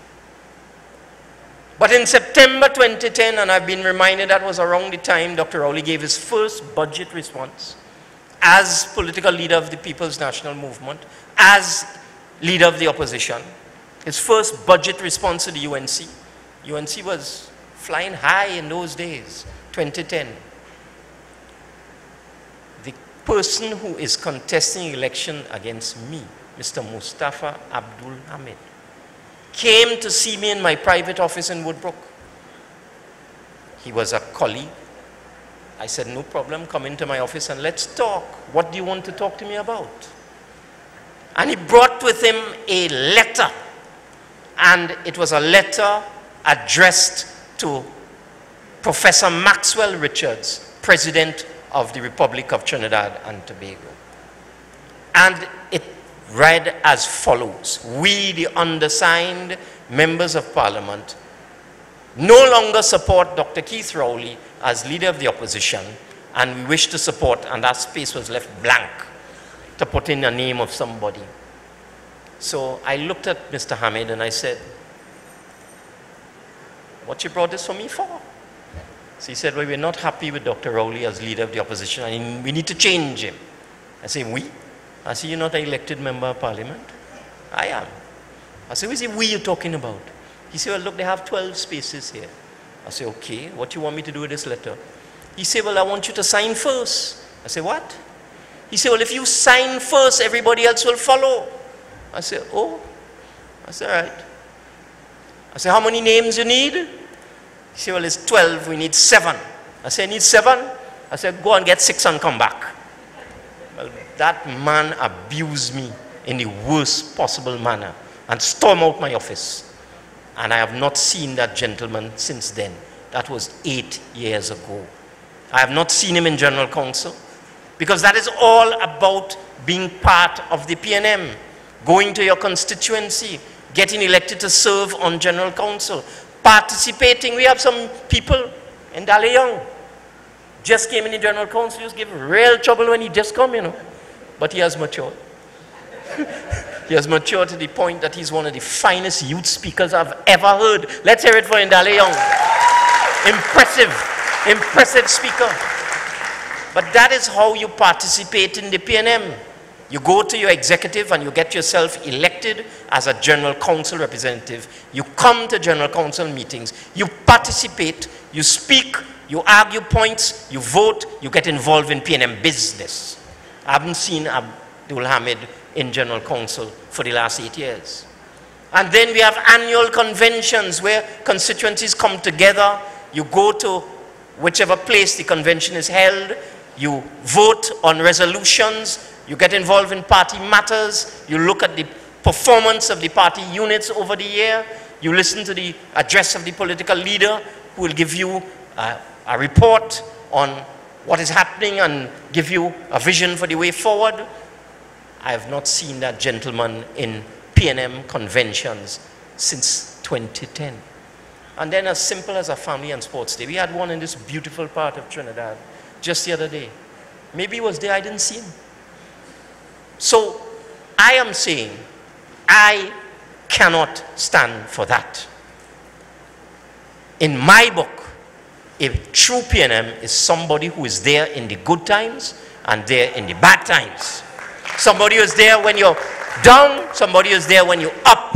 But in September 2010, and I've been reminded that was around the time Dr. Rowley gave his first budget response as political leader of the People's National Movement, as leader of the opposition. His first budget response to the UNC. UNC was flying high in those days, 2010. The person who is contesting election against me, Mr. Mustafa Abdul Hamid, came to see me in my private office in Woodbrook. He was a colleague. I said, no problem, come into my office and let's talk. What do you want to talk to me about? And he brought with him a letter. And it was a letter addressed to Professor Maxwell Richards, President of the Republic of Trinidad and Tobago. And it read as follows: we, the undersigned members of Parliament, no longer support Dr. Keith Rowley as leader of the opposition, and we wish to support, and that space was left blank to put in a name of somebody. So I looked at Mr. Hamid and I said, what you brought this for me for? So he said, well, we're not happy with Dr. Rowley as leader of the opposition and we need to change him. I said, we? I said, you're not an elected member of parliament? I am. I said, what is it we you're talking about? He said, well, look, they have 12 spaces here. I said, okay, what do you want me to do with this letter? He said, well, I want you to sign first. I said, what? He said, well, if you sign first, everybody else will follow. I said, oh. I said, all right. I said, how many names you need? He said, well, it's 12, we need 7. I said, I need 7? I said, go and get 6 and come back. Well, that man abused me in the worst possible manner and stormed out my office. And I have not seen that gentleman since then. That was 8 years ago. I have not seen him in General Council because that is all about being part of the PNM, going to your constituency, getting elected to serve on General Council, participating. We have some people in Daleyoung, just came in the General Council, used to give real trouble when he just come, you know. But he has matured. He has matured to the point that he's one of the finest youth speakers I've ever heard. Let's hear it for Indale Young. Impressive speaker. But that is how you participate in the PNM. You go to your executive and you get yourself elected as a General Council representative. You come to General Council meetings. You participate. You speak. You argue points. You vote. You get involved in PNM business. I haven't seen Abdul Hamid in General Council for the last 8 years. And then we have annual conventions where constituencies come together. You go to whichever place the convention is held. You vote on resolutions. You get involved in party matters. You look at the performance of the party units over the year. You listen to the address of the political leader who will give you a report on what is happening and give you a vision for the way forward. I have not seen that gentleman in PNM conventions since 2010. And then as simple as a family and sports day. We had one in this beautiful part of Trinidad just the other day. Maybe he was there, I didn't see him. So I am saying I cannot stand for that. In my book, a true PNM is somebody who is there in the good times and there in the bad times. Somebody who is there when you're down, somebody who is there when you're up.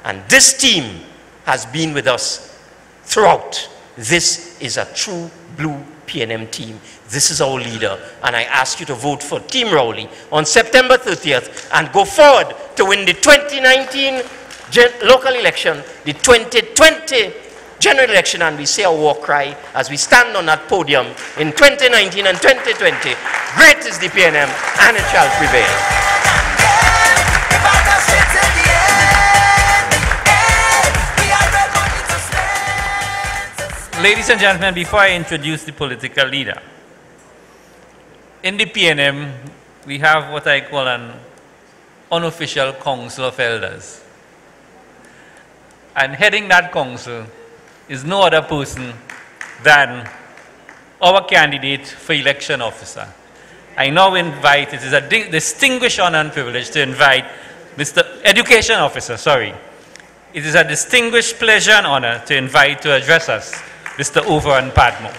And this team has been with us throughout. This is a true blue PNM team. This is our leader. And I ask you to vote for Team Rowley on September 30th and go forward to win the 2019 local election, the 2020 general election, and we say our war cry as we stand on that podium in 2019 and 2020. Great is the PNM and it shall prevail. Ladies and gentlemen, before I introduce the political leader, in the PNM, we have what I call an unofficial council of elders. And heading that council is no other person than our candidate for election officer. I now invite, it is a distinguished honor and privilege to invite Mr. Education Officer, sorry. It is a distinguished pleasure and honor to invite to address us Mr. Overan Padmo.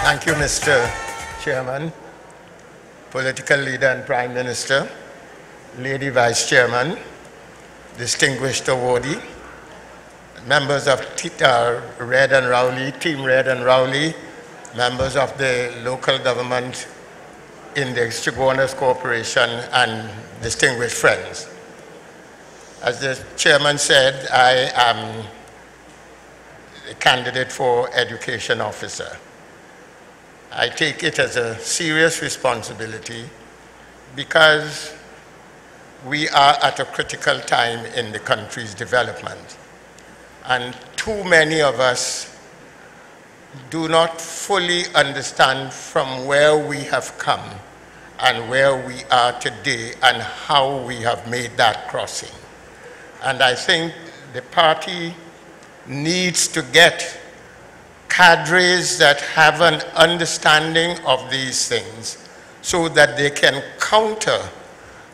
Thank you, Mr. Chairman, Political Leader and Prime Minister, Lady Vice Chairman, distinguished awardee, members of Red and Rowley, Team Red and Rowley, members of the local government in the Chaguanas Corporation, and distinguished friends. As the chairman said, I am a candidate for education officer. I take it as a serious responsibility because we are at a critical time in the country's development. And too many of us do not fully understand from where we have come and where we are today and how we have made that crossing. And I think the party needs to get cadres that have an understanding of these things so that they can counter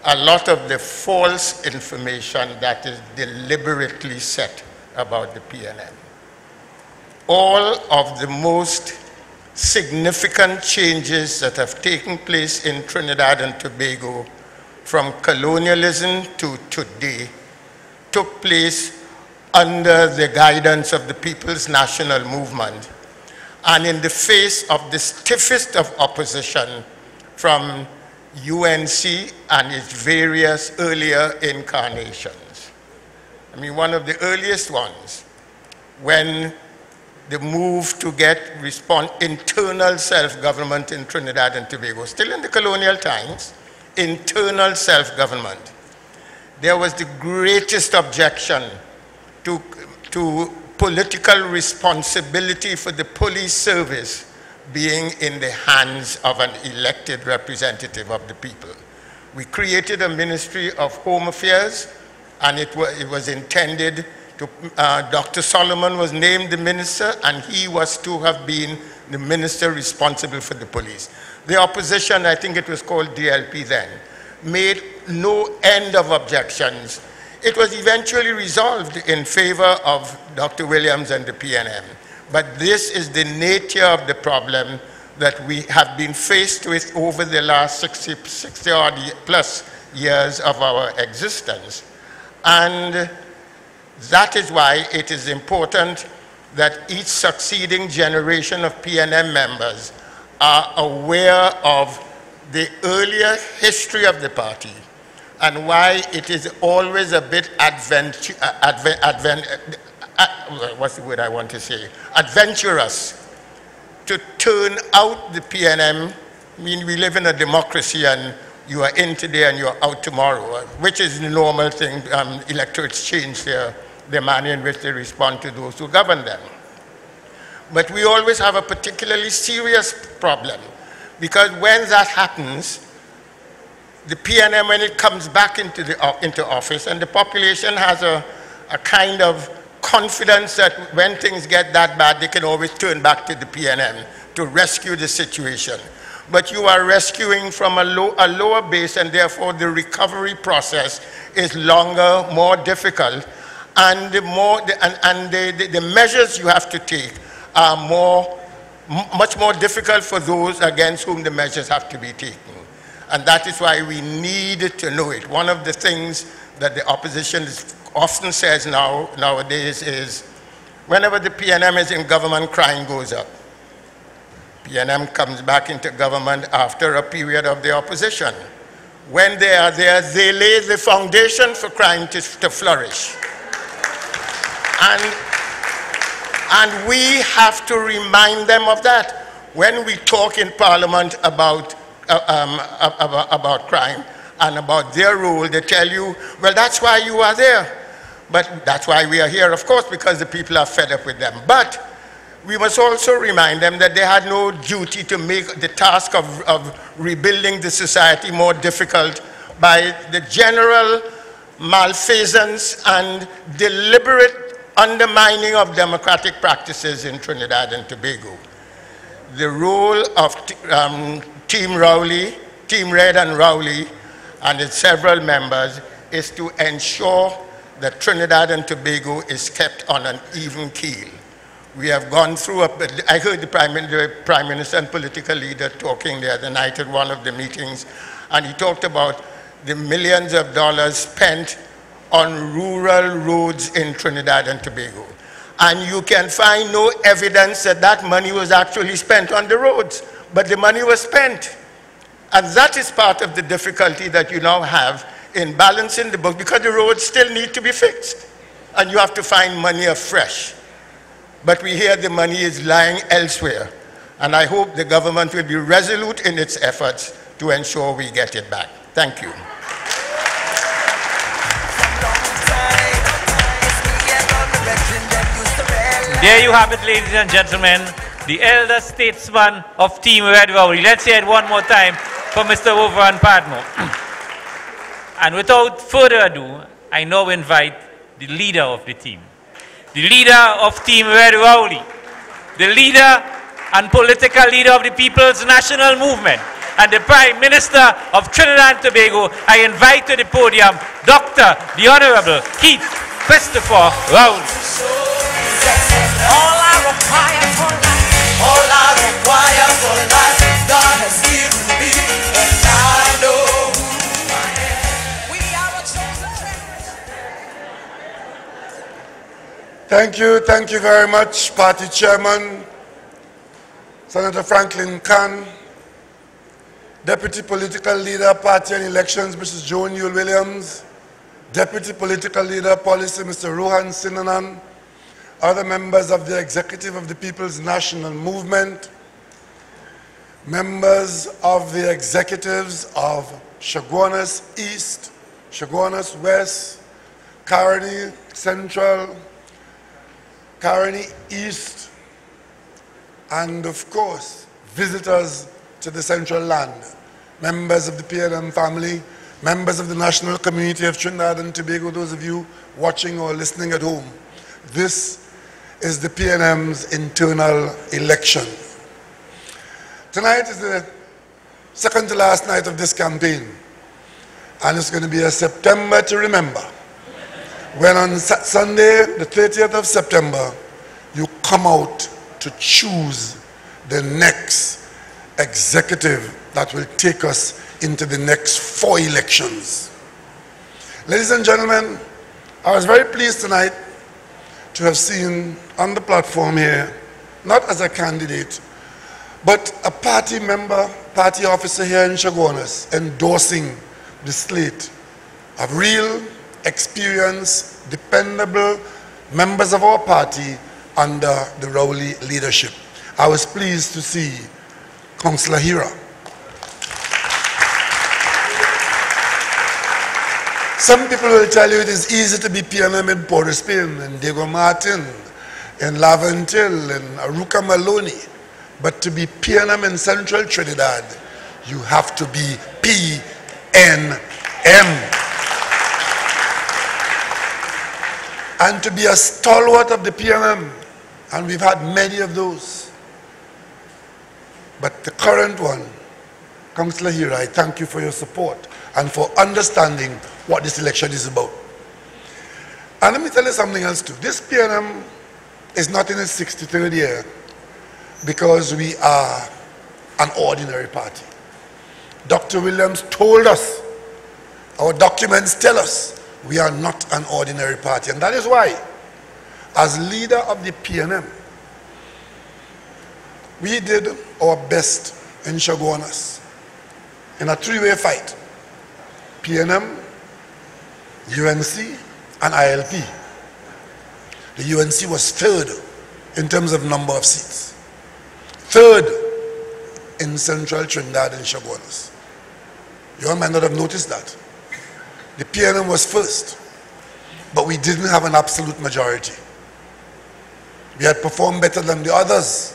a lot of the false information that is deliberately set about the PNM. All of the most significant changes that have taken place in Trinidad and Tobago from colonialism to today took place under the guidance of the People's National Movement and in the face of the stiffest of opposition from UNC and its various earlier incarnations. I mean, one of the earliest ones, when the move to get internal self-government in Trinidad and Tobago, still in the colonial times, internal self-government. There was the greatest objection to political responsibility for the police service being in the hands of an elected representative of the people. We created a Ministry of Home Affairs, and it was intended to, Dr. Solomon was named the minister, and he was to have been the minister responsible for the police. The opposition, I think it was called DLP then, made no end of objections. It was eventually resolved in favor of Dr. Williams and the PNM. But this is the nature of the problem that we have been faced with over the last 60 odd plus years of our existence. And that is why it is important that each succeeding generation of PNM members are aware of the earlier history of the party and why it is always a bit what's the word I want to say? Adventurous to turn out the PNM. I mean, we live in a democracy and you are in today and you're out tomorrow, which is the normal thing. Electorates change the manner in which they respond to those who govern them. But we always have a particularly serious problem because when that happens, the PNM, when it comes back into office, and the population has a kind of confidence that when things get that bad, they can always turn back to the PNM to rescue the situation. But you are rescuing from a lower base, and therefore the recovery process is longer, more difficult, and the measures you have to take are much more difficult for those against whom the measures have to be taken. And that is why we need to know it. One of the things that the opposition often says nowadays is, whenever the PNM is in government, crime goes up. PNM comes back into government after a period of the opposition. When they are there, they lay the foundation for crime to flourish. And we have to remind them of that. When we talk in Parliament about crime and about their role, they tell you, well, that's why you are there. But that's why we are here, of course, because the people are fed up with them. But we must also remind them that they had no duty to make the task of rebuilding the society more difficult by the general malfeasance and deliberate undermining of democratic practices in Trinidad and Tobago. The role of Team Rowley, Team Red and Rowley, and its several members is to ensure that Trinidad and Tobago is kept on an even keel. We have gone through, I heard the Prime Minister and political leader talking the other night at one of the meetings, and he talked about the millions of dollars spent on rural roads in Trinidad and Tobago. And you can find no evidence that that money was actually spent on the roads, but the money was spent. And that is part of the difficulty that you now have in balancing the book, because the roads still need to be fixed. And you have to find money afresh. But we hear the money is lying elsewhere. And I hope the government will be resolute in its efforts to ensure we get it back. Thank you. There you have it, ladies and gentlemen, the elder statesman of Team Red Rowley. Let's hear it one more time for Mr. Overan Padmo. And without further ado, I now invite the leader of the team, the leader of Team Red Rowley, the leader and political leader of the People's National Movement, and the Prime Minister of Trinidad and Tobago, I invite to the podium Dr. the Honorable Keith Christopher Rowley. All I require for life, all I require for life, God has given me, and I know who I am. We are a chosen generation. Thank you very much, Party Chairman, Senator Franklin Khan, Deputy Political Leader, Party and Elections, Mrs. Joan Yule Williams, Deputy Political Leader, Policy, Mr. Rohan Sinanan, other members of the Executive of the People's National Movement, members of the executives of Chaguanas East, Chaguanas West, Caroni Central, Caroni East, and of course, visitors to the Central Land, members of the PNM family, members of the national community of Trinidad and Tobago, those of you watching or listening at home. This is the PNM's internal election. Tonight is the second to last night of this campaign, and it's going to be a September to remember, when on Sunday, the 30th of September, you come out to choose the next executive that will take us into the next 4 elections. Ladies and gentlemen, I was very pleased tonight to have seen on the platform here, not as a candidate, but a party member, party officer here in Chaguanas endorsing the slate of real, experienced, dependable members of our party under the Rowley leadership. I was pleased to see Councillor Hira. Some people will tell you it is easy to be PNM in Port of Spain, in Diego Martin, in Laventil, in Aruca Maloney. But to be PNM in Central Trinidad, you have to be PNM. And to be a stalwart of the PNM, and we've had many of those. But the current one, Councillor Hira, I thank you for your support and for understanding what this election is about. And let me tell you something else too. This PNM is not in its 63rd year because we are an ordinary party. Dr. Williams told us, our documents tell us, we are not an ordinary party. And that is why, as leader of the PNM, we did our best in Chaguanas in a 3-way fight. PNM, UNC, and ILP. The UNC was third in terms of number of seats. Third in Central Trinidad and Chaguanas. You all might not have noticed that. The PNM was first, but we didn't have an absolute majority. We had performed better than the others,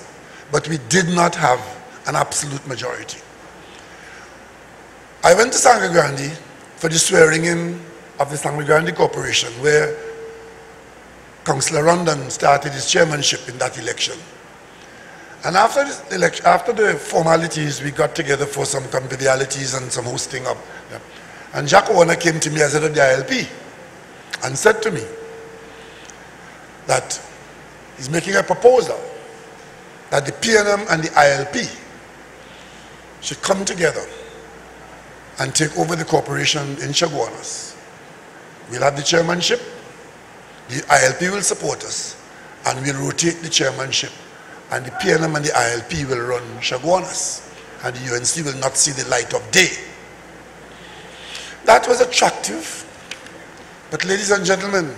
but we did not have an absolute majority. I went to Sangre Grande for the swearing in of the Sangre Grande Corporation, where Councillor Rondon started his chairmanship in that election. And after this election, after the formalities, we got together for some convivialities and some hosting up. Yeah. And Jack Warner came to me as head of the ILP and said to me that he's making a proposal that the PNM and the ILP should come together and take over the corporation in Chaguanas. We'll have the chairmanship, the ILP will support us, and we'll rotate the chairmanship, and the PNM and the ILP will run Chaguanas, and the UNC will not see the light of day. That was attractive, but ladies and gentlemen,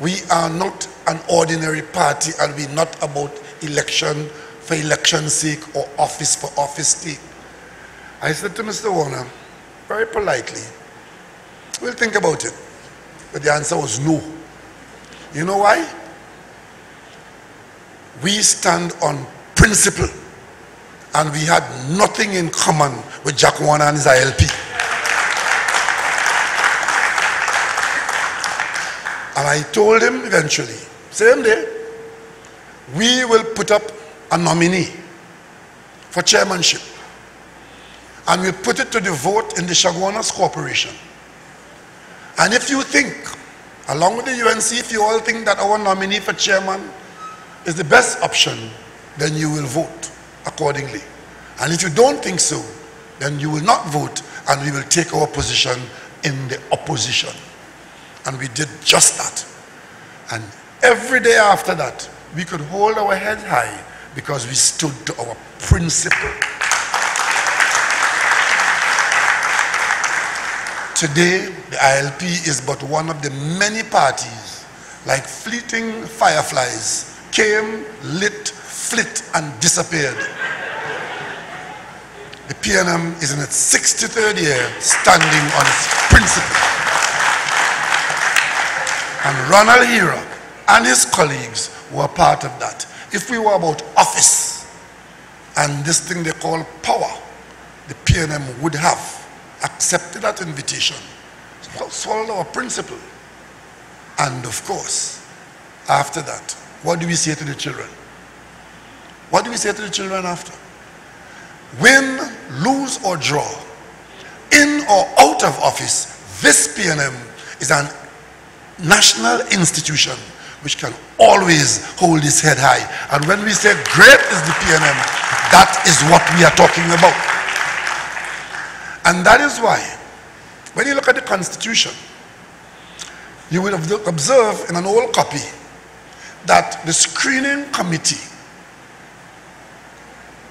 we are not an ordinary party, and we're not about election for election's sake or office for office sake. I said to Mr. Warner, very politely, we'll think about it. But the answer was no. You know why? We stand on principle, and we had nothing in common with Jack Warner and his ILP. And I told him eventually, same day, we will put up a nominee for chairmanship, and we'll put it to the vote in the Chaguanas Corporation. And if you think, along with the UNC, if you all think that our nominee for chairman is the best option, then you will vote accordingly. And if you don't think so, then you will not vote, and we will take our position in the opposition. And we did just that. And every day after that, we could hold our heads high because we stood to our principle. Today, the ILP is but one of the many parties, like fleeting fireflies, came, lit, flit, and disappeared. The PNM is in its 63rd year standing on its principle. And Ronald Hira and his colleagues were part of that. If we were about office and this thing they call power, the PNM would have accepted that invitation, swallowed our principle. And of course, after that, what do we say to the children? What do we say to the children after? Win, lose or draw, in or out of office, this PNM is an national institution which can always hold its head high. And when we say great is the PNM, that is what we are talking about. And that is why, when you look at the Constitution, you will observe in an old copy that the screening committee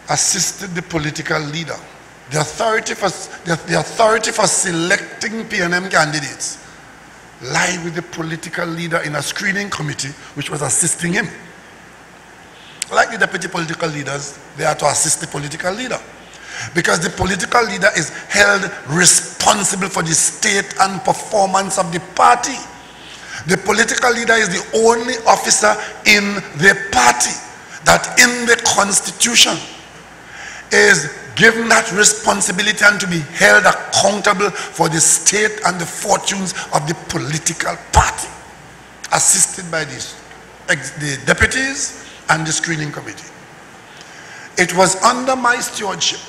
assisted the political leader. The authority for selecting PNM candidates lie with the political leader in a screening committee which was assisting him. Like the deputy political leaders, they are to assist the political leader. Because the political leader is held responsible for the state and performance of the party. The political leader is the only officer in the party that in the Constitution is given that responsibility and to be held accountable for the state and the fortunes of the political party, assisted by the deputies and the screening committee. It was under my stewardship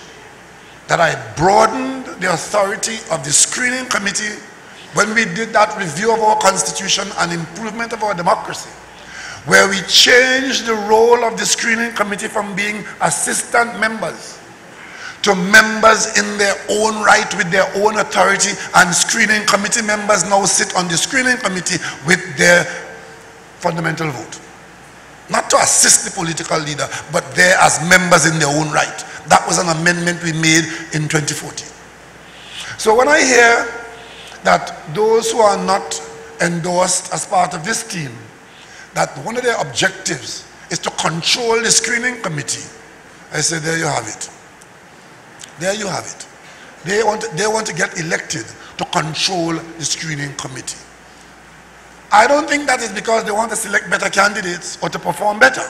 that I broadened the authority of the screening committee when we did that review of our Constitution and improvement of our democracy, where we changed the role of the screening committee from being assistant members to members in their own right with their own authority, and screening committee members now sit on the screening committee with their fundamental vote. Not to assist the political leader, but there as members in their own right. That was an amendment we made in 2014. So when I hear that those who are not endorsed as part of this team, that one of their objectives is to control the screening committee, I say, there you have it. There you have it. They want to get elected to control the screening committee. I don't think that is because they want to select better candidates or to perform better.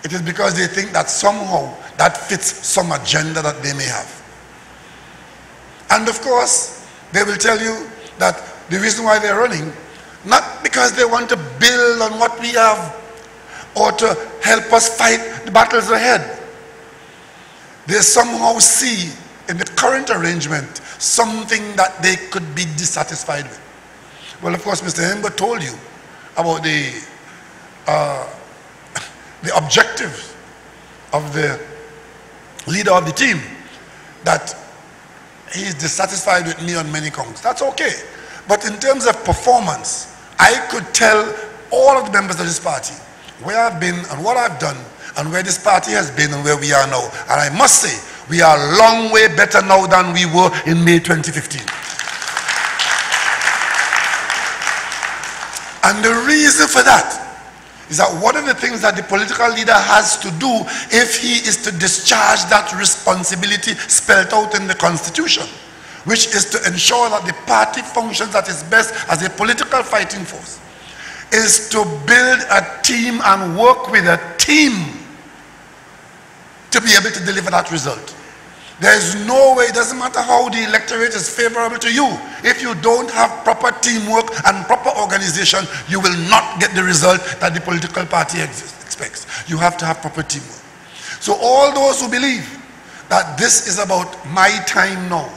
It is because they think that somehow that fits some agenda that they may have. And of course, they will tell you that the reason why they're running, not because they want to build on what we have or to help us fight the battles ahead. They somehow see in the current arrangement something that they could be dissatisfied with. Well, of course, Mr. Hemba told you about the objective of the leader of the team, that he is dissatisfied with me on many counts. That's okay. But in terms of performance, I could tell all of the members of this party where I've been and what I've done and where this party has been and where we are now. And I must say, we are a long way better now than we were in May 2015. And the reason for that is that one of the things that the political leader has to do if he is to discharge that responsibility spelled out in the Constitution, which is to ensure that the party functions at its best as a political fighting force, is to build a team and work with a team to be able to deliver that result. There is no way, it doesn't matter how the electorate is favorable to you, if you don't have proper teamwork and proper organization, you will not get the result that the political party expects. you have to have proper teamwork. So all those who believe that this is about my time now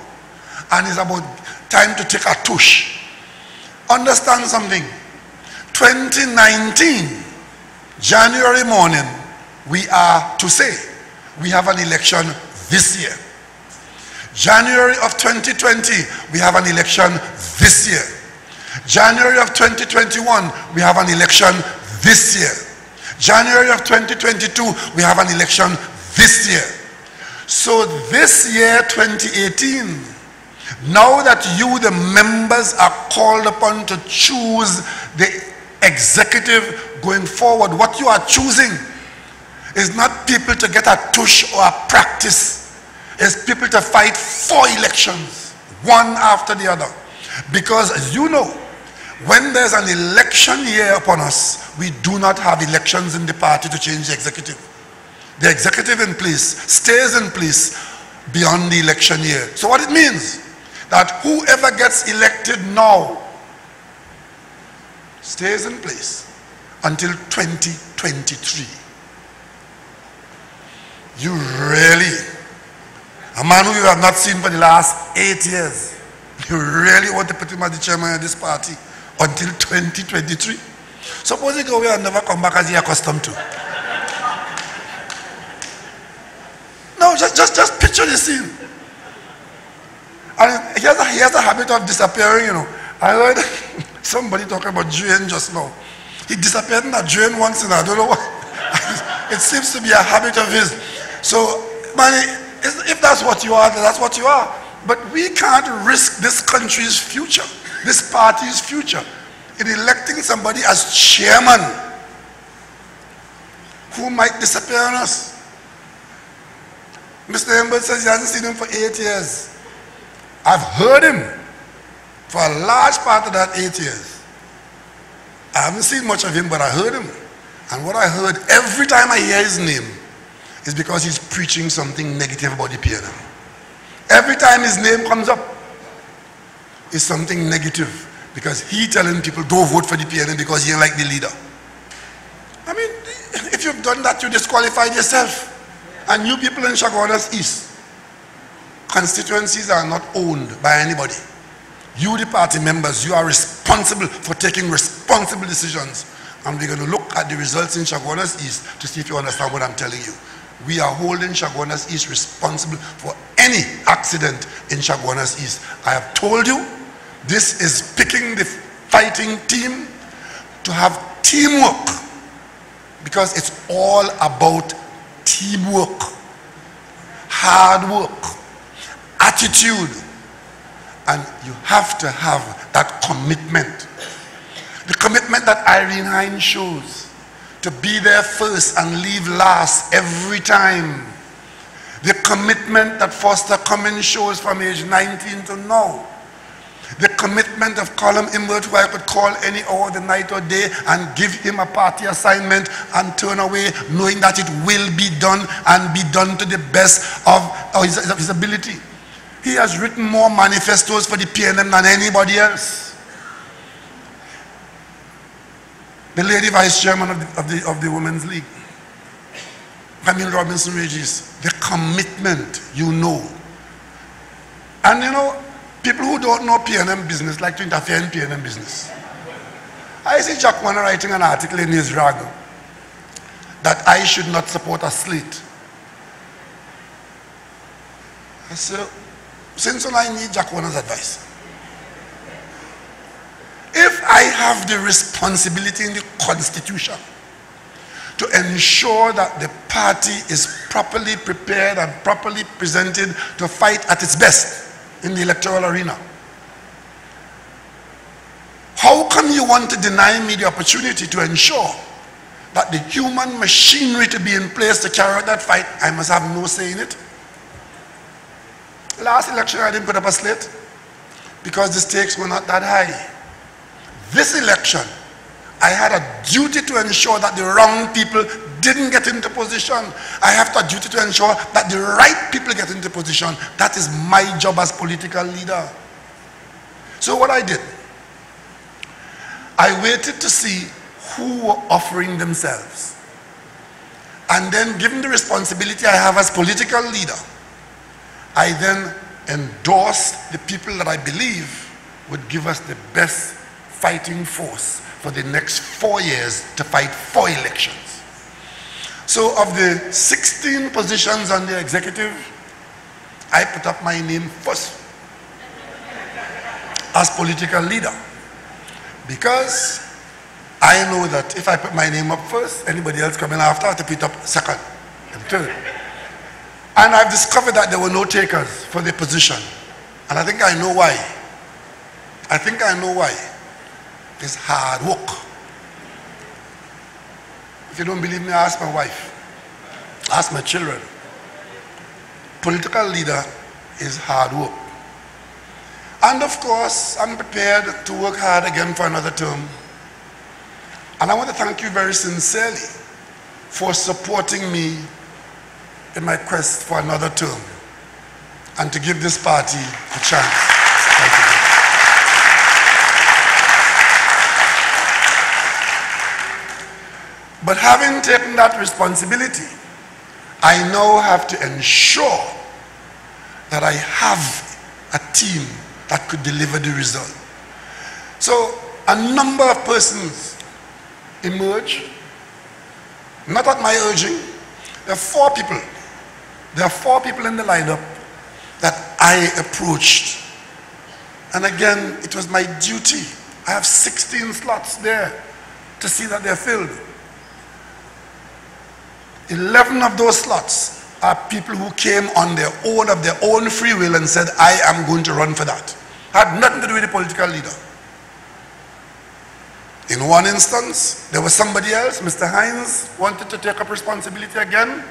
and is about time to take a tush, understand something. 2019, January morning, we are to say we have an election this year. January of 2020, we have an election this year. January of 2021, we have an election this year. January of 2022, we have an election this year. So this year, 2018, now that you, the members, are called upon to choose the executive going forward, what you are choosing is not people to get a tush or a practice. It's people to fight for elections, one after the other. Because as you know, when there's an election year upon us, we do not have elections in the party to change the executive. The executive in place stays in place beyond the election year. So what it means, that whoever gets elected now stays in place until 2023. You really, a man who you have not seen for the last 8 years, you really want to put him as the chairman of this party until 2023? Suppose he go away and never come back as he accustomed to. No, just picture the scene. And he has a habit of disappearing, you know. I heard somebody talking about Jane just now. He disappeared in that drain once and I don't know what. It seems to be a habit of his. So, man, if that's what you are, then that's what you are. But we can't risk this country's future, this party's future, in electing somebody as chairman who might disappear on us. Mr. Embert says he hasn't seen him for 8 years. I've heard him for a large part of that 8 years. I haven't seen much of him, but I heard him. And what I heard every time I hear his name is because he's preaching something negative about the PNM. Every time his name comes up, it's something negative because he telling people don't vote for the PNM because he ain't like the leader. I mean, if you've done that, you disqualified yourself. And you people in Chaguanas East, constituencies are not owned by anybody. You, the party members, you are responsible for taking responsible decisions. And we're going to look at the results in Chaguanas East to see if you understand what I'm telling you. We are holding Chaguanas East responsible for any accident in Chaguanas East. I have told you, this is picking the fighting team to have teamwork, because it's all about teamwork, hard work, attitude, and you have to have that commitment. The commitment that Irene Hines shows, to be there first and leave last every time. The commitment that Foster Cummins shows from age 19 to now. The commitment of Colum Imbert, who I could call any hour of the night or day and give him a party assignment and turn away, knowing that it will be done and be done to the best of his ability. He has written more manifestos for the PNM than anybody else. The lady vice chairman of the Women's League, Camille Robinson Regis, the commitment, you know. And you know, people who don't know PNM business like to interfere in PNM business. I see Chaguanas writing an article in his rag that I should not support a slate. I said, since when I need Chaguanas' advice? If I have the responsibility in the Constitution to ensure that the party is properly prepared and properly presented to fight at its best in the electoral arena, how come you want to deny me the opportunity to ensure that the human machinery to be in place to carry out that fight, I must have no say in it? Last election I didn't put up a slate because the stakes were not that high. This election, I had a duty to ensure that the wrong people didn't get into position. I have a duty to ensure that the right people get into position. That is my job as political leader. So what I did, I waited to see who were offering themselves. And then given the responsibility I have as political leader, I then endorse the people that I believe would give us the best fighting force for the next 4 years to fight 4 elections. So of the 16 positions on the executive, I put up my name first as political leader, because I know that if I put my name up first, anybody else coming after have to put it up second and third. And I've discovered that there were no takers for the position. And I think I know why. I think I know why. It's hard work. If you don't believe me, ask my wife. Ask my children. Political leader is hard work. And of course, I'm prepared to work hard again for another term. And I want to thank you very sincerely for supporting me in my quest for another term and to give this party a chance. Thank you. But having taken that responsibility, I now have to ensure that I have a team that could deliver the result. So a number of persons emerge, not at my urging. There are 4 people. There are 4 people in the lineup that I approached. And again, it was my duty. I have 16 slots there to see that they're filled. 11 of those slots are people who came on their own, of their own free will, and said, I am going to run for that. Had nothing to do with the political leader. In one instance, there was somebody else, Mr. Hines, wanted to take up responsibility again.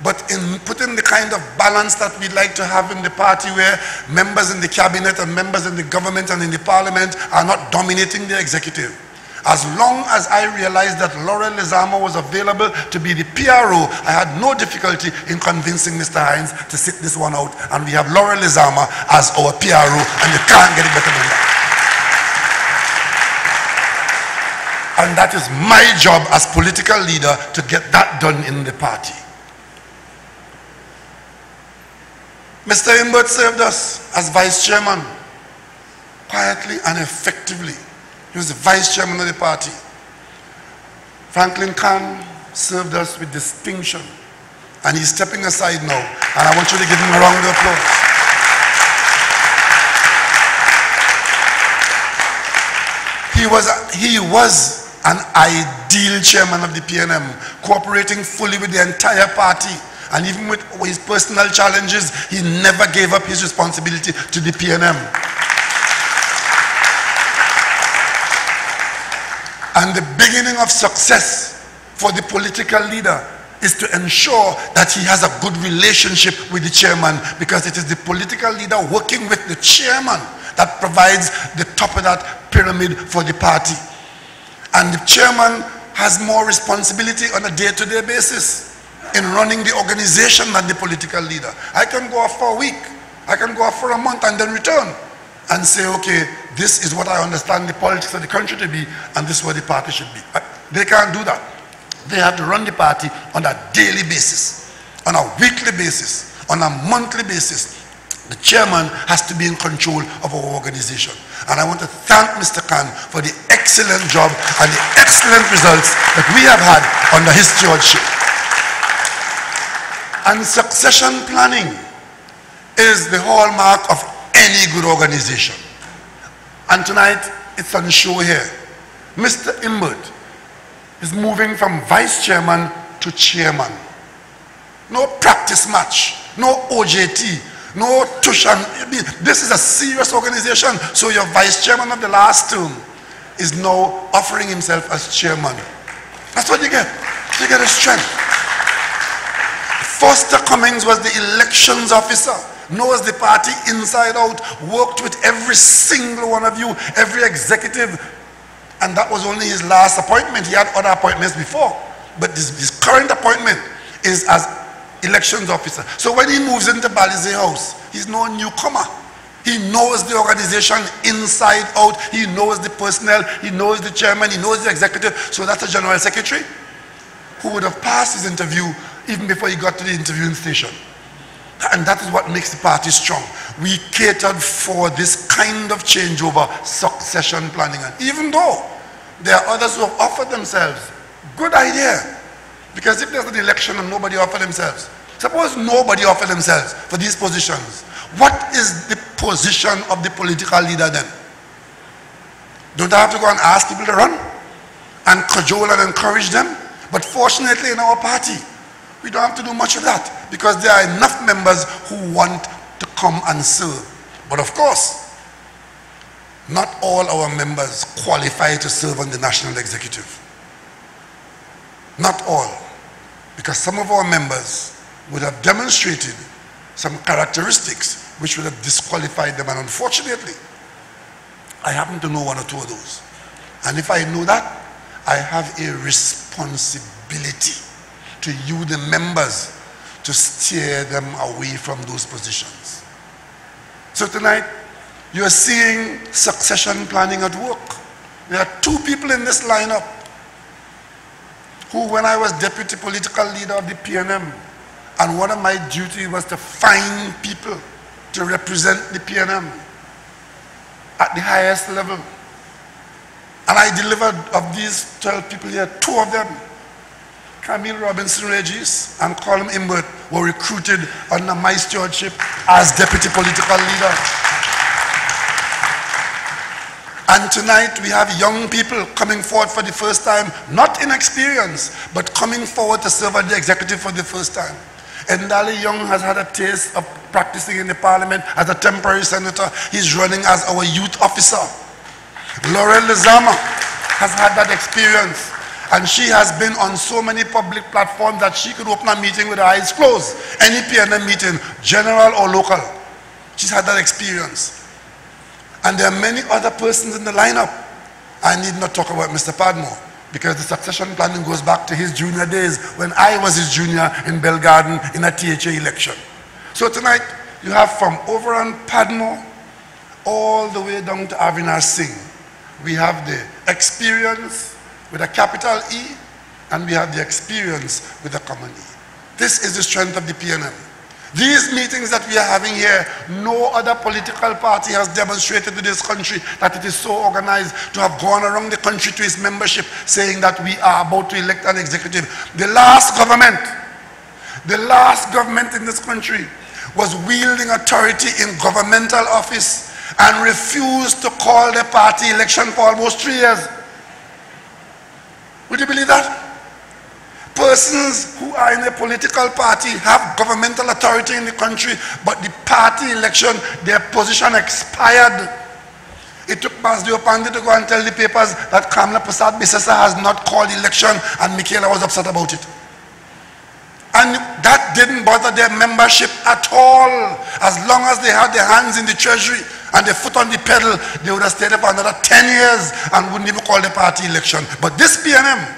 But in putting the kind of balance that we'd like to have in the party, where members in the cabinet and members in the government and in the parliament are not dominating the executive. As long as I realized that Laurel Lizama was available to be the PRO, I had no difficulty in convincing Mr. Hines to sit this one out. And we have Laurel Lizama as our PRO, and you can't get it better than that. And that is my job as political leader, to get that done in the party. Mr. Imbert served us as vice chairman, quietly and effectively. He was the vice chairman of the party. Franklin Khan served us with distinction, and he's stepping aside now, and I want you to give him a round of applause. He was an ideal chairman of the PNM, cooperating fully with the entire party, and even with his personal challenges, he never gave up his responsibility to the PNM. And the beginning of success for the political leader is to ensure that he has a good relationship with the chairman, because it is the political leader working with the chairman that provides the top of that pyramid for the party. And the chairman has more responsibility on a day-to-day basis in running the organization than the political leader. I can go off for a week, I can go off for a month and then return and say, okay, this is what I understand the politics of the country to be, and this is what the party should be. They can't do that. They have to run the party on a daily basis, on a weekly basis, on a monthly basis. The chairman has to be in control of our organization. And I want to thank Mr. Khan for the excellent job and the excellent results that we have had under his stewardship. And succession planning is the hallmark of any good organization. And tonight, it's on show here. Mr. Imbert is moving from vice chairman to chairman. No practice match, no OJT, no tuition. This is a serious organization. So your vice chairman of the last term is now offering himself as chairman. That's what you get. You get a strength. Foster Cummings was the elections officer, knows the party inside out, worked with every single one of you, every executive, and that was only his last appointment. He had other appointments before, but his current appointment is as elections officer. So when he moves into Balize House, he's no newcomer. He knows the organization inside out, he knows the personnel, he knows the chairman, he knows the executive. So that's a general secretary. who would have passed his interview even before he got to the interviewing station. And that is what makes the party strong. We catered for this kind of changeover, succession planning. And even though there are others who have offered themselves, good idea. Because if there's an election and nobody offered themselves, suppose nobody offered themselves for these positions, what is the position of the political leader then? Don't I have to go and ask people to run and cajole and encourage them? But fortunately in our party, we don't have to do much of that because there are enough members who want to come and serve. But of course, not all our members qualify to serve on the national executive. Not all. Because some of our members would have demonstrated some characteristics which would have disqualified them. And unfortunately, I happen to know one or two of those. And if I know that, I have a responsibility to you, the members, to steer them away from those positions. So tonight, you are seeing succession planning at work. There are two people in this lineup who, when I was deputy political leader of the PNM, and one of my duties was to find people to represent the PNM at the highest level. And I delivered, of these 12 people here, 2 of them, Camille Robinson Regis and Colin Imbert, were recruited under my stewardship as deputy political leader. And tonight we have young people coming forward for the first time, not in experience, but coming forward to serve at the executive for the first time. Ndali Young has had a taste of practicing in the parliament as a temporary senator. He's running as our youth officer. Laurel Lezama has had that experience. And she has been on so many public platforms that she could open a meeting with her eyes closed. Any PNM meeting, general or local. She's had that experience. And there are many other persons in the lineup. I need not talk about Mr. Padmore, because the succession planning goes back to his junior days when I was his junior in Bell Garden in a THA election. So tonight, you have from over on Padmore all the way down to Avinash Singh. We have the experience with a capital E, and we have the experience with a common E. This is the strength of the PNM. These meetings that we are having here, no other political party has demonstrated to this country that it is so organized to have gone around the country to its membership saying that we are about to elect an executive. The last government in this country was wielding authority in governmental office and refused to call the party election for almost 3 years. Would you believe that? Persons who are in a political party have governmental authority in the country, but the party election, their position expired. It took Masdeo Pandey to go and tell the papers that Kamla Prasad Bisesa has not called election, and Michaela was upset about it. And that didn't bother their membership at all. As long as they had their hands in the treasury and their foot on the pedal, they would have stayed there for another 10 years and wouldn't even call the party election. But this PNM,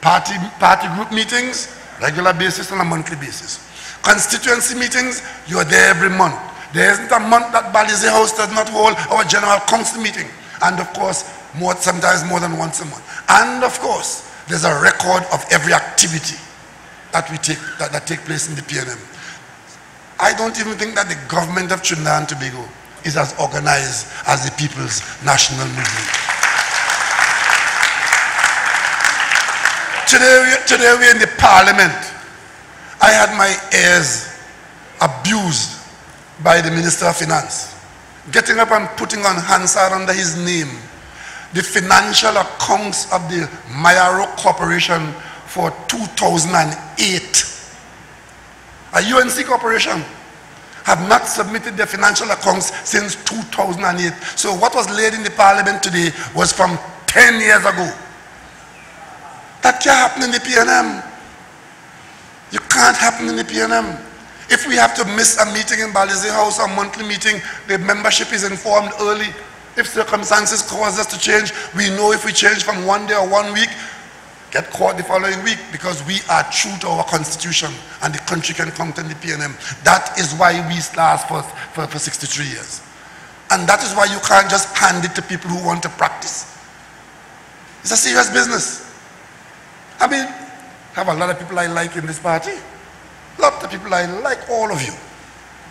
party group meetings, regular basis and a monthly basis. Constituency meetings, you are there every month. There isn't a month that Balize House does not hold our general council meeting. And of course, sometimes more than once a month. And of course, there's a record of every activity that take place in the PNM. I don't even think that the government of Trinidad and Tobago is as organized as the People's National Movement. Today we're in the parliament. I had my ears abused by the Minister of Finance, getting up and putting on Hansard under his name the financial accounts of the Mayaro Corporation for 2008. A UNC corporation have not submitted their financial accounts since 2008. So what was laid in the parliament today was from 10 years ago. That can't happen in the PNM. You can't happen in the PNM. If we have to miss a meeting in Balize House, a monthly meeting, the membership is informed early. If circumstances cause us to change, we know if we change from 1 day or 1 week, get caught the following week, because we are true to our constitution and the country can count on the PNM. That is why we last for 63 years. And that is why you can't just hand it to people who want to practice. It's a serious business. I mean, have a lot of people I like in this party. Lots of people I like, all of you.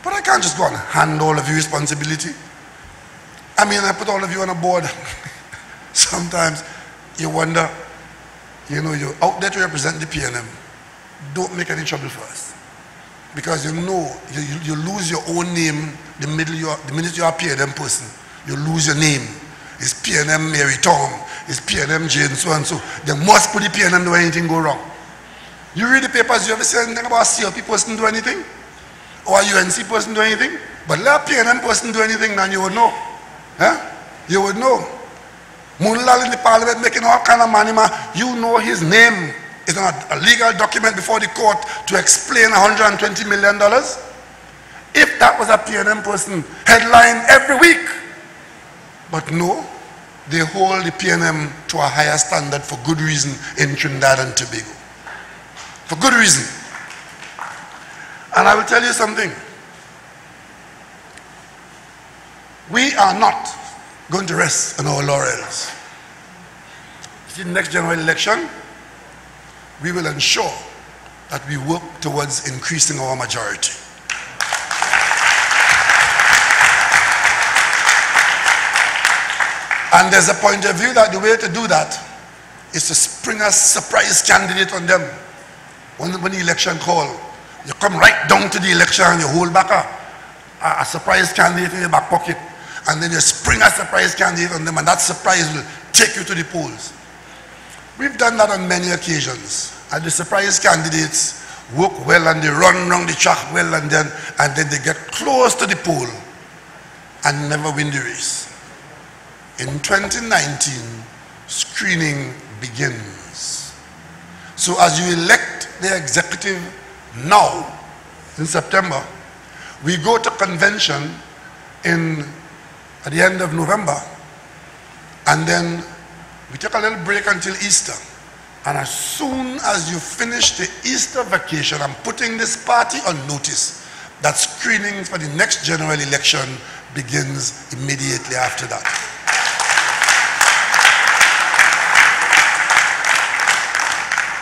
But I can't just go and hand all of you responsibility. I mean, I put all of you on a board. Sometimes you wonder, you know, you're out there to represent the PNM. Don't make any trouble for us. Because you know, you lose your own name the minute you are a PNM person. You lose your name. It's PNM Mary Tom. It's PNM Jane so and so. They must put the PNM do anything go wrong. You read the papers, you ever see anything about a CLP person do anything? Or a UNC person do anything? But let a PNM person do anything, then you would know. Huh? You would know. Munlal in the parliament making all kind of money, man. You know his name is on a legal document before the court to explain $120 million. If that was a PNM person, headline every week. But no, they hold the PNM to a higher standard for good reason in Trinidad and Tobago. For good reason. And I will tell you something. We are not going to rest on our laurels. In the next general election, we will ensure that we work towards increasing our majority. And there's a point of view that the way to do that is to spring a surprise candidate on them. When the election call, you come right down to the election and you hold back a surprise candidate in your back pocket, and then you spring a surprise candidate on them, and that surprise will take you to the polls. We've done that on many occasions, and the surprise candidates work well and they run around the track well, and then they get close to the poll and never win the race. In 2019, screening begins. So as you elect the executive now, in September, we go to convention at the end of November, and then we take a little break until Easter. And as soon as you finish the Easter vacation, I'm putting this party on notice that screening for the next general election begins immediately after that.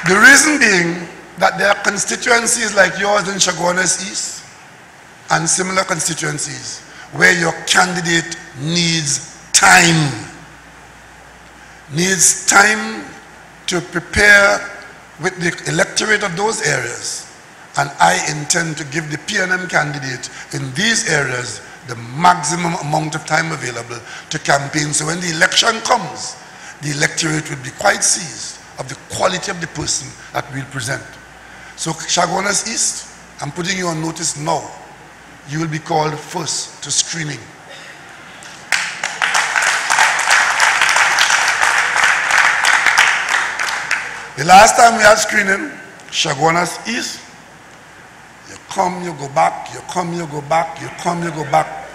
The reason being that there are constituencies like yours in Chaguanas East and similar constituencies where your candidate needs time to prepare with the electorate of those areas. And I intend to give the PNM candidate in these areas the maximum amount of time available to campaign. So when the election comes, the electorate will be quite seized of the quality of the person that we'll present. So Chaguanas East, I'm putting you on notice now. You will be called first to screening. The last time we had screening, Chaguanas East, you come, you go back, you come, you go back, you come, you go back,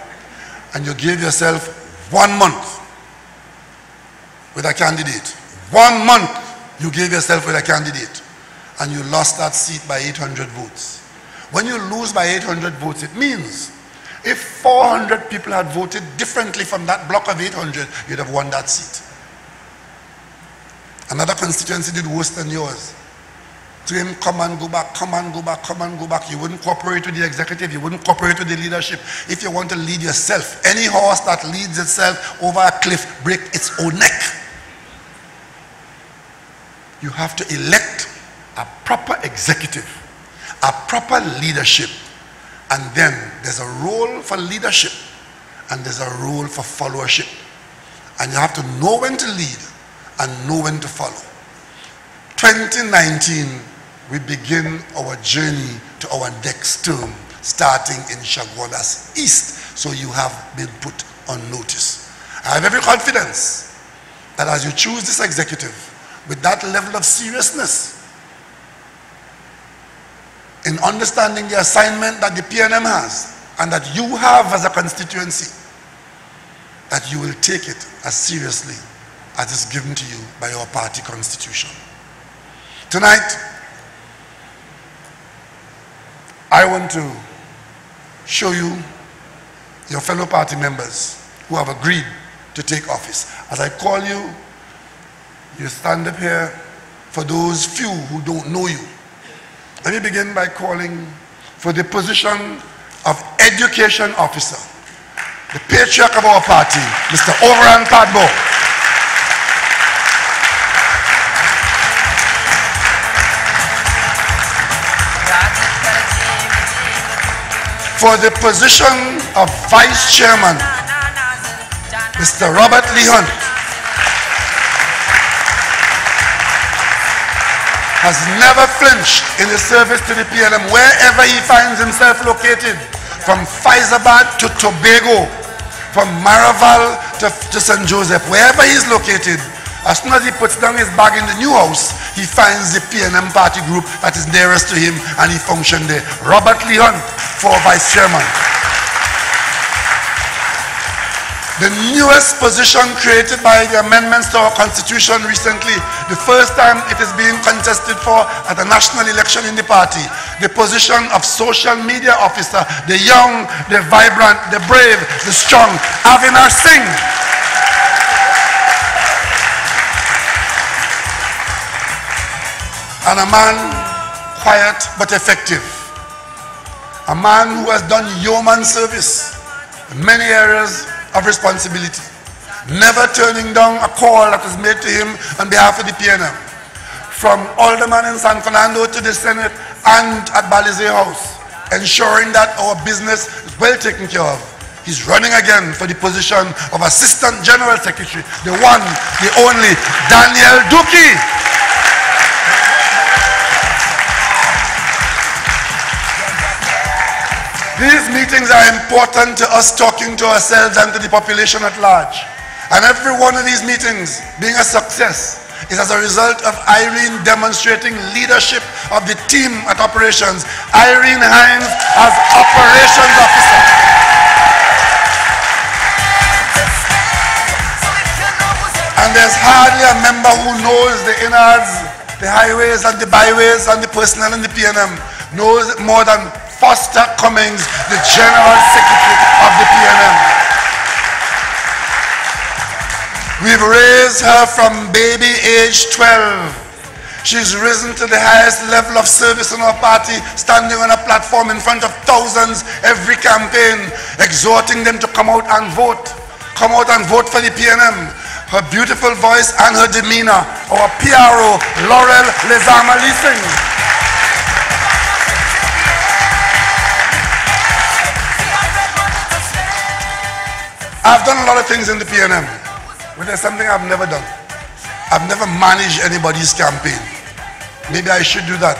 and you give yourself 1 month with a candidate. 1 month you gave yourself with a candidate, and you lost that seat by 800 votes. When you lose by 800 votes, it means if 400 people had voted differently from that block of 800, you'd have won that seat. Another constituency did worse than yours. To him, come and go back, come and go back, come and go back. You wouldn't cooperate with the executive, you wouldn't cooperate with the leadership. If you want to lead yourself, any horse that leads itself over a cliff break its own neck. You have to elect a proper executive, a proper leadership, and then there's a role for leadership and there's a role for followership. And you have to know when to lead and know when to follow. 2019, we begin our journey to our next term, starting in Chaguanas East, so you have been put on notice. I have every confidence that as you choose this executive, with that level of seriousness, in understanding the assignment that the PNM has, and that you have as a constituency, that you will take it as seriously as is given to you by your party constitution. Tonight, I want to show you your fellow party members who have agreed to take office. As I call you, you stand up here for those few who don't know you. Let me begin by calling for the position of Education Officer, the patriarch of our party, Mr. Overan Padbo. For the position of Vice Chairman, Mr. Robert Lee Hunt, has never flinched in his service to the PNM wherever he finds himself located, from Faizabad to Tobago, from Maraval to St. Joseph, wherever he's located. As soon as he puts down his bag in the new house, he finds the PNM party group that is nearest to him and he functions there. Robert Lee Hunt for Vice Chairman. The newest position created by the amendments to our constitution recently, the first time it is being contested for at a national election in the party, the position of social media officer, the young, the vibrant, the brave, the strong, Avinar Singh. And a man quiet but effective. A man who has done yeoman service in many areas of responsibility, never turning down a call that was made to him on behalf of the PNM. From Alderman in San Fernando to the Senate and at Balize House, ensuring that our business is well taken care of. He's running again for the position of Assistant General Secretary, the one, the only, Daniel Duki. These meetings are important to us talking to ourselves and to the population at large. And every one of these meetings being a success is as a result of Irene demonstrating leadership of the team at operations. Irene Hines as operations officer. And there's hardly a member who knows the innards, the highways and the byways and the personnel in the PNM, knows more than Foster Cummings, the General Secretary of the PNM. We've raised her from baby age 12. She's risen to the highest level of service in our party, standing on a platform in front of thousands every campaign, exhorting them to come out and vote. Come out and vote for the PNM. Her beautiful voice and her demeanor, our PRO, Laurel Lezama Leasing. I've done a lot of things in the PNM, but there's something I've never done. I've never managed anybody's campaign. Maybe I should do that.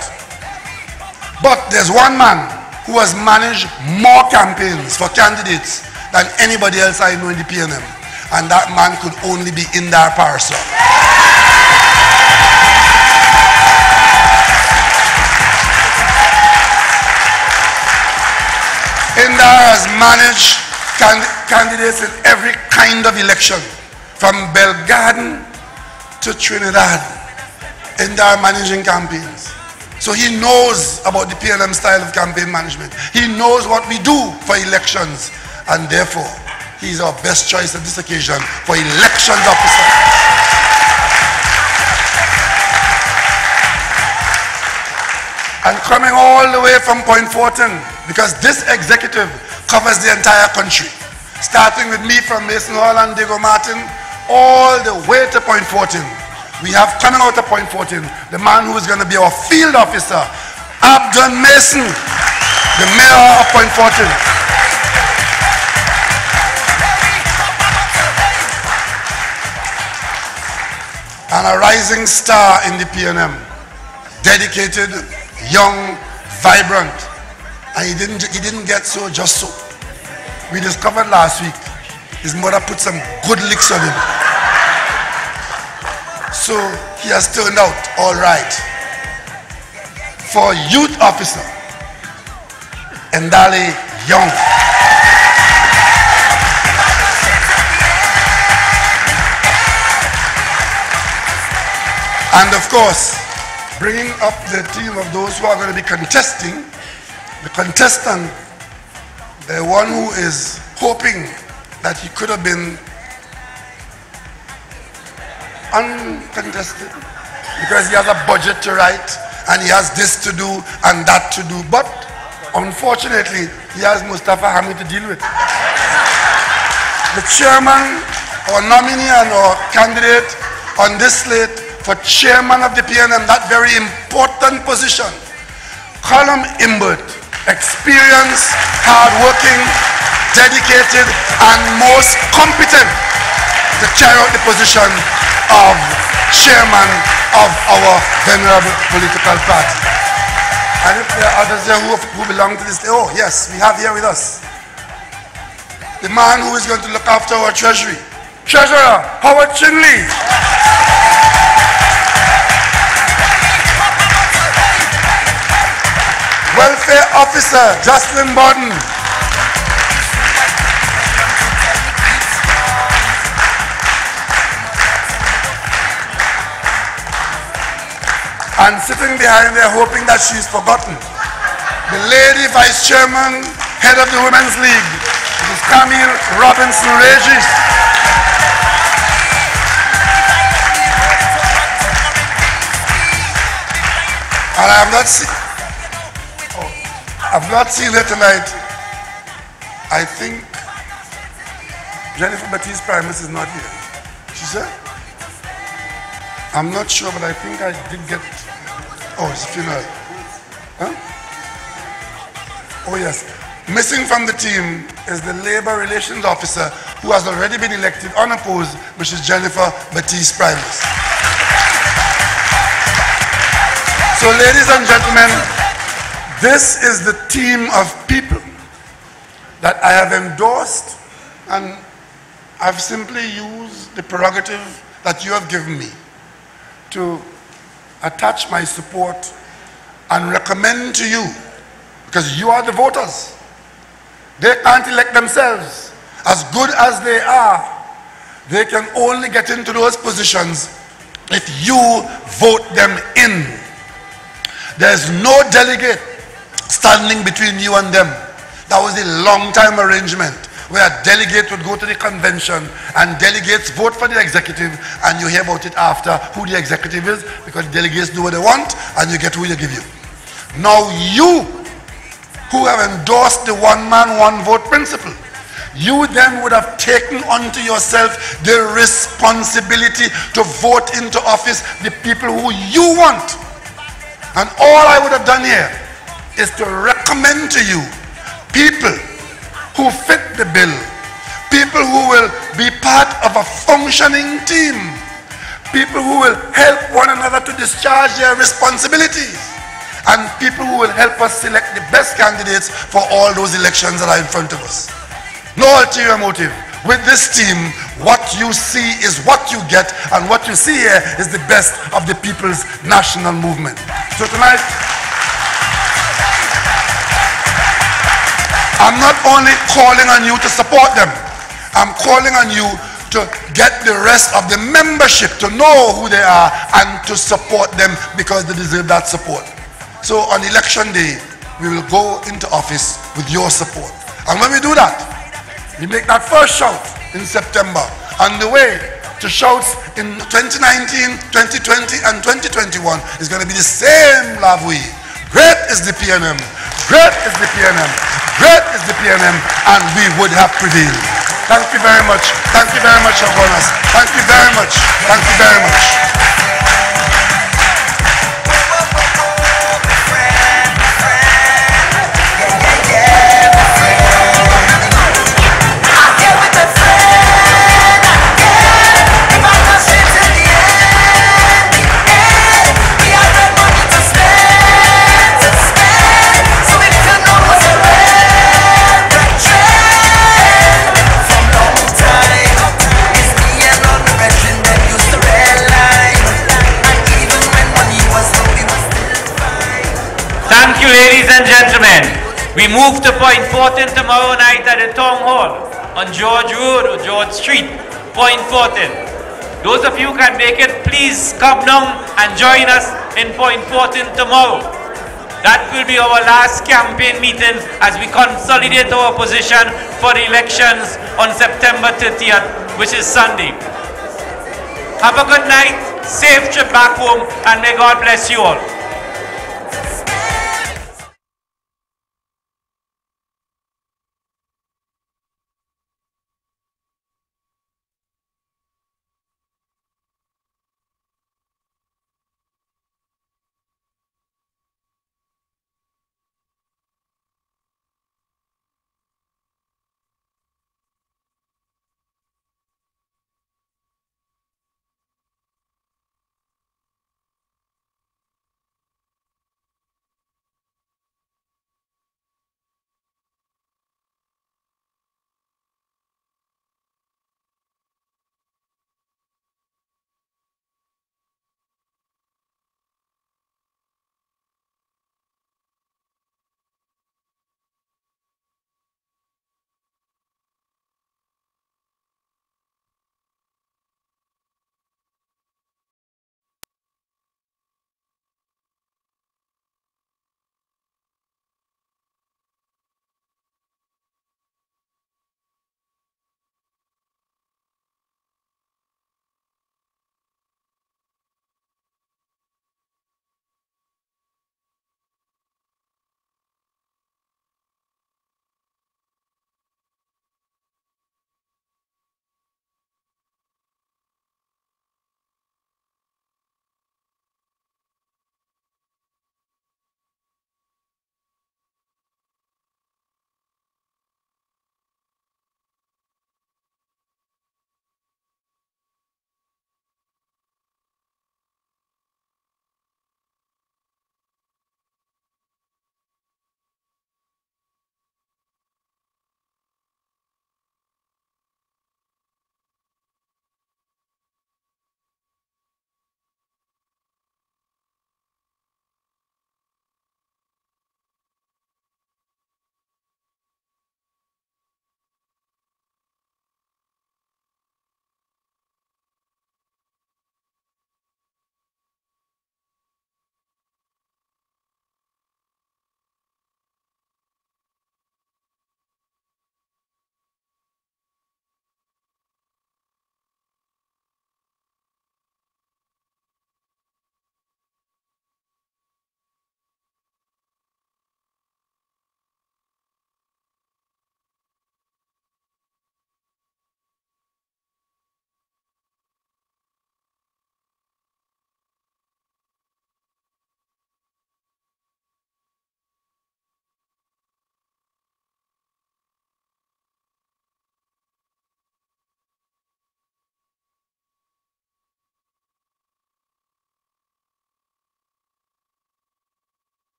But there's one man who has managed more campaigns for candidates than anybody else I know in the PNM. And that man could only be Indar Parsa. Indar has managed candidates in every kind of election, from Belgarden to Trinidad, Indar managing campaigns. So he knows about the PNM style of campaign management. He knows what we do for elections, and therefore he's our best choice at this occasion for elections officer. And coming all the way from Point Fortin, because this executive covers the entire country, starting with me from Mason Hall and Diego Martin, all the way to Point Fortin. We have coming out of Point Fortin, the man who is going to be our field officer, Abdon Mason, the mayor of Point Fortin. And a rising star in the PNM, dedicated, young, vibrant, and he didn't get so just so. We discovered last week his mother put some good licks on him, so he has turned out all right. For youth officer, Ndale Young. And of course, bringing up the team of those who are going to be contesting, the contestant, the one who is hoping that he could have been uncontested, because he has a budget to write and he has this to do and that to do. But unfortunately, he has Mustafa Hamid to deal with. The chairman or nominee and or candidate on this slate for chairman of the PNM, that very important position, Colum Imbert, experienced, hardworking, dedicated, and most competent to carry out the position of chairman of our venerable political party. And if there are others here who belong to this, oh yes, we have here with us the man who is going to look after our treasury, Treasurer Howard Chinley. Welfare Officer Jocelyn Borden. And sitting behind there hoping that she's forgotten, the Lady Vice Chairman, Head of the Women's League, Mrs. Camille Robinson Regis. And I've not seen her tonight. I think Jennifer Baptiste Primus is not here. She said? I'm not sure, but I think I did get. Oh, it's a funeral. Huh? Oh, yes. Missing from the team is the Labor Relations Officer who has already been elected unopposed, which is Jennifer Baptiste Primus. So, ladies and gentlemen, this is the team of people that I have endorsed, and I've simply used the prerogative that you have given me to attach my support and recommend to you, because you are the voters. They can't elect themselves. As good as they are, they can only get into those positions if you vote them in. There's no delegate standing between you and them. That was a long time arrangement where a delegate would go to the convention and delegates vote for the executive, and you hear about it after who the executive is, because the delegates do what they want and you get who they give you. Now you who have endorsed the one man, one vote principle, you then would have taken unto yourself the responsibility to vote into office the people who you want. And all I would have done here is to recommend to you people who fit the bill, people who will be part of a functioning team, people who will help one another to discharge their responsibilities, and people who will help us select the best candidates for all those elections that are in front of us. No ulterior motive. With this team, what you see is what you get, and what you see here is the best of the people's national movement. So tonight, I'm not only calling on you to support them, I'm calling on you to get the rest of the membership to know who they are and to support them because they deserve that support. So on election day, we will go into office with your support. And when we do that, we make that first shout in September. On the way to shouts in 2019, 2020, and 2021 is going to be the same love we. Great is the PNM. Great is the PNM. Great is the PNM, and we would have prevailed. Thank you very much. Thank you very much, Chaguanas. Thank you very much. Thank you very much. Thank you, ladies and gentlemen. We move to Point Fortin tomorrow night at the Town Hall on George Road or George Street, Point Fortin. Those of you who can make it, please come down and join us in Point Fortin tomorrow. That will be our last campaign meeting as we consolidate our position for the elections on September 30th, which is Sunday. Have a good night. safe trip back home, and may God bless you all.